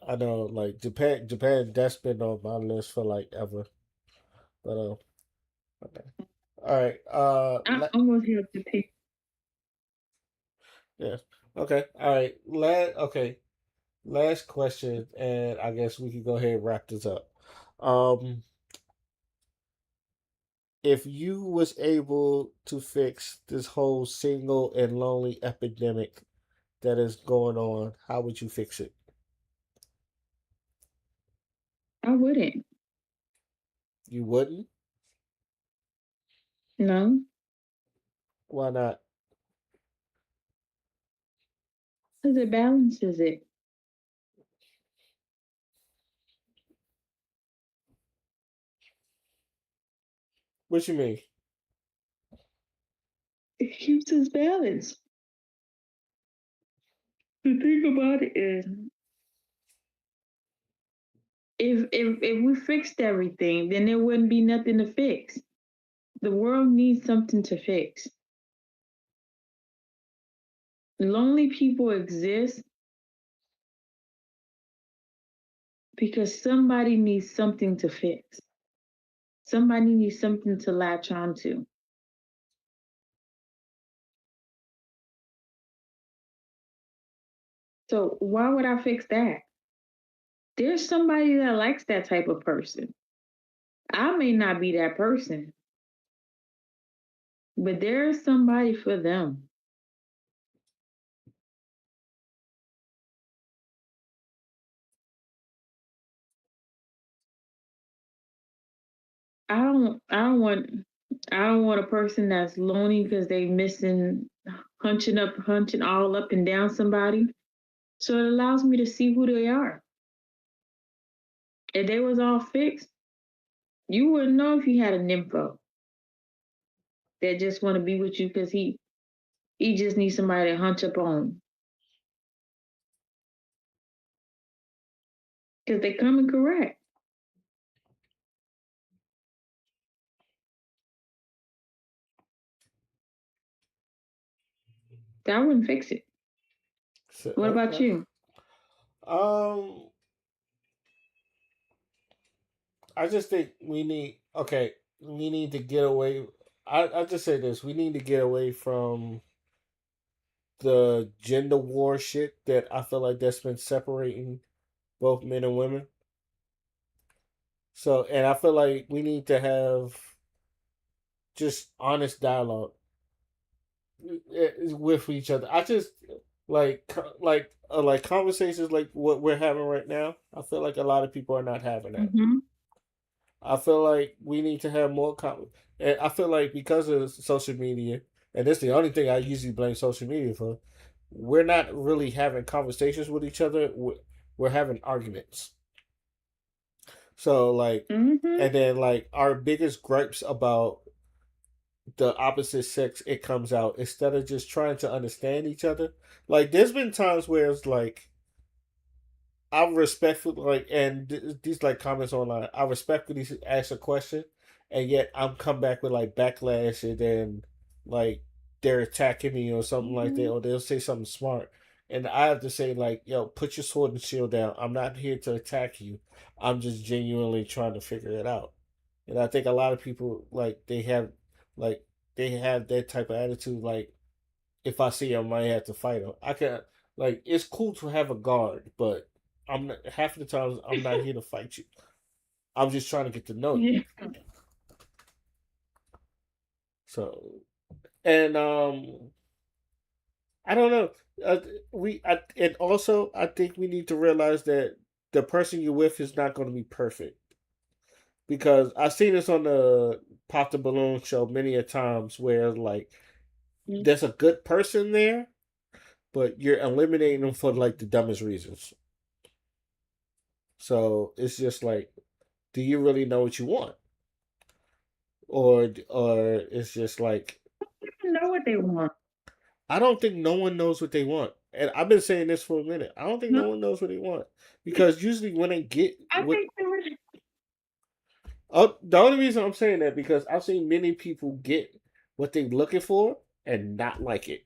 I know like Japan that's been on my list for like ever. But okay. All right. I almost have to pick. Yeah. Okay. All right. Last question, and I guess we can go ahead and wrap this up. Um, if you was able to fix this whole single and lonely epidemic that is going on, how would you fix it? I wouldn't. You wouldn't? No, Why not? because it balances it. What you mean? It keeps us balanced. The thing about it is, if we fixed everything, then there wouldn't be nothing to fix. The world needs something to fix. Lonely people exist because somebody needs something to fix. Somebody needs something to latch onto. So why would I fix that? There's somebody that likes that type of person. I may not be that person, but there's somebody for them. I don't want a person that's lonely because they missing hunching all up and down somebody. So it allows me to see who they are. If they was all fixed, you wouldn't know if you had a nympho that just want to be with you because he just needs somebody to hunch up on. Because they come in correct. That wouldn't fix it. So, What about okay. you? Um, I just think we need to get away. I just say this: we need to get away from the gender war shit that I feel like that's been separating both men and women. So, and I feel like we need to have just honest dialogue with each other. I just like conversations like what we're having right now. I feel like a lot of people are not having that. Mm-hmm. I feel like we need to have more and I feel like because of social media, and this is the only thing I usually blame social media for, we're not really having conversations with each other. We're having arguments. So like, Mm-hmm. and then like our biggest gripes about the opposite sex, it comes out instead of just trying to understand each other. Like, there's been times where it's like I respectfully like, and these like comments online. I respectfully ask a question, and yet I'm come back with like backlash, and then like they're attacking me or something like that, Mm-hmm. or they'll say something smart, and I have to say like, yo, put your sword and shield down. I'm not here to attack you. I'm just genuinely trying to figure it out. And I think a lot of people like they have that type of attitude. Like, if I see him, I might have to fight him. I can like it's cool to have a guard, but I'm not, half of the times I'm not here to fight you. I'm just trying to get to know you. Yeah. So and I don't know. Uh, and also I think we need to realize that the person you're with is not going to be perfect because I've seen this on the Pop the Balloon show many a times where like there's a good person there, but you're eliminating them for like the dumbest reasons. So it's just like, do you really know what you want, or it's just like Know what they want. I don't think no one knows what they want, and I've been saying this for a minute. I don't think No, no one knows what they want because usually when they get I what, think they were. the only reason I'm saying that because I've seen many people get what they're looking for and not like it.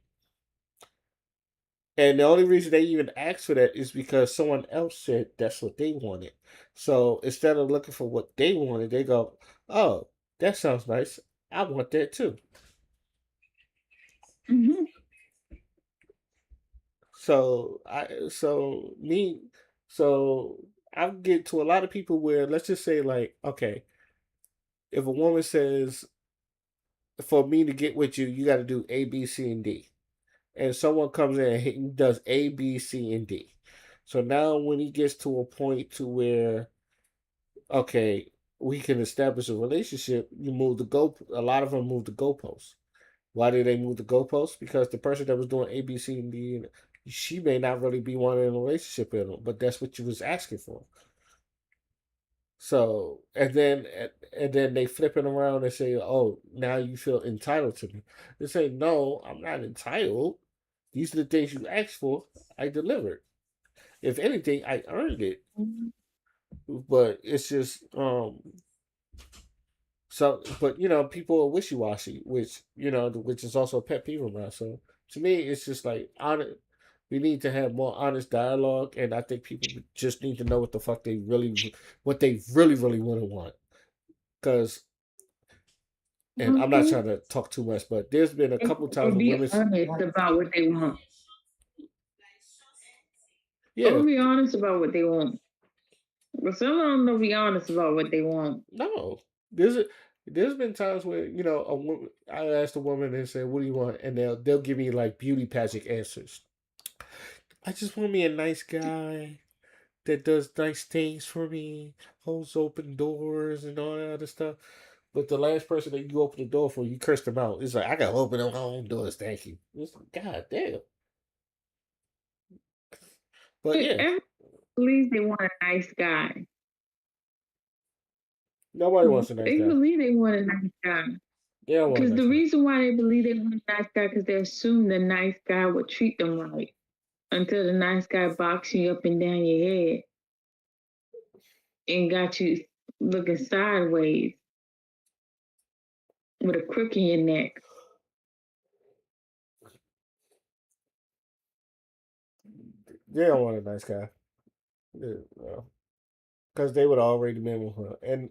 And the only reason they even asked for that is because someone else said that's what they wanted. So instead of looking for what they wanted, they go, "Oh, that sounds nice. I want that too." Mm-hmm. So so I get to a lot of people where let's just say like, okay, if a woman says for me to get with you, you got to do A, B, C, and D, and someone comes in and does A, B, C, and D. So now when he gets to a point to where okay, we can establish a relationship, you move the goal. A lot of them move the goalposts. Why did they move the goalposts? Because the person that was doing A, B, C, and D, she may not really be wanting a relationship with them, but that's what you was asking for. So, and then they flip it around and say, "Oh, now you feel entitled to me." They say, "No, I'm not entitled. These are the things you asked for. I delivered. If anything, I earned it." But it's just so, but people are wishy washy, which which is also a pet peeve of mine. So to me, it's just like honest. We need to have more honest dialogue, and I think people just need to know what the fuck what they really want to want. Because, and I'm not Mm-hmm. trying to talk too much, but there's been a couple times And when be women's, honest about what they want. yeah, Or be honest about what they want. But some of them don't be honest about what they want. no, there's a, there's been times where a woman, I asked a woman and said, "What do you want?" and they'll give me like beauty pageant answers. I just want me a nice guy that does nice things for me, holds open doors and all that other stuff. But the last person that you open the door for, you cursed them out. It's like I gotta open my own doors. Thank you. It's like, God damn. But yeah, Everyone believes they want a nice guy. nobody wants a nice They guy. believe they want a nice guy. They don't want a Because nice the guy. reason why they believe they want a nice guy, because they assume the nice guy will treat them right. Until the nice guy boxing you up and down your head and got you looking sideways with a crook in your neck. They don't want a nice guy. Because they would already been with her, and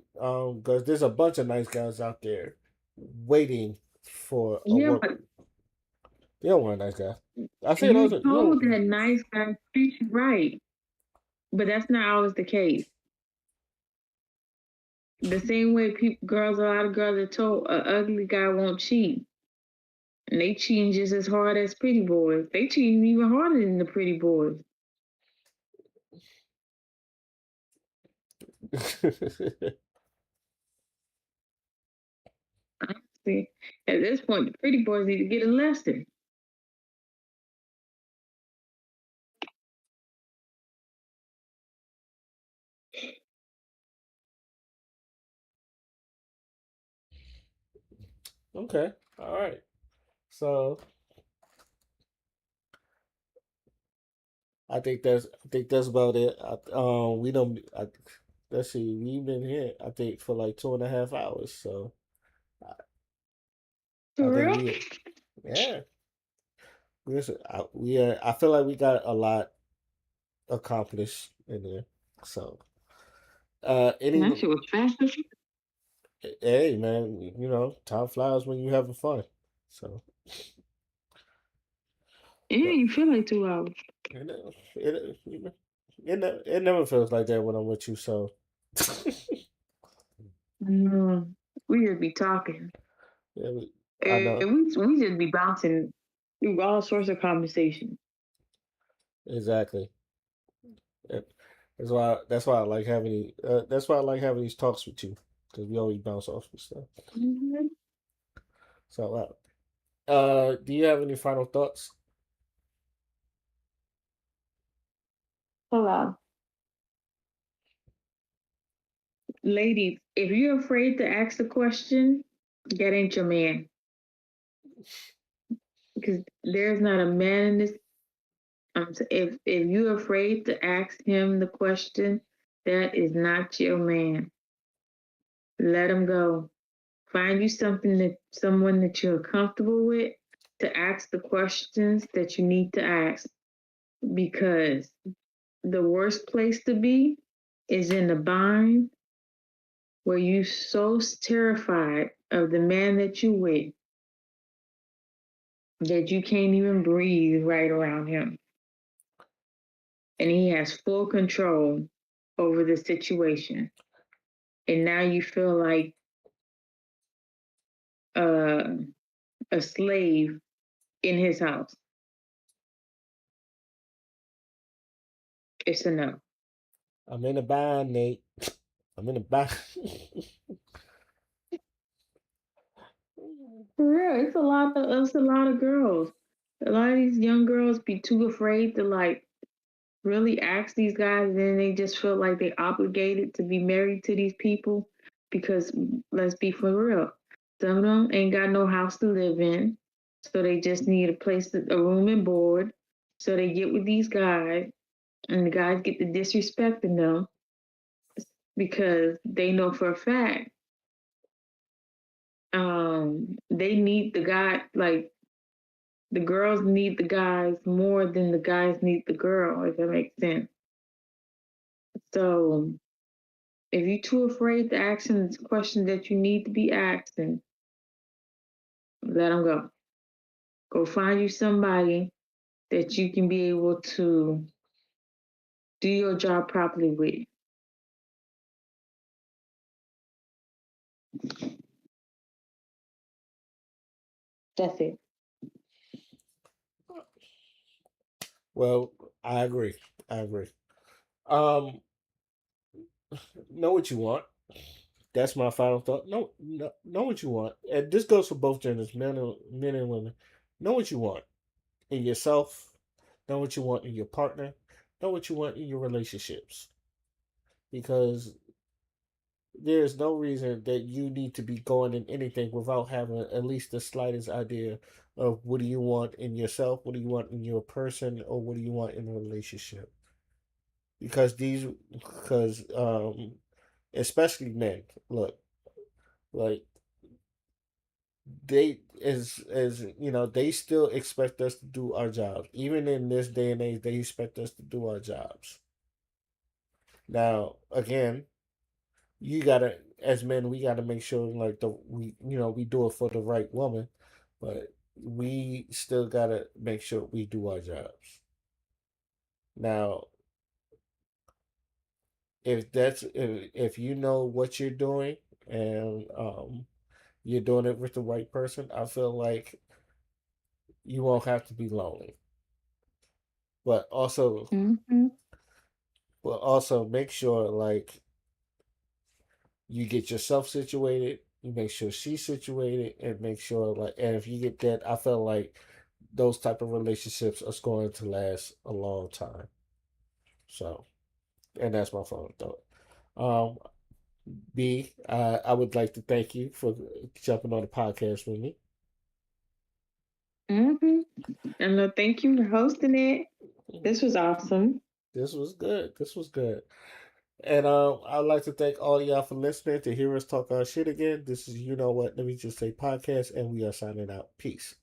because there's a bunch of nice guys out there waiting for a Yeah, work. but They don't want a nice guy. I say those. you You told know, that nice guy treat you right, but that's not always the case. The same way girls, a lot of girls are told a ugly guy won't cheat, and they cheating just as hard as pretty boys. They cheating even harder than the pretty boys. See, at this point, the pretty boys need to get a lesson. okay, all right. So I think that's about it. We don't. Let's see. We've been here. I think for like 2.5 hours. So I For think real? we. Yeah. I feel like we got a lot accomplished in there. So any. That shit was fast. Hey man, time flies when you're having fun. So It didn't even feel like 2 hours. it never feels like that when I'm with you. So Mm, we just be talking. yeah, I know And we just be bouncing through all sorts of conversations. exactly. Yeah, that's why I like having these talks with you because we always bounce off and stuff. Mm-hmm. So do you have any final thoughts? Hold on. Ladies, if you're afraid to ask the question, that ain't your man. Because there's not a man in this. If you're afraid to ask him the question, that is not your man. Let him go. Find you someone that you're comfortable with to ask the questions that you need to ask. Because the worst place to be is in a bind where you so terrified of the man that you with that you can't even breathe right around him. And he has full control over the situation. And now you feel like uh, a slave in his house. It's a no. I'm in a bind, Nate. I'm in a bind. For real, it's a lot of girls. A lot of these young girls be too afraid to like really ask these guys, and then they just feel like they obligated to be married to these people because let's be for real, some of them ain't got no house to live in, so they just need a room and board. So they get with these guys, and the guys get to disrespecting them because they know for a fact they need the guy, like the girls need the guys more than the guys need the girl, if that makes sense. So if you're too afraid to ask him the question that you need to be asking, let him go. Go find you somebody that you can be able to do your job properly with. That's it. Well, I agree. I agree. Um, know what you want. That's my final thought. Know what you want, and this goes for both genders, men and women. Know what you want in yourself. Know what you want in your partner. Know what you want in your relationships, because there's no reason that you need to be going in anything without having at least the slightest idea of what do you want in yourself, what do you want in your person, or what do you want in a relationship. Because especially men, look, like they is they still expect us to do our jobs. Even in this day and age, they expect us to do our jobs. Now, again, you gotta as men, we gotta make sure like we do it for the right woman, but we still gotta make sure we do our jobs. Now, if you know what you're doing and you're doing it with the right person, I feel like you won't have to be lonely. But also, Mm-hmm. make sure like you get yourself situated, you make sure she's situated, and make sure like, and if you get that, I feel like those type of relationships are going to last a long time. So, and that's my final thought. Um, B, I would like to thank you for jumping on the podcast with me. Mm-hmm. And thank you for hosting it. This was awesome. This was good. This was good. And I'd like to thank all of y'all for listening to hear us talk our shit again. This is You Know What, Let Me Just Say podcast, and we are signing out. Peace.